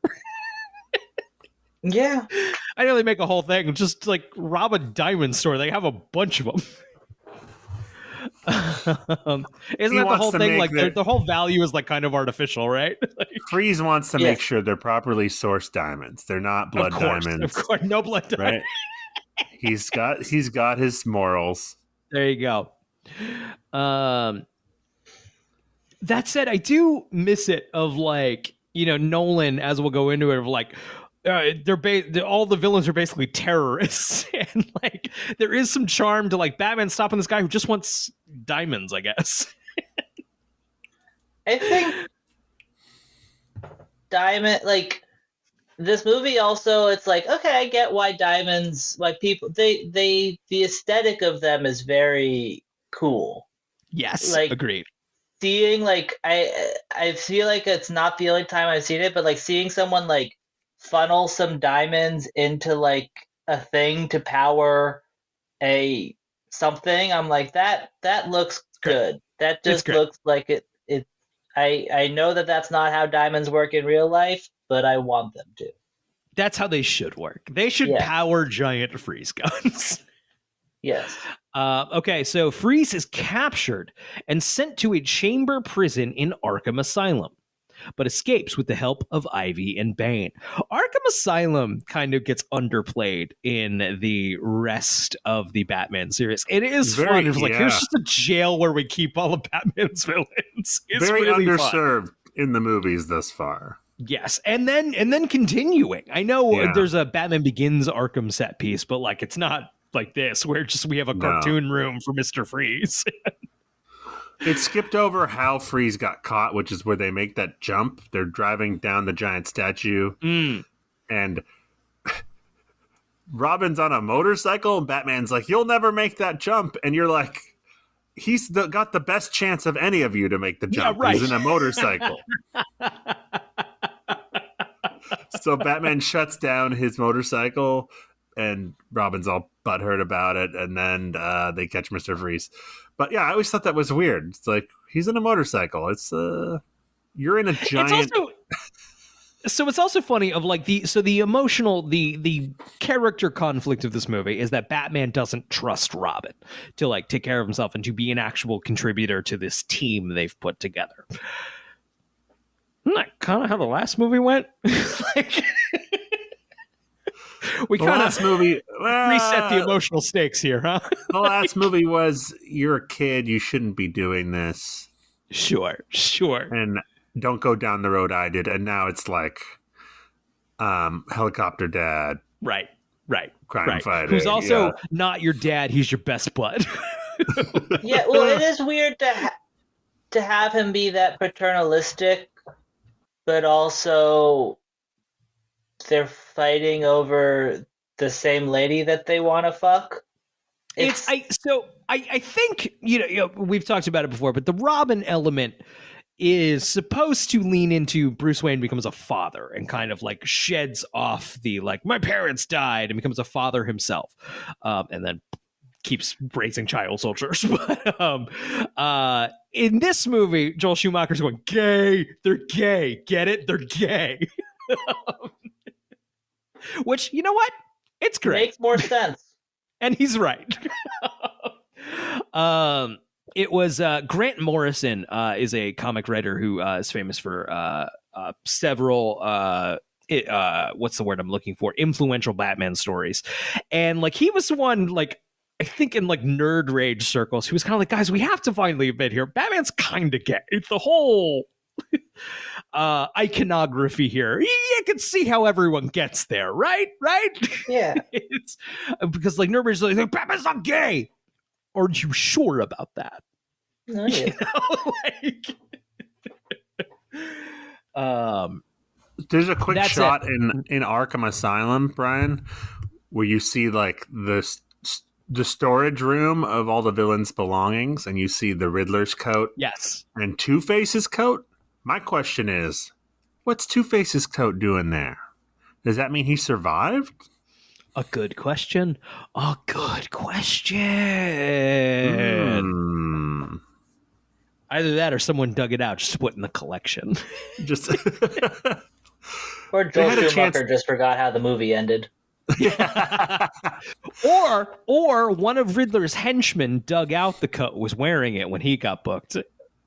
Yeah. I know they make a whole thing. Just like rob a diamond store. They have a bunch of them. Isn't that the whole thing? Like the whole value is like kind of artificial, right? Like, Freeze wants to make sure they're properly sourced diamonds. They're not blood diamonds. Of course, no blood diamonds. Right? He's got his morals. There you go. That said, I do miss it of like, Nolan, as we'll go into it, of like, all the villains are basically terrorists, and like there is some charm to like Batman stopping this guy who just wants diamonds, I guess. I think this movie also, it's like, okay, I get why diamonds, like people, the aesthetic of them is very cool. Yes, like, agreed. Seeing like I feel like it's not the only time I've seen it, but like seeing someone like funnel some diamonds into like a thing to power a something, I'm like, that looks good. That just looks like it. I know that that's not how diamonds work in real life, but I want them to. That's how they should work. They should power giant freeze guns. Yes. Okay, so Freeze is captured and sent to a chamber prison in Arkham Asylum, but escapes with the help of Ivy and Bane. Arkham Asylum kind of gets underplayed in the rest of the Batman series. It is fun. It's like, here's just a jail where we keep all of Batman's villains. It's very really underserved in the movies thus far. Yes, and then continuing. I know there's a Batman Begins Arkham set piece, but like it's not like this where we have a cartoon room for Mr. Freeze. It skipped over how Freeze got caught, which is where they make that jump. They're driving down the giant statue, and Robin's on a motorcycle, and Batman's like, "You'll never make that jump," and you're like, "He's got the best chance of any of you to make the jump. Yeah, right. He's in a motorcycle." So Batman shuts down his motorcycle, and Robin's all butthurt about it, and then they catch Mr. Freeze. But yeah, I always thought that was weird. It's like he's in a motorcycle. It's you're in a giant. So it's also funny of like the emotional the character conflict of this movie is that Batman doesn't trust Robin to like take care of himself and to be an actual contributor to this team they've put together. Isn't that kind of how the last movie went? Like, we kind of reset the emotional stakes here, huh? The last movie was you're a kid, you shouldn't be doing this. Sure. And don't go down the road I did. And now it's like helicopter dad. Right. Crime fighter. Who's also not your dad, he's your best bud. Yeah, well, it is weird to have him be that paternalistic, but also they're fighting over the same lady that they want to fuck. I think you know we've talked about it before, but the Robin element is supposed to lean into Bruce Wayne becomes a father and kind of like sheds off the like my parents died and becomes a father himself, and then keeps raising child soldiers. But in this movie, Joel Schumacher's going gay. They're gay. Get it? They're gay. Which, you know what? It's great. Makes more sense. And he's right. It was Grant Morrison is a comic writer who is famous for several what's the word I'm looking for? Influential Batman stories. And like he was the one like I think in like nerd rage circles, he was kind of like, guys, we have to finally admit here, Batman's kind of gay. It's the whole iconography here. You can see how everyone gets there, right? Yeah. It's because like nerd rage is like, Batman's not gay. Are you sure about that? No, yeah. You know, there's a quick shot in Arkham Asylum, Brian, where you see like the storage room of all the villains' belongings, and you see the Riddler's coat, yes, and Two-Face's coat. My question is, what's Two-Face's coat doing there? Does that mean he survived? A good question. Either that or someone dug it out, just put in the collection. Just or Joel Schumacher just forgot how the movie ended. or one of Riddler's henchmen dug out the coat, was wearing it when he got booked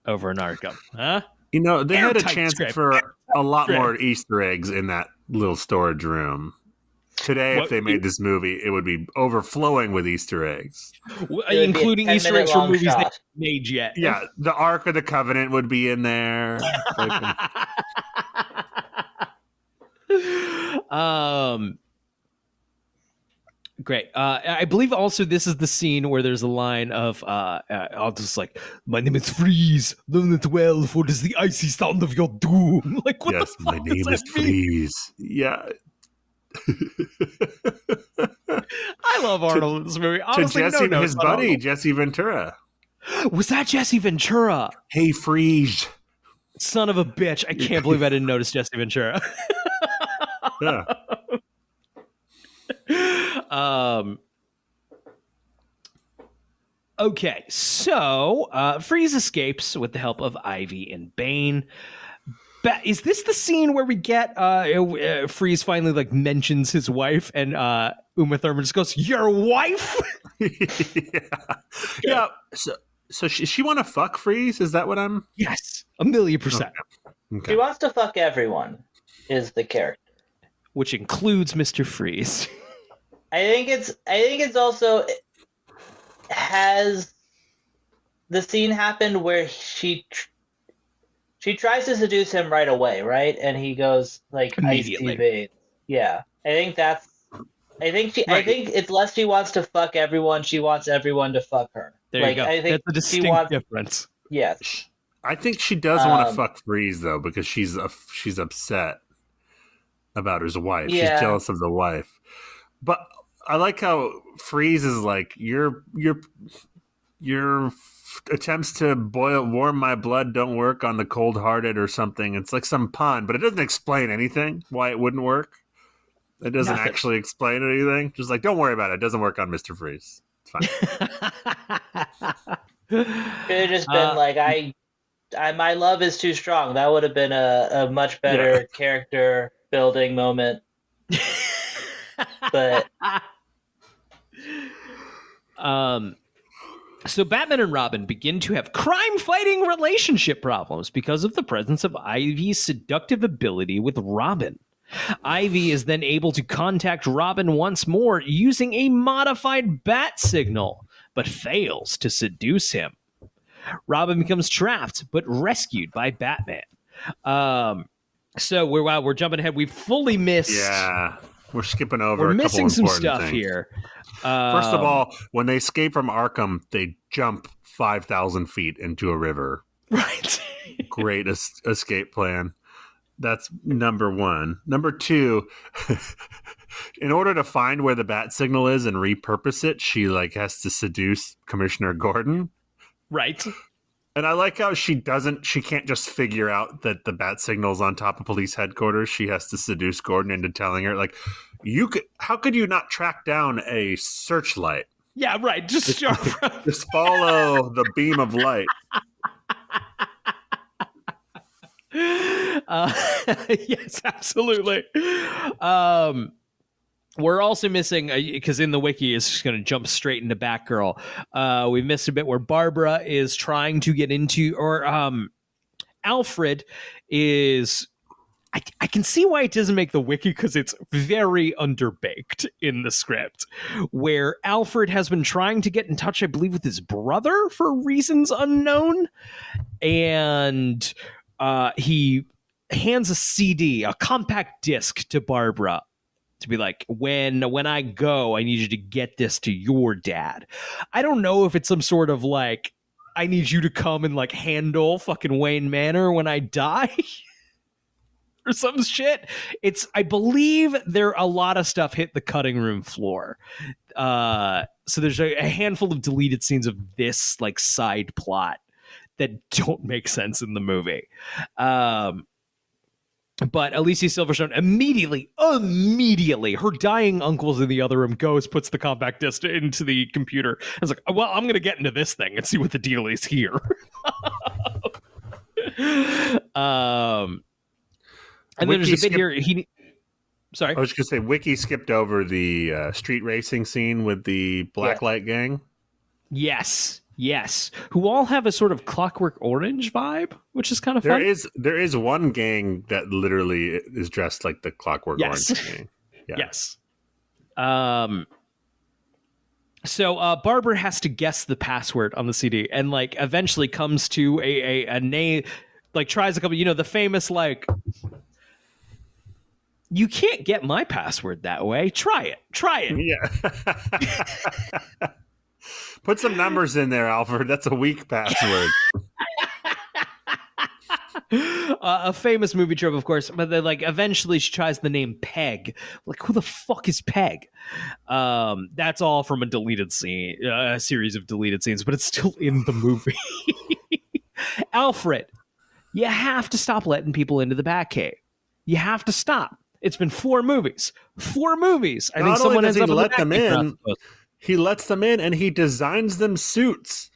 over in Arkham. Huh? You know, they had a chance for a lot more Easter eggs in that little storage room. Today, if they made this movie, it would be overflowing with Easter eggs. Including Easter eggs from movies they haven't made yet. Yeah, the Ark of the Covenant would be in there. Great. I believe also this is the scene where there's a line of I'll just like, my name is Freeze, learn it well, for it is the icy sound of your doom. Like, what yes, the fuck my name is Freeze. Yeah. I love Arnold in this movie. Honestly, to Jesse, his buddy, Arnold. Jesse Ventura. Was that Jesse Ventura? Hey, Freeze. Son of a bitch. I can't believe I didn't notice Jesse Ventura. Yeah. Okay, so Freeze escapes with the help of Ivy and Bane. Is this the scene where we get Freeze finally like mentions his wife and Uma Thurman just goes, "Your wife?" Yeah. So she want to fuck Freeze? Is that what I'm? Yes, 1,000,000%. Okay. He wants to fuck everyone. Is the character, which includes Mr. Freeze. I think it's also has the scene happened where she tries to seduce him right away, right? And he goes like immediately. Yeah, I think it's less she wants to fuck everyone. She wants everyone to fuck her. There you go. I think that's a distinct difference. Yes, I think she does want to fuck Freeze though, because she's upset about his wife. Yeah. She's jealous of the wife. But I like how Freeze is like your attempts to warm my blood don't work on the cold-hearted or something. It's like some pun, but it doesn't explain anything why it wouldn't work. It doesn't actually explain anything. Just like, don't worry about it. It doesn't work on Mr. Freeze. It's fine. Could have just been like, my love is too strong. That would have been a much better character building moment. But so Batman and Robin begin to have crime-fighting relationship problems because of the presence of Ivy's seductive ability with Robin. Ivy is then able to contact Robin once more using a modified bat signal, but fails to seduce him. Robin becomes trapped, but rescued by Batman. So we're jumping ahead. We've fully missed. Yeah, we're skipping over. We're a missing couple some stuff things here. First of all, when they escape from Arkham, they jump 5,000 feet into a river. Right. Great escape plan. That's number one. Number two, in order to find where the bat signal is and repurpose it, she has to seduce Commissioner Gordon. Right. And I like how she can't just figure out that the bat signal's on top of police headquarters. She has to seduce Gordon into telling her, how could you not track down a searchlight? Yeah, right. Just follow the beam of light. Yes, absolutely. We're also missing, because in the wiki it's just going to jump straight into Batgirl. We missed a bit where Barbara is trying to get into, or Alfred is. I can see why it doesn't make the wiki, because it's very underbaked in the script, where Alfred has been trying to get in touch, I believe, with his brother for reasons unknown, and he hands a CD, a compact disc, to Barbara to be like, when I go, I need you to get this to your dad. I don't know if it's some sort of I need you to come and handle fucking Wayne Manor when I die. Or some shit. I believe a lot of stuff hit the cutting room floor. So there's a handful of deleted scenes of this side plot that don't make sense in the movie. But Alicia Silverstone immediately, her dying uncle's in the other room, puts the compact disc into the computer. I was like, well, I'm going to get into this thing and see what the deal is here. And then there's a bit here. Sorry. I was just going to say, Wiki skipped over the street racing scene with the Blacklight gang. Yes. Who all have a sort of Clockwork Orange vibe, which is kind of fun. There is one gang that literally is dressed like the Clockwork Orange gang. Yeah. Yes. So Barbara has to guess the password on the CD, and eventually comes to a name, tries a couple, the famous you can't get my password that way. Try it. Yeah. Put some numbers in there, Alfred. That's a weak password. A famous movie trope, of course, but then eventually she tries the name Peg. Who the fuck is Peg? That's all from a deleted scene, a series of deleted scenes, but it's still in the movie. Alfred, you have to stop letting people into the Batcave. You have to stop. It's been 4 movies. I think someone ends up let them in. He lets them in, and he designs them suits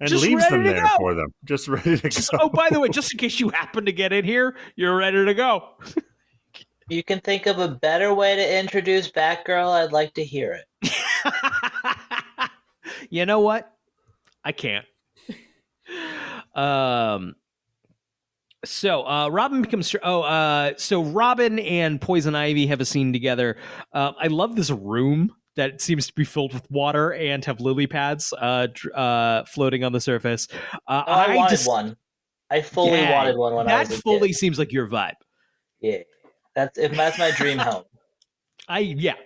and leaves them there for them, just ready to go. Oh, by the way, just in case you happen to get in here, you're ready to go. You can think of a better way to introduce Batgirl. I'd like to hear it. You know what? I can't. So Robin becomes. So Robin and Poison Ivy have a scene together. I love this room that seems to be filled with water and have lily pads floating on the surface. I wanted one. I fully wanted one when I was a kid. That fully seems like your vibe. Yeah, that's my dream home. I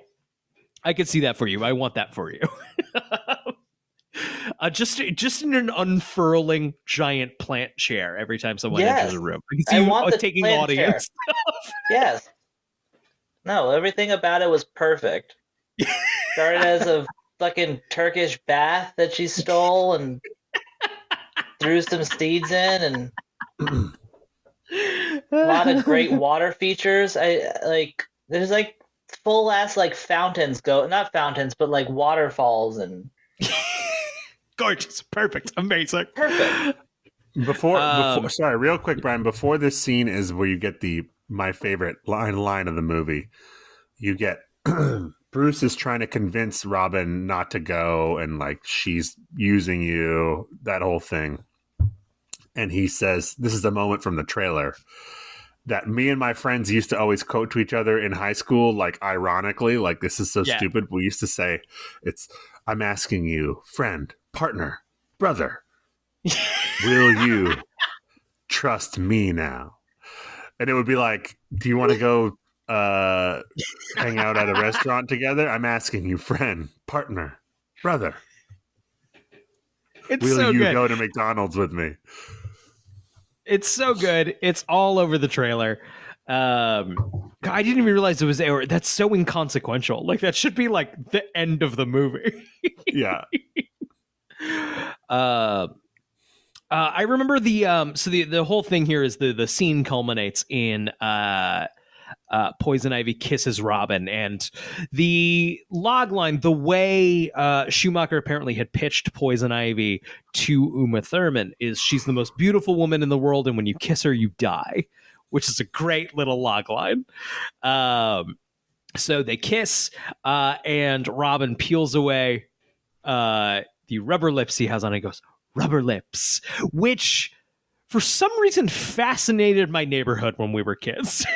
could see that for you. I want that for you. Just in an unfurling giant plant chair every time someone enters a room. I can see you taking audience. Yes. No, everything about it was perfect. Started as a fucking Turkish bath that she stole and threw some seeds in, and a lot of great water features. There's full ass fountains not fountains, but waterfalls and Gorgeous. Perfect. Amazing. Perfect. Before, sorry, real quick, Brian. Before this scene is where you get my favorite line of the movie. You get Bruce is trying to convince Robin not to go, and like she's using you, that whole thing. And he says, "This is a moment from the trailer that me and my friends used to always quote to each other in high school, like ironically, like this is so stupid. We used to say, I'm asking you, friend, partner, brother." Will you trust me now? And it would be like, do you want to go hang out at a restaurant together? I'm asking you, friend, partner, brother. Will you go to McDonald's with me? It's so good. It's all over the trailer. I didn't even realize it was there. That's so inconsequential. Like that should be like the end of the movie. Yeah. I remember the whole thing here is the scene culminates in Poison Ivy kisses Robin, and the log line, the way Schumacher apparently had pitched Poison Ivy to Uma Thurman is she's the most beautiful woman in the world, and when you kiss her, you die, which is a great little log line. So they kiss, and Robin peels away the rubber lips he has on. He goes, "Rubber lips," which for some reason fascinated my neighborhood when we were kids.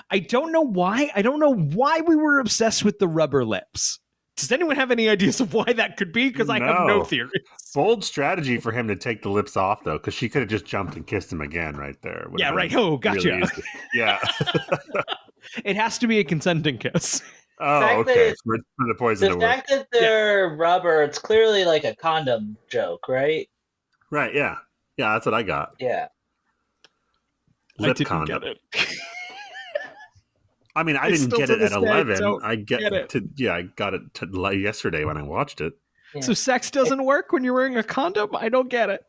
I don't know why. I don't know why we were obsessed with the rubber lips. Does anyone have any ideas of why that could be? Because I have no theories. Bold strategy for him to take the lips off, though, because she could have just jumped and kissed him again right there. Yeah, right. Oh, gotcha. Really yeah. It has to be a consenting kiss. Oh, okay. For the poison to work. The fact that they're rubber, it's clearly like a condom joke, right? Right, yeah. Yeah, that's what I got. Yeah. Lip condom. Get it. I mean, I didn't get it at 11. I got it yesterday when I watched it. Yeah. So sex doesn't work when you're wearing a condom? I don't get it.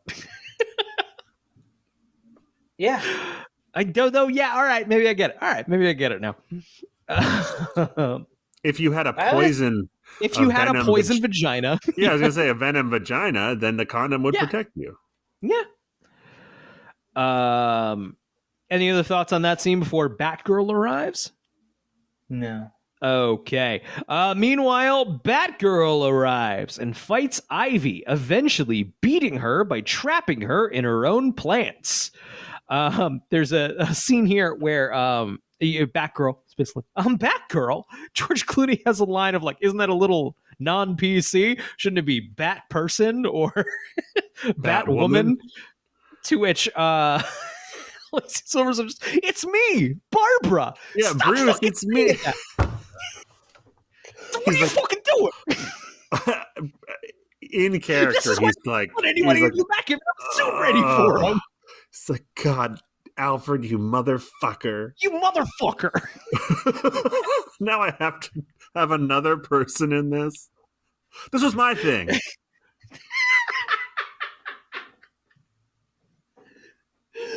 Yeah. I don't know. Yeah, all right. Maybe I get it. All right. Maybe I get it now. If you had a poison... If you had a poison vagina. Yeah, I was going to say a venom vagina, then the condom would protect you. Yeah. Any other thoughts on that scene before Batgirl arrives? No. Okay. Meanwhile, Batgirl arrives and fights Ivy, eventually beating her by trapping her in her own plants. There's a scene here where Batgirl, basically, Batgirl. George Clooney has a line of like, isn't that a little non-PC? Shouldn't it be Bat Person or Batwoman? To which Silver's just, it's me, Barbara. Yeah, stop Bruce, it's me. What are you fucking doing? In character, he's like, anybody in the back of the suit ready for him. It's like, God, Alfred, you motherfucker. You motherfucker. Now I have to have another person in this. This was my thing.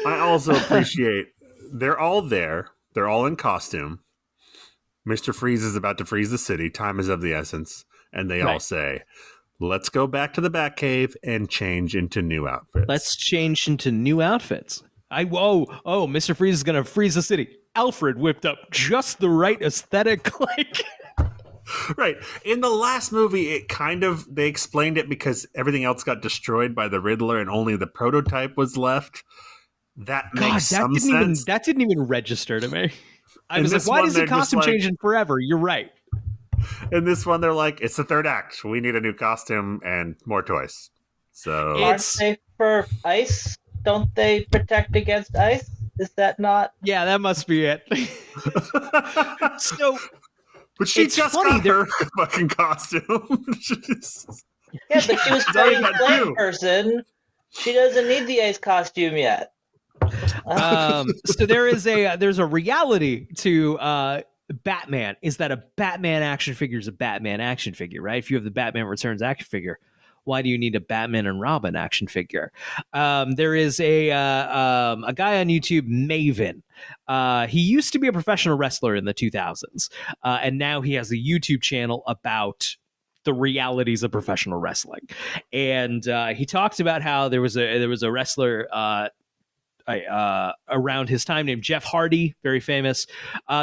I also appreciate they're all there. They're all in costume. Mr. Freeze is about to freeze the city. Time is of the essence. And they all say, let's go back to the Batcave and change into new outfits. Let's change into new outfits. Mr. Freeze is going to freeze the city. Alfred whipped up just the right aesthetic. Right. In the last movie, they explained it because everything else got destroyed by the Riddler and only the prototype was left. That makes some sense. That didn't even register to me. I was like, why does the costume change in forever? You're right. In this one, they're like, it's the third act. We need a new costume and more toys. So aren't they for ice? Don't they protect against ice? Is that not? Yeah, that must be it. So, but she just got her fucking costume. Yeah, but she was playing a plant person. She doesn't need the ice costume yet. So there's a reality to Batman, is that a Batman action figure is a Batman action figure, right? If you have the Batman Returns action figure, why do you need a Batman and Robin action figure? There is a guy on YouTube, Maven. He used to be a professional wrestler in the 2000s, and now he has a YouTube channel about the realities of professional wrestling. And he talks about how there was a wrestler around his time named Jeff Hardy, very famous.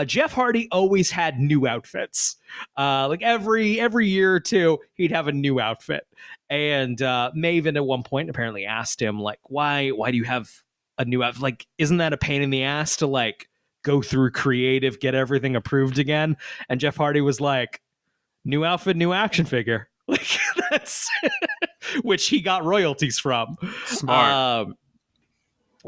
Jeff Hardy always had new outfits. Like every year or two, he'd have a new outfit. And Maven at one point apparently asked him, like, why do you have a new outfit? Like, isn't that a pain in the ass to like go through creative, get everything approved again? And Jeff Hardy was like, new outfit, new action figure. Like that's which he got royalties from. Smart.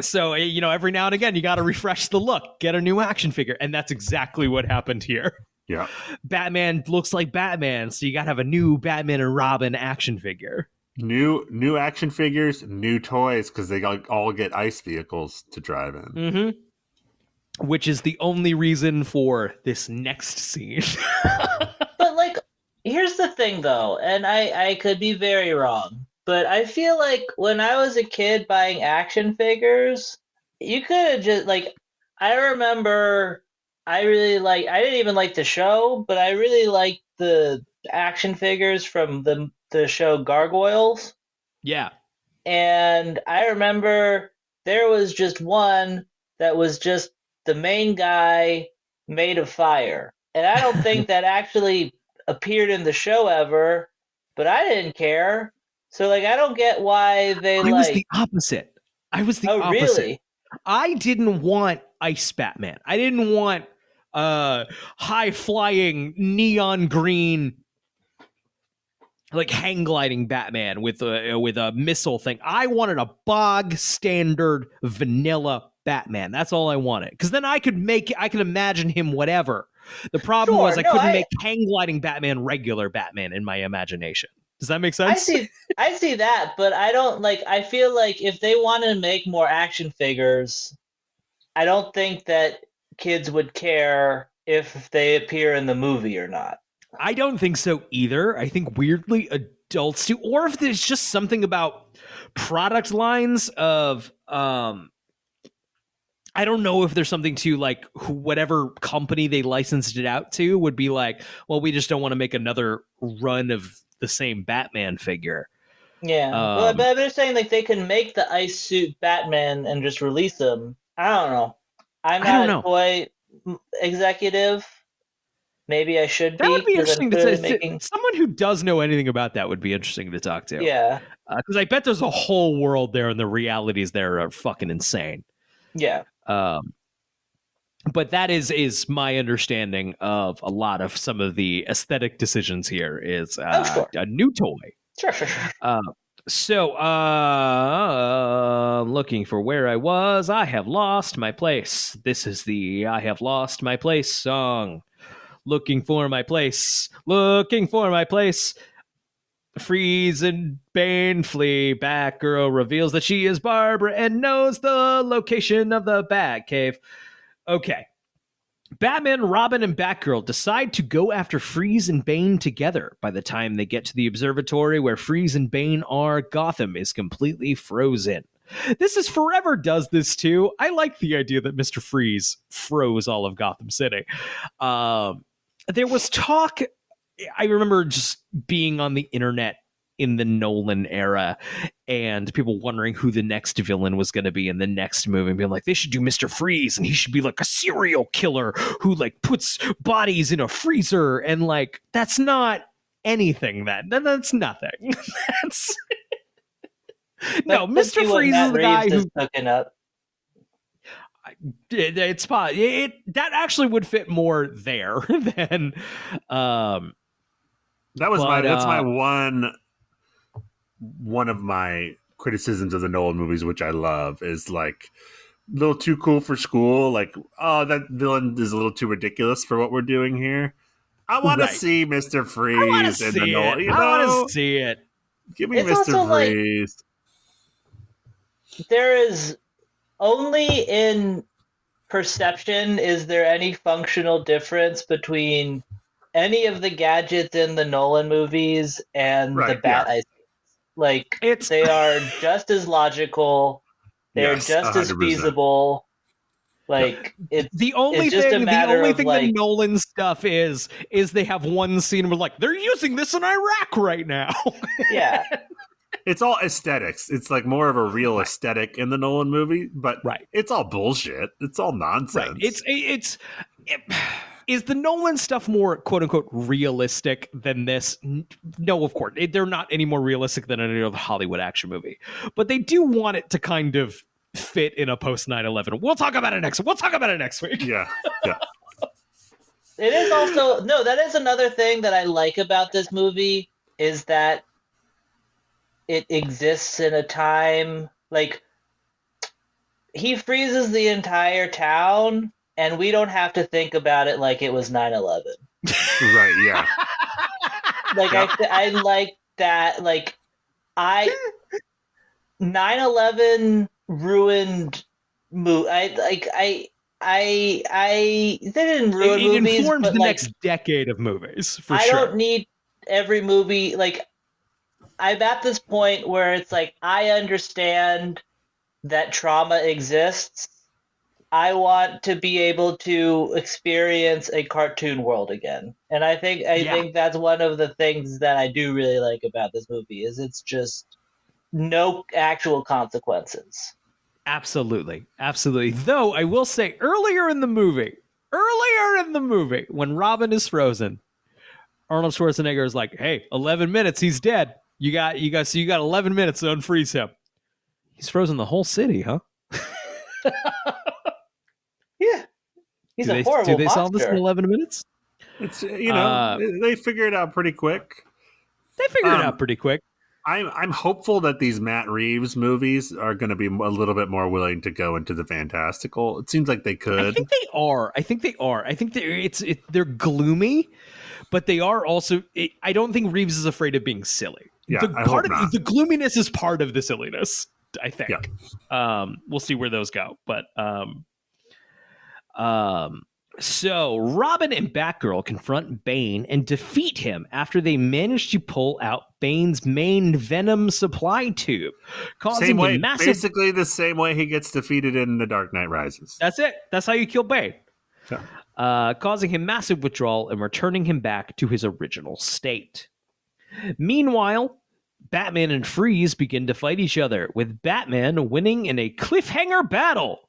So, you know, every now and again, you got to refresh the look, get a new action figure. And that's exactly what happened here. Yeah. Batman looks like Batman, so you got to have a new Batman and Robin action figure. New action figures, new toys, because they all get ice vehicles to drive in. Mm-hmm. Which is the only reason for this next scene. But, like, here's the thing, though, and I could be very wrong, but I feel like when I was a kid buying action figures, you could have just, like, I remember I didn't even like the show, but I really liked the action figures from the show Gargoyles. Yeah. And I remember there was just one that was just the main guy made of fire. And I don't think that actually appeared in the show ever, but I didn't care. So, like, I don't get why they I was the opposite. Oh, really? I didn't want Ice Batman. I didn't want high-flying neon green, like hang gliding Batman with a missile thing. I wanted a bog standard vanilla Batman. That's all I wanted. Because then I could imagine him whatever. The problem was I couldn't make hang gliding Batman regular Batman in my imagination. Does that make sense? I see that, but I don't like. I feel like if they want to make more action figures, I don't think that kids would care if they appear in the movie or not. I don't think so either. I think weirdly adults do, or if there's just something about product lines of I don't know if there's something to like whatever company they licensed it out to would be like, well, we just don't want to make another run of the same Batman figure. Yeah, but I'm just saying, like, they can make the ice suit Batman and just release them. I don't know. I'm not a toy executive. Maybe I should be. That would be interesting to say. Someone who does know anything about that would be interesting to talk to. Yeah. Because I bet there's a whole world there, and the realities there are fucking insane. Yeah. But that is my understanding of a lot of some of the aesthetic decisions here is a new toy. Sure. So, looking for where I was. I have lost my place. This is the I Have Lost My Place song. Looking for my place. Looking for my place. Freeze and Bane flee. Batgirl reveals that she is Barbara and knows the location of the Batcave. Okay. Batman, Robin, and Batgirl decide to go after Freeze and Bane together. By the time they get to the observatory where Freeze and Bane are, Gotham is completely frozen. This is Forever does this too. I like the idea that Mr. Freeze froze all of Gotham City. There was talk, I remember just being on the internet in the Nolan era and people wondering who the next villain was going to be in the next movie and being like, they should do Mr. Freeze and he should be like a serial killer who like puts bodies in a freezer. And like, that's not anything that's nothing. That's no, Mr. Freeze is the guy who's hooking up. That actually would fit more there than that's my one of my criticisms of the Nolan movies, which I love, is like a little too cool for school. Like, oh, that villain is a little too ridiculous for what we're doing here. I want to see Mr. Freeze in the Nolan. You know? I want to see it. Give me Mr. Freeze. Like, there is only in perception is there any functional difference between any of the gadgets in the Nolan movies and the Bat. Like, they are just as logical. They're just 100%. As feasible. Like it's the only it's just thing, a matter of, the like, Nolan stuff is they have one scene where like they're using this in Iraq right now. yeah. It's all aesthetics. It's like more of a real aesthetic in the Nolan movie, but it's all bullshit. It's all nonsense. Is the Nolan stuff more quote unquote realistic than this? No, of course. They're not any more realistic than any other Hollywood action movie. But they do want it to kind of fit in a post 9/11. We'll talk about it next week. Yeah. It is also that is another thing that I like about this movie is that it exists in a time like he freezes the entire town and we don't have to think about it like it was 9/11. Right, yeah. Like I like that, like 9/11 ruined they didn't ruin it movies, informed but the like, next decade of movies for I sure. don't need every movie. Like I'm at this point where it's like I understand that trauma exists. I want to be able to experience a cartoon world again, and I think that's one of the things that I do really like about this movie is it's just no actual consequences. Absolutely. Though I will say earlier in the movie, when Robin is frozen, Arnold Schwarzenegger is like, "Hey, 11 minutes, he's dead. You got 11 minutes to unfreeze him." He's frozen the whole city, huh? Yeah. He's a horrible Do they monster. solve this in 11 minutes? It's they figure it out pretty quick. I'm hopeful that these Matt Reeves movies are going to be a little bit more willing to go into the fantastical. It seems like they could. I think they are. I think they're gloomy, but they are also. I don't think Reeves is afraid of being silly. Yeah, the gloominess is part of the silliness. I think. Yeah. We'll see where those go, but so Robin and Batgirl confront Bane and defeat him after they manage to pull out Bane's main venom supply tube, causing him massive. Basically, the same way he gets defeated in The Dark Knight Rises. That's it. That's how you kill Bane. Yeah. Causing him massive withdrawal and returning him back to his original state. Meanwhile, Batman and Freeze begin to fight each other, with Batman winning in a cliffhanger battle.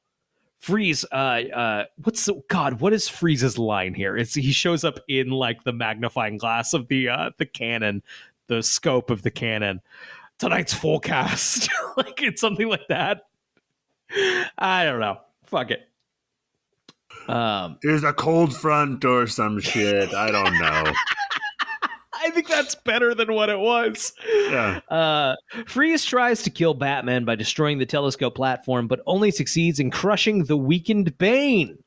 Freeze, what is Freeze's line here? He shows up in like the magnifying glass of the cannon, the scope of the cannon. Tonight's forecast. Like it's something like that. I don't know. Fuck it. There's a cold front or some shit. I don't know. I think that's better than what it was. Yeah. Freeze tries to kill Batman by destroying the telescope platform, but only succeeds in crushing the weakened Bane.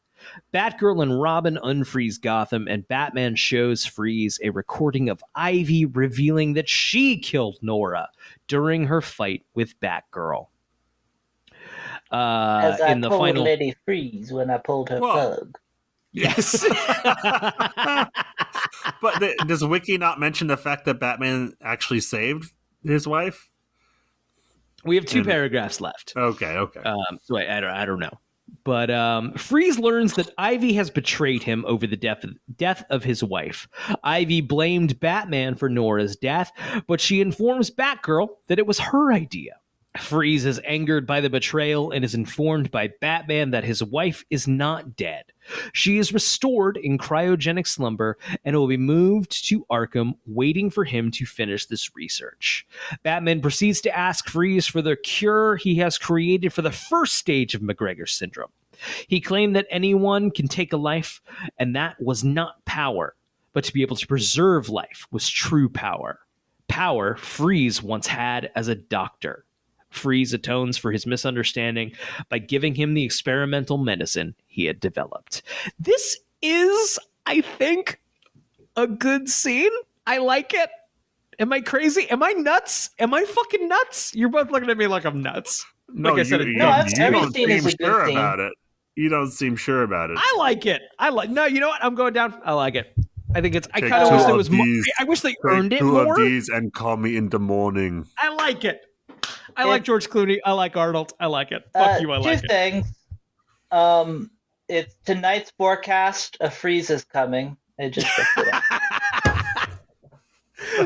Batgirl and Robin unfreeze Gotham, and Batman shows Freeze a recording of Ivy revealing that she killed Nora during her fight with Batgirl. As I in the told final Lady Freeze when I pulled her plug. Yes. But does Wiki not mention the fact that Batman actually saved his wife? We have two paragraphs left. Okay. So I don't know. But Freeze learns that Ivy has betrayed him over the death of his wife. Ivy blamed Batman for Nora's death, but she informs Batgirl that it was her idea. Freeze is angered by the betrayal and is informed by Batman that his wife is not dead. She is restored in cryogenic slumber and will be moved to Arkham, waiting for him to finish this research. Batman proceeds to ask Freeze for the cure he has created for the first stage of McGregor syndrome. He claimed that anyone can take a life, and that was not power, but to be able to preserve life was true power. Power Freeze once had as a doctor. Freeze atones for his misunderstanding by giving him the experimental medicine he had developed. This is, I think, a good scene. I like it. Am I crazy? Am I nuts? Am I fucking nuts? You're both looking at me like I'm nuts. No, like I said, you don't seem sure about it. You don't seem sure about it. I like it. No, you know what? I'm going down. I like it. I think it's. I kind of wish there was more. I wish they earned it more. Two of these and call me in the morning. I like it. I like George Clooney. I like Arnold. I like it. Fuck you. I like it. Two things. it's tonight's forecast. A freeze is coming. I just looked it up.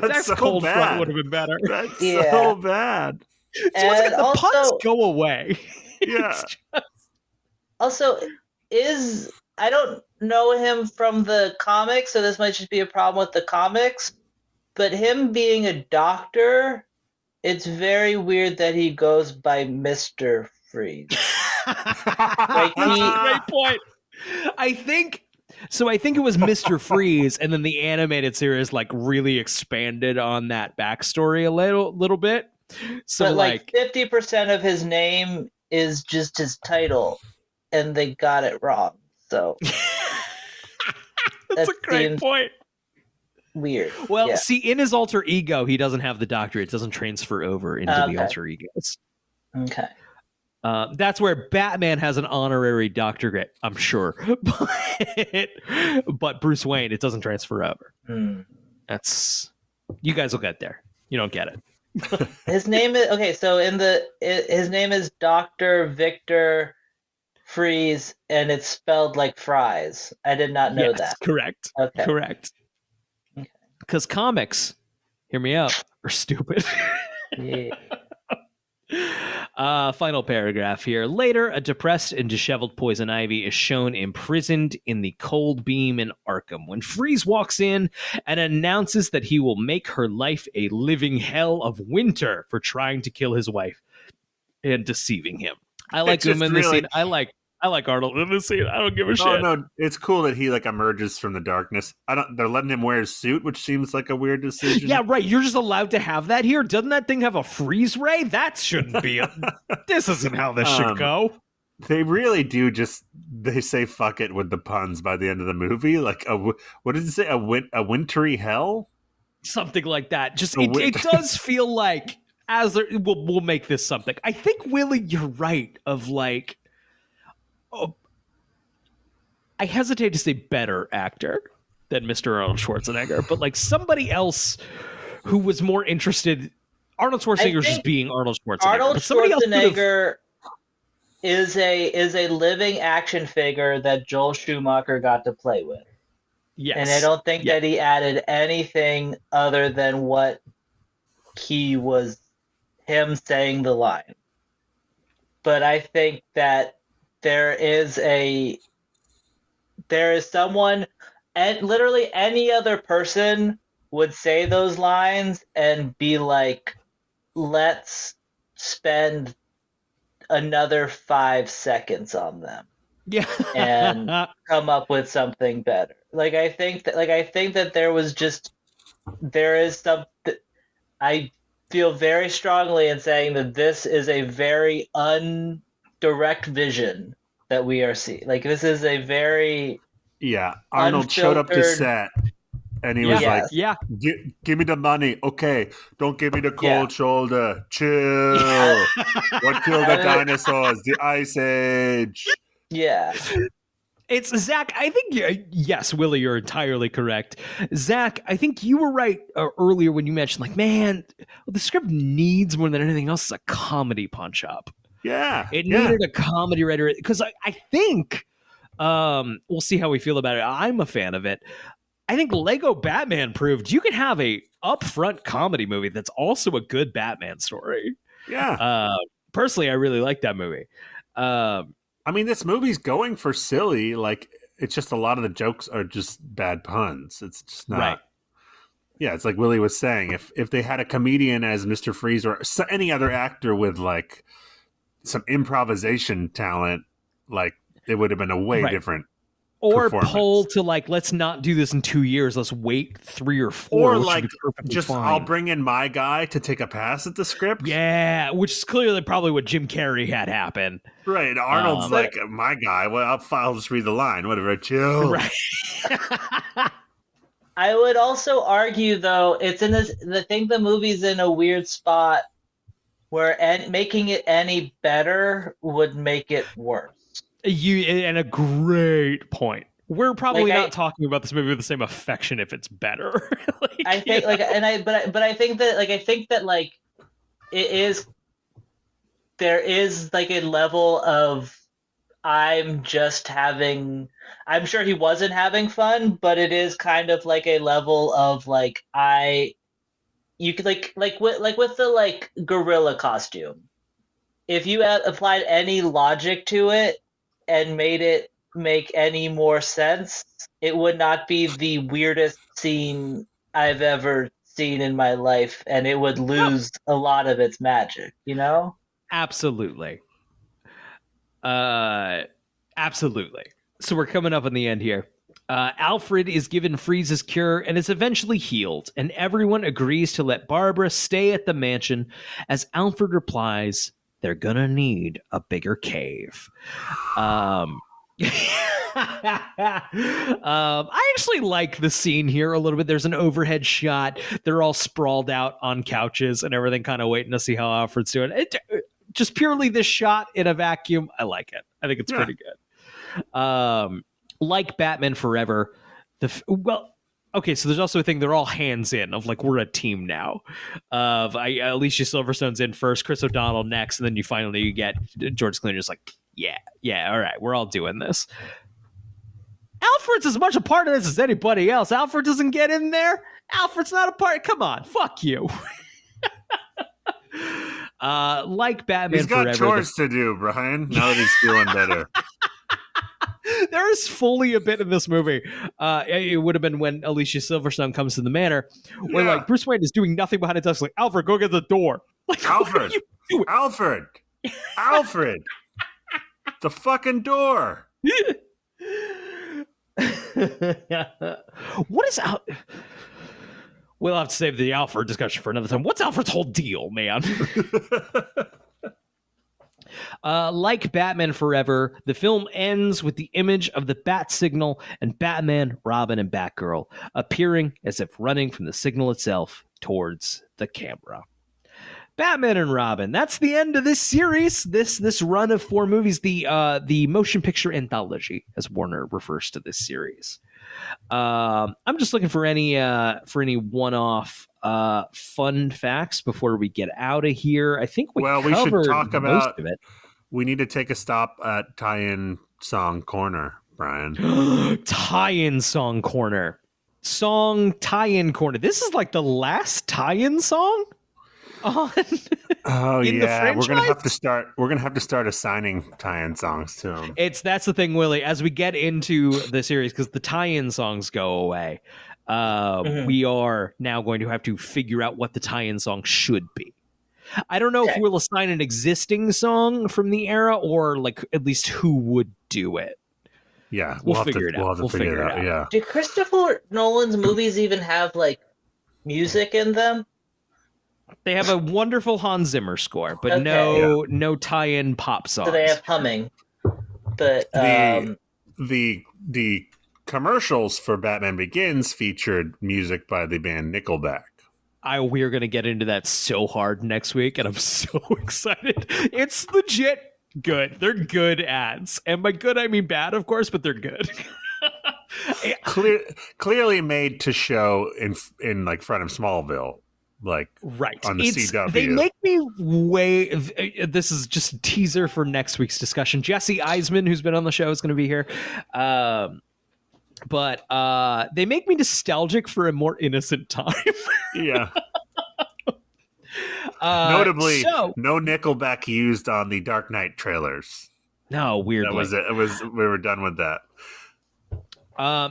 That's so cold bad. front would have been better. That's Yeah. so bad. So once again, the also- puns go away. Yeah. Also, I don't know him from the comics, so this might just be a problem with the comics. But him being a doctor, it's very weird that he goes by Mr. Freeze. Like That's a great point. I think it was Mr. Freeze, and then the animated series like really expanded on that backstory a little bit. So but like 50% of his name is just his title, and they got it wrong. So that's that a great seems point. Weird. Well, Yeah. see, in his alter ego, he doesn't have the doctorate. It doesn't transfer over into the Okay. alter egos. Okay. That's where Batman has an honorary doctorate, I'm sure. But Bruce Wayne, it doesn't transfer over. That's you guys will get there. You don't get it. His name is okay. So his name is Dr. Victor Freeze, and it's spelled like fries. I did not know Yes, that. correct. Okay. Correct. Because comics, hear me out, are stupid. Yeah. Final paragraph here. Later, a depressed and disheveled Poison Ivy is shown imprisoned in the cold beam in Arkham when Freeze walks in and announces that he will make her life a living hell of winter for trying to kill his wife and deceiving him. I like him in this scene. I like Arnold in this scene. I don't give a shit. Oh no, it's cool that he like emerges from the darkness. They're letting him wear his suit, which seems like a weird decision. Yeah, right. You're just allowed to have that here. Doesn't that thing have a freeze ray? That shouldn't be. This isn't how this should go. They really do they say fuck it with the puns by the end of the movie. Like what did it say? A wintry hell? Something like that. Just it does feel like we'll make this something. I think Willie, you're right. Of like. I hesitate to say better actor than Mr. Arnold Schwarzenegger, but like somebody else who was more interested. Arnold Schwarzenegger just being Arnold Schwarzenegger. Arnold but somebody Schwarzenegger is a living action figure that Joel Schumacher got to play with. Yes, and I don't think that he added anything other than what he was him saying the line. But I think that there is someone, and literally any other person would say those lines and be like, let's spend another 5 seconds on them. Yeah. And come up with something better. I think that there is some, I feel very strongly in saying that this is a very direct vision that we are seeing. Like, this is a very Arnold showed up to unfiltered- set and he was like, give me the money. Okay, don't give me the cold shoulder. Chill. What killed the dinosaurs? The Ice Age. Yeah. It's Zach. I think, yes, Willie, you're entirely correct. Zach, I think you were right earlier when you mentioned, like, man, the script needs more than anything else is a comedy punch up. Yeah. It needed a comedy writer because I think we'll see how we feel about it. I'm a fan of it. I think Lego Batman proved you can have a upfront comedy movie that's also a good Batman story. Yeah. Personally, I really like that movie. I mean, this movie's going for silly. Like, it's just a lot of the jokes are just bad puns. It's just not. Right. Yeah, it's like Willie was saying. If they had a comedian as Mr. Freeze or any other actor with like some improvisation talent, like it would have been a way different. Or pull to like, let's not do this in 2 years. Let's wait 3 or 4. Or like, just fine. I'll bring in my guy to take a pass at the script. Yeah, which is clearly probably what Jim Carrey had happen. Right. Arnold's like, my guy. Well, I'll just read the line. Whatever. Chill. Right. I would also argue, though, it's in this. I think the movie's in a weird spot where making it any better would make it worse. And a great point. We're probably not talking about this movie with the same affection if it's better. I think I think that it is. There is like a level of I'm sure he wasn't having fun, but it is kind of like a level of like you could with the like gorilla costume. If you had applied any logic to it and made it make any more sense, it would not be the weirdest scene I've ever seen in my life, and it would lose a lot of its magic, you know? Absolutely. Absolutely. So we're coming up on the end here. Alfred is given Freeze's cure and is eventually healed, and everyone agrees to let Barbara stay at the mansion as Alfred replies, they're gonna need a bigger cave. I actually like the scene here a little bit. There's an overhead shot. They're all sprawled out on couches and everything, kind of waiting to see how Alfred's doing. Just purely this shot in a vacuum, I like it. I think it's pretty good. Like Batman Forever, okay, so there's also a thing, they're all hands in of like, we're a team now. Alicia Silverstone's in first, Chris O'Donnell next, and then you get George Clooney just like, yeah, all right, we're all doing this. Alfred's as much a part of this as anybody else. Alfred doesn't get in there. Alfred's not a part. Come on, fuck you. Like Batman Forever. He's got chores to do, Brian, now that he's feeling better. There is fully a bit in this movie. It would have been when Alicia Silverstone comes to the manor, where like Bruce Wayne is doing nothing behind a desk. Like, Alfred, go get the door. Like, Alfred, Alfred, the fucking door. What is out? We'll have to save the Alfred discussion for another time. What's Alfred's whole deal, man? Like Batman Forever, the film ends with the image of the bat signal and Batman, Robin, and Batgirl appearing as if running from the signal itself towards the camera. Batman and Robin. That's the end of this series. This run of 4 movies, the motion picture anthology, as Warner refers to this series. I'm just looking for any one-off fun facts before we get out of here. I think we should talk about most of it. We need to take a stop at tie-in song corner, Brian. Tie-in song corner. Song tie-in corner. This is like the last tie-in song on we're gonna have to start assigning tie-in songs to them. That's the thing, Willie, as we get into the series, because the tie-in songs go away, we are now going to have to figure out what the tie-in song should be. I don't know if we'll assign an existing song from the era, or like at least who would do it. Yeah, we'll figure it out. We'll figure it out. Yeah. Do Christopher Nolan's movies even have like music in them? They have a wonderful Hans Zimmer score, but no tie-in pop songs. So they have humming. But the commercials for Batman Begins featured music by the band Nickelback. We're going to get into that so hard next week, and I'm so excited. It's legit good. They're good ads. And by good, I mean bad, of course, but they're good. Clearly made to show in like front of Smallville. Like on the CW. They make me this is just a teaser for next week's discussion. Jesse Eisman, who's been on the show, is going to be here. But they make me nostalgic for a more innocent time. Yeah. Notably, no Nickelback used on the Dark Knight trailers. No, weirdly. That was it. We were done with that.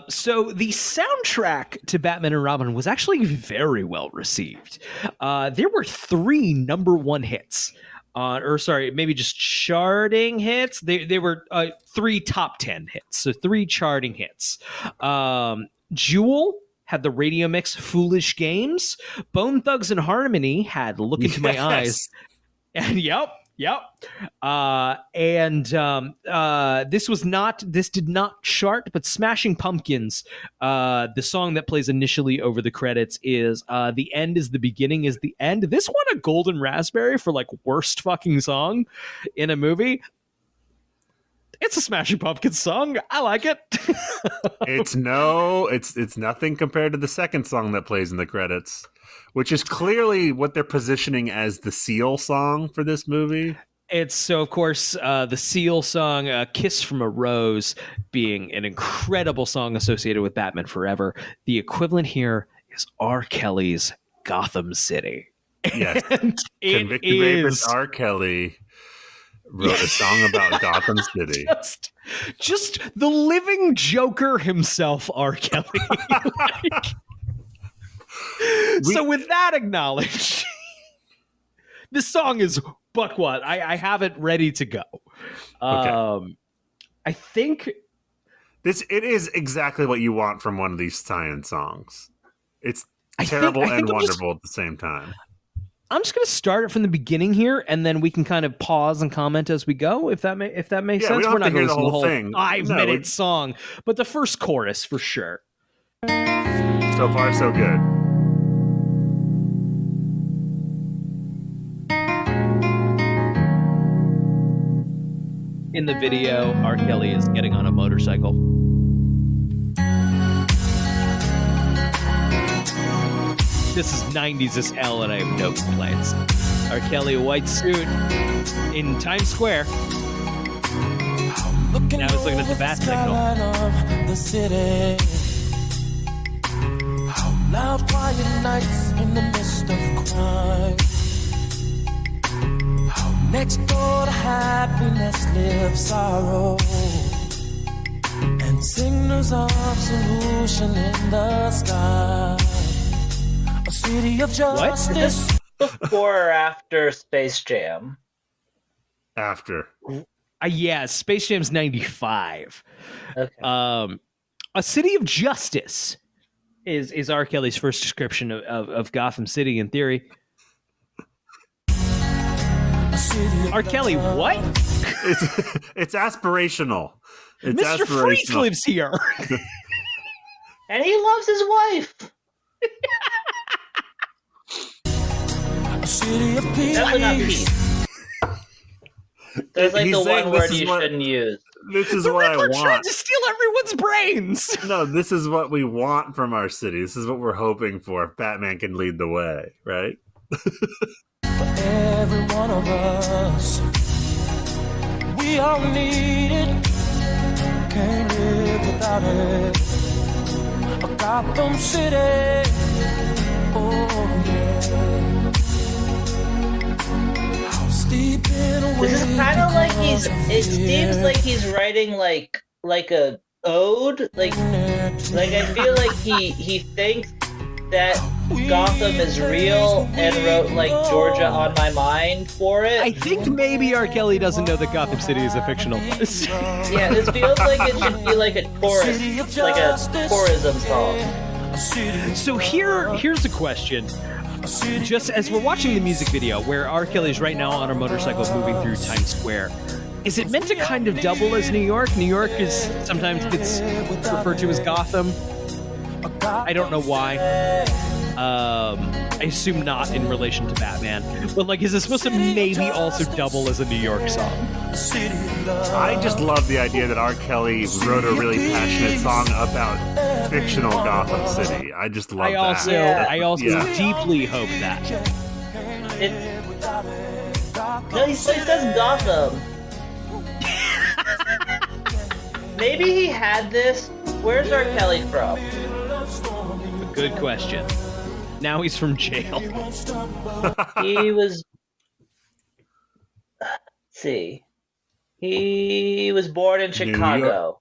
So the soundtrack to Batman and Robin was actually very well received. There were 3 number 1 hits. Maybe just charting hits. They were 3 top 10 hits. So 3 charting hits. Jewel had the radio mix Foolish Games. Bone Thugs and Harmony had Look Into My Eyes. And Yep. This did not chart, but Smashing Pumpkins, the song that plays initially over the credits is The End is the Beginning is the End. This won a Golden Raspberry for like worst fucking song in a movie. It's a Smashing Pumpkins song. I like it. It's nothing compared to the second song that plays in the credits, which is clearly what they're positioning as the Seal song for this movie. It's so, of course, the Seal song, Kiss from a Rose, being an incredible song associated with Batman Forever. The equivalent here is R. Kelly's Gotham City. Yes. And Convicted rapist R. Kelly wrote a song about Gotham City. Just the living Joker himself, R. Kelly. So with that acknowledged, this song is buck what? I have it ready to go. Okay. I think it is exactly what you want from one of these tie-in songs. It's terrible and wonderful at the same time. I'm just going to start it from the beginning here, and then we can kind of pause and comment as we go, if that makes sense. We don't We're not have to hear going the to whole thing. 5-minute song, but the first chorus for sure. So far, so good. In the video, R. Kelly is getting on a motorcycle. This is 90s as hell, and I have no complaints. R. Kelly, a white suit in Times Square. Now he's looking at the bat signal. The city. How loud, quiet nights in the midst of crime. How next door to happiness lives sorrow. And signals of solution in the sky. A city of justice. What? Is this before or after Space Jam? After. Yeah, Space Jam's 95. Okay. A City of Justice is R. Kelly's first description of Gotham City in theory. R. Kelly, what? It's aspirational. It's Mr. aspirational. Freeze lives here. And he loves his wife. A city of peace. Definitely not peace. There's like the one word you shouldn't use. This is the what I Riddler want. tried to steal everyone's brains. No, this is what we want from our city. This is what we're hoping for. If Batman can lead the way, right? For every one of us, we all need it. Can't live without it. A Gotham City. Oh yeah. This is kind of like it seems like he's writing like a ode, like I feel like he thinks that Gotham is real and wrote like Georgia on My Mind for it. I think maybe R. Kelly doesn't know that Gotham City is a fictional place. Yeah, this feels like it should be like a tourist, like a tourism song. So here's a question. Just as we're watching the music video where R. Kelly's right now on a motorcycle moving through Times Square, is it meant to kind of double as New York? New York is sometimes gets referred to as Gotham. I don't know why. I assume not in relation to Batman. But like, is it supposed to maybe also double as a New York song? I just love the idea that R. Kelly wrote a really passionate song about fictional Gotham City. I just love that. I also deeply hope that. No, he says Gotham. Maybe he had this. Where's R. Kelly from? Good question. Now he's from jail. He was. Let's see. He was born in Chicago.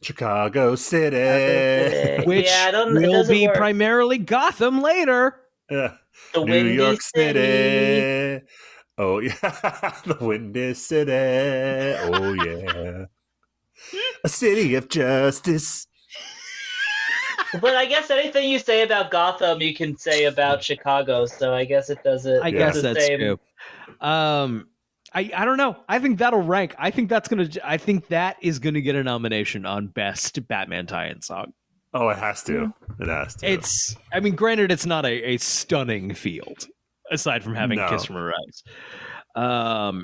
Chicago City. Which will be primarily Gotham later. The New York City. Oh, yeah. The Windy City. Oh, yeah. A city of justice. But I guess anything you say about Gotham, you can say about Chicago. So I guess it doesn't. I guess that's true. I don't know. I think that'll rank. I think that is gonna get a nomination on best Batman tie-in song. Oh, it has to. It has to. It's. I mean, granted, it's not a stunning field aside from having "Kiss from a Rose."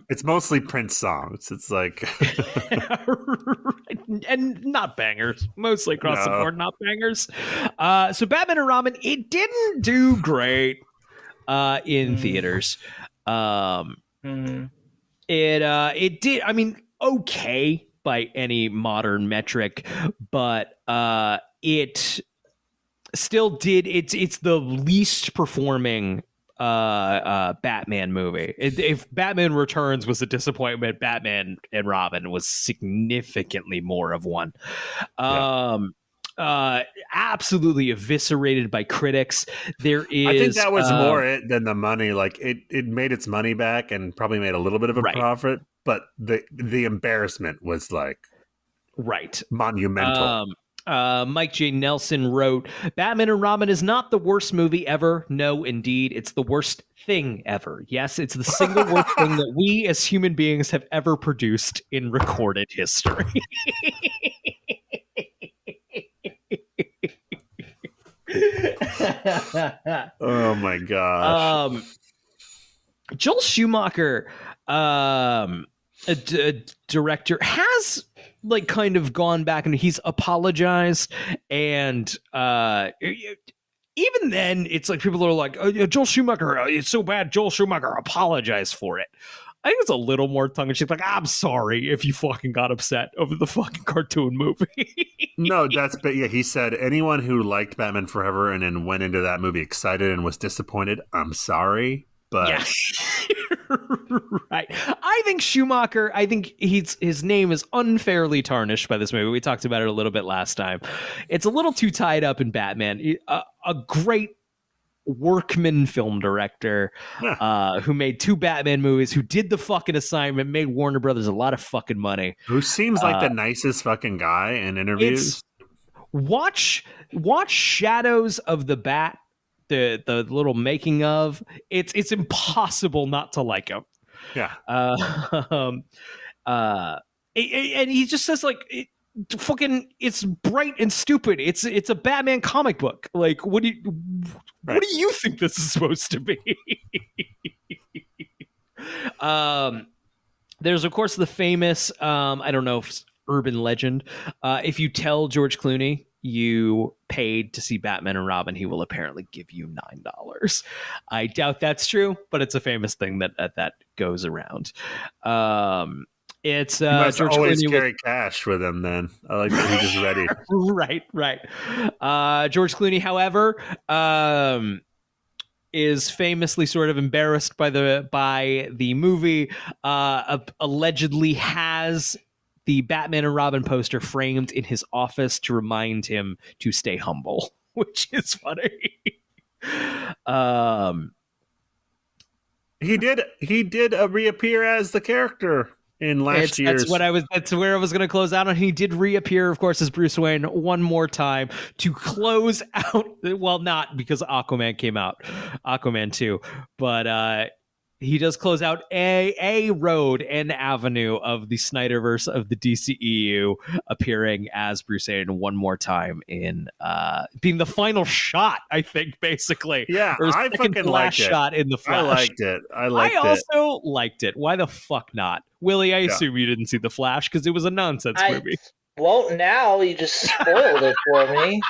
It's mostly Prince songs. It's like and not bangers, mostly across the board, not bangers. So Batman and Robin, it didn't do great in theaters. It did. I mean, okay by any modern metric, but it still did. It's the least performing Batman movie. If Batman Returns was a disappointment, Batman and Robin was significantly more of one. Absolutely eviscerated by critics. There is, I think that was more it than the money. Like it made its money back and probably made a little bit of a profit, but the embarrassment was like monumental. Mike J. Nelson wrote, Batman and Robin is not the worst movie ever. No, indeed. It's the worst thing ever. Yes, it's the single worst thing that we as human beings have ever produced in recorded history. Oh my gosh. Joel Schumacher, a director, has like kind of gone back and he's apologized, and even then it's like people are like, oh, Joel Schumacher, it's so bad Joel Schumacher apologized for it. I think it's a little more tongue-in-cheek, like, I'm sorry if you fucking got upset over the fucking cartoon movie. No, but yeah, he said anyone who liked Batman Forever and then went into that movie excited and was disappointed, I'm sorry, but yeah. Right. I think Schumacher, his name is unfairly tarnished by this movie. We talked about it a little bit last time. It's a little too tied up in Batman. A great workman film director who made 2 Batman movies, who did the fucking assignment, made Warner Brothers a lot of fucking money. Who seems like the nicest fucking guy in interviews. Watch Shadows of the Bat, the little making of. It's impossible not to like him. Yeah. And he just says like, it's bright and stupid. It's a Batman comic book. Like, what do you think this is supposed to be? There's of course the famous, I don't know if it's urban legend. If you tell George Clooney you paid to see Batman and Robin, he will apparently give you $9. I doubt that's true, but it's a famous thing that goes around. It's George always Clooney carry cash with him. Then I like that he's just ready. right. George Clooney, however, is famously sort of embarrassed by the movie. Allegedly has the Batman and Robin poster framed in his office to remind him to stay humble, which is funny. He did reappear as the character in last year's. That's where I was going to close out on. He did reappear, of course, as Bruce Wayne one more time to close out. Well, not because Aquaman came out, Aquaman 2, but he does close out a road and avenue of the Snyderverse of the DCEU, appearing as Bruce Wayne one more time in being the final shot, I think, basically. Yeah, I fucking liked it. Shot in the Flash. I liked it. I also liked it. Why the fuck not? Willie, I assume you didn't see The Flash because it was a nonsense movie. Won't now. You just spoiled it for me.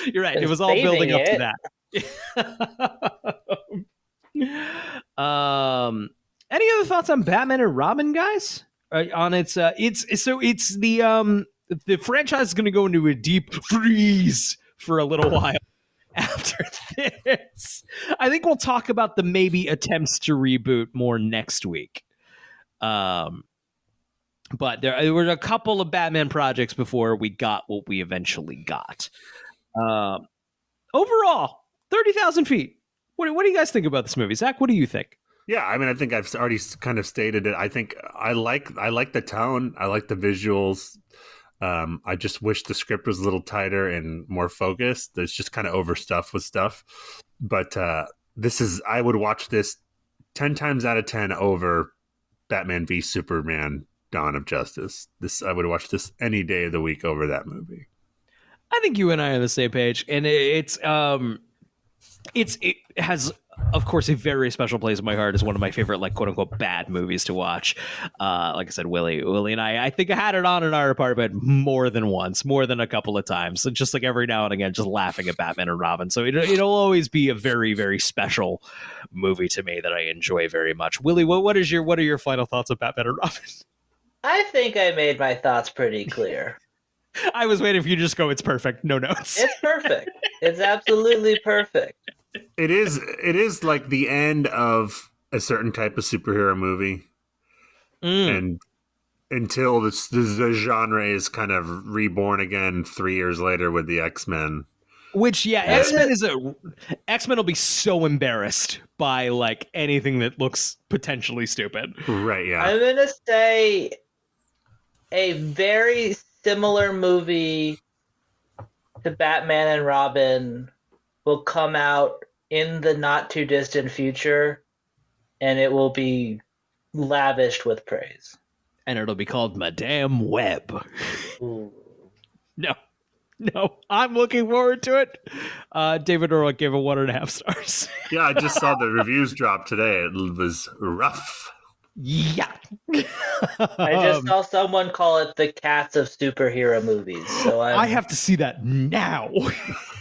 You're right. It was all building up to that. Any other thoughts on Batman and Robin, guys? On the franchise is going to go into a deep freeze for a little while after this. I think we'll talk about the maybe attempts to reboot more next week. But there were a couple of Batman projects before we got what we eventually got. Overall, 30,000 feet. What do you guys think about this movie? Zach, what do you think? Yeah, I mean, I think I've already kind of stated it. I think I like the tone. I like the visuals. I just wish the script was a little tighter and more focused. There's just kind of overstuffed with stuff. But I would watch this 10 times out of 10 over Batman v Superman: Dawn of Justice. I would watch this any day of the week over that movie. I think you and I are on the same page, and it's it has, of course, a very special place in my heart as one of my favorite, like, quote unquote, bad movies to watch. Like I said, Willie and I think I had it on in our apartment more than once, more than a couple of times. So just like every now and again, just laughing at Batman and Robin. So it'll always be a very, very special movie to me that I enjoy very much. Willie, what are your final thoughts of Batman and Robin? I think I made my thoughts pretty clear. I was waiting for you to just go, it's perfect, no notes. It's perfect. It's absolutely perfect. It is like the end of a certain type of superhero movie. And until the genre is kind of reborn again 3 years later with the X-Men. Which, X-Men will be so embarrassed by like anything that looks potentially stupid. Right, yeah. I'm going to say a very similar movie to Batman and Robin will come out in the not too distant future, and it will be lavished with praise. And it'll be called Madame Web. Ooh. No, I'm looking forward to it. David Orlock gave it 1.5 stars. Yeah, I just saw the reviews drop today. It was rough. Yeah. I just saw someone call it the Cats of superhero movies. So I have to see that now.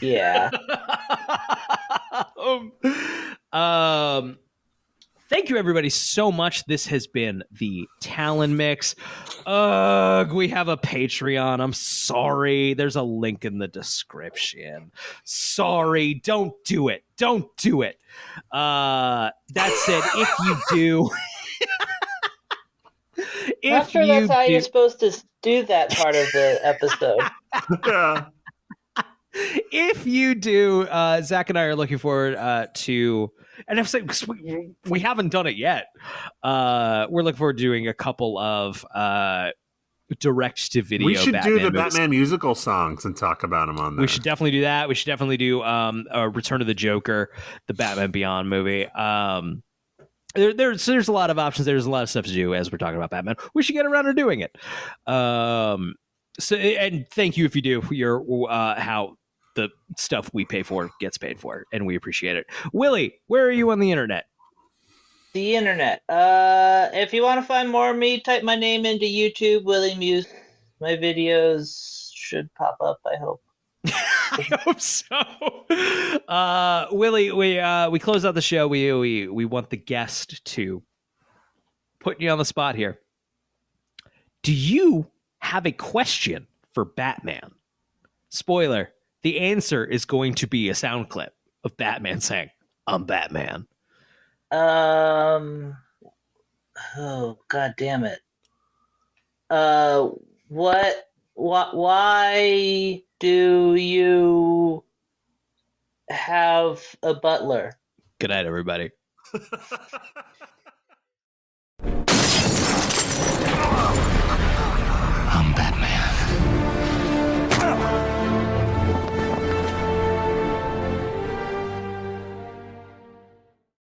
Yeah. Thank you, everybody, so much. This has been the Talon Mix. We have a Patreon. I'm sorry. There's a link in the description. Sorry. Don't do it. Don't do it. That said, if you do... Not sure that's how you're supposed to do that part of the episode. Yeah. If you do, Zach and I are looking forward to, and if we haven't done it yet, we're looking forward to doing a couple of direct to video. We should Batman do the movies. Batman musical songs and talk about them on there. We should definitely do that. We should definitely do Return of the Joker, the Batman Beyond movie. There's a lot of options. There's a lot of stuff to do as we're talking about Batman. We should get around to doing it. So, and thank you if you do your how the stuff we pay for gets paid for, and we appreciate it. Willie, where are you on the internet? The internet. If you want to find more of me, type my name into YouTube, Willie Muse. My videos should pop up, I hope. I hope so. Willie, we close out the show. We want the guest to put you on the spot here. Do you have a question for Batman? Spoiler, the answer is going to be a sound clip of Batman saying, "I'm Batman." Oh, God damn it. Why do you have a butler? Good night, everybody.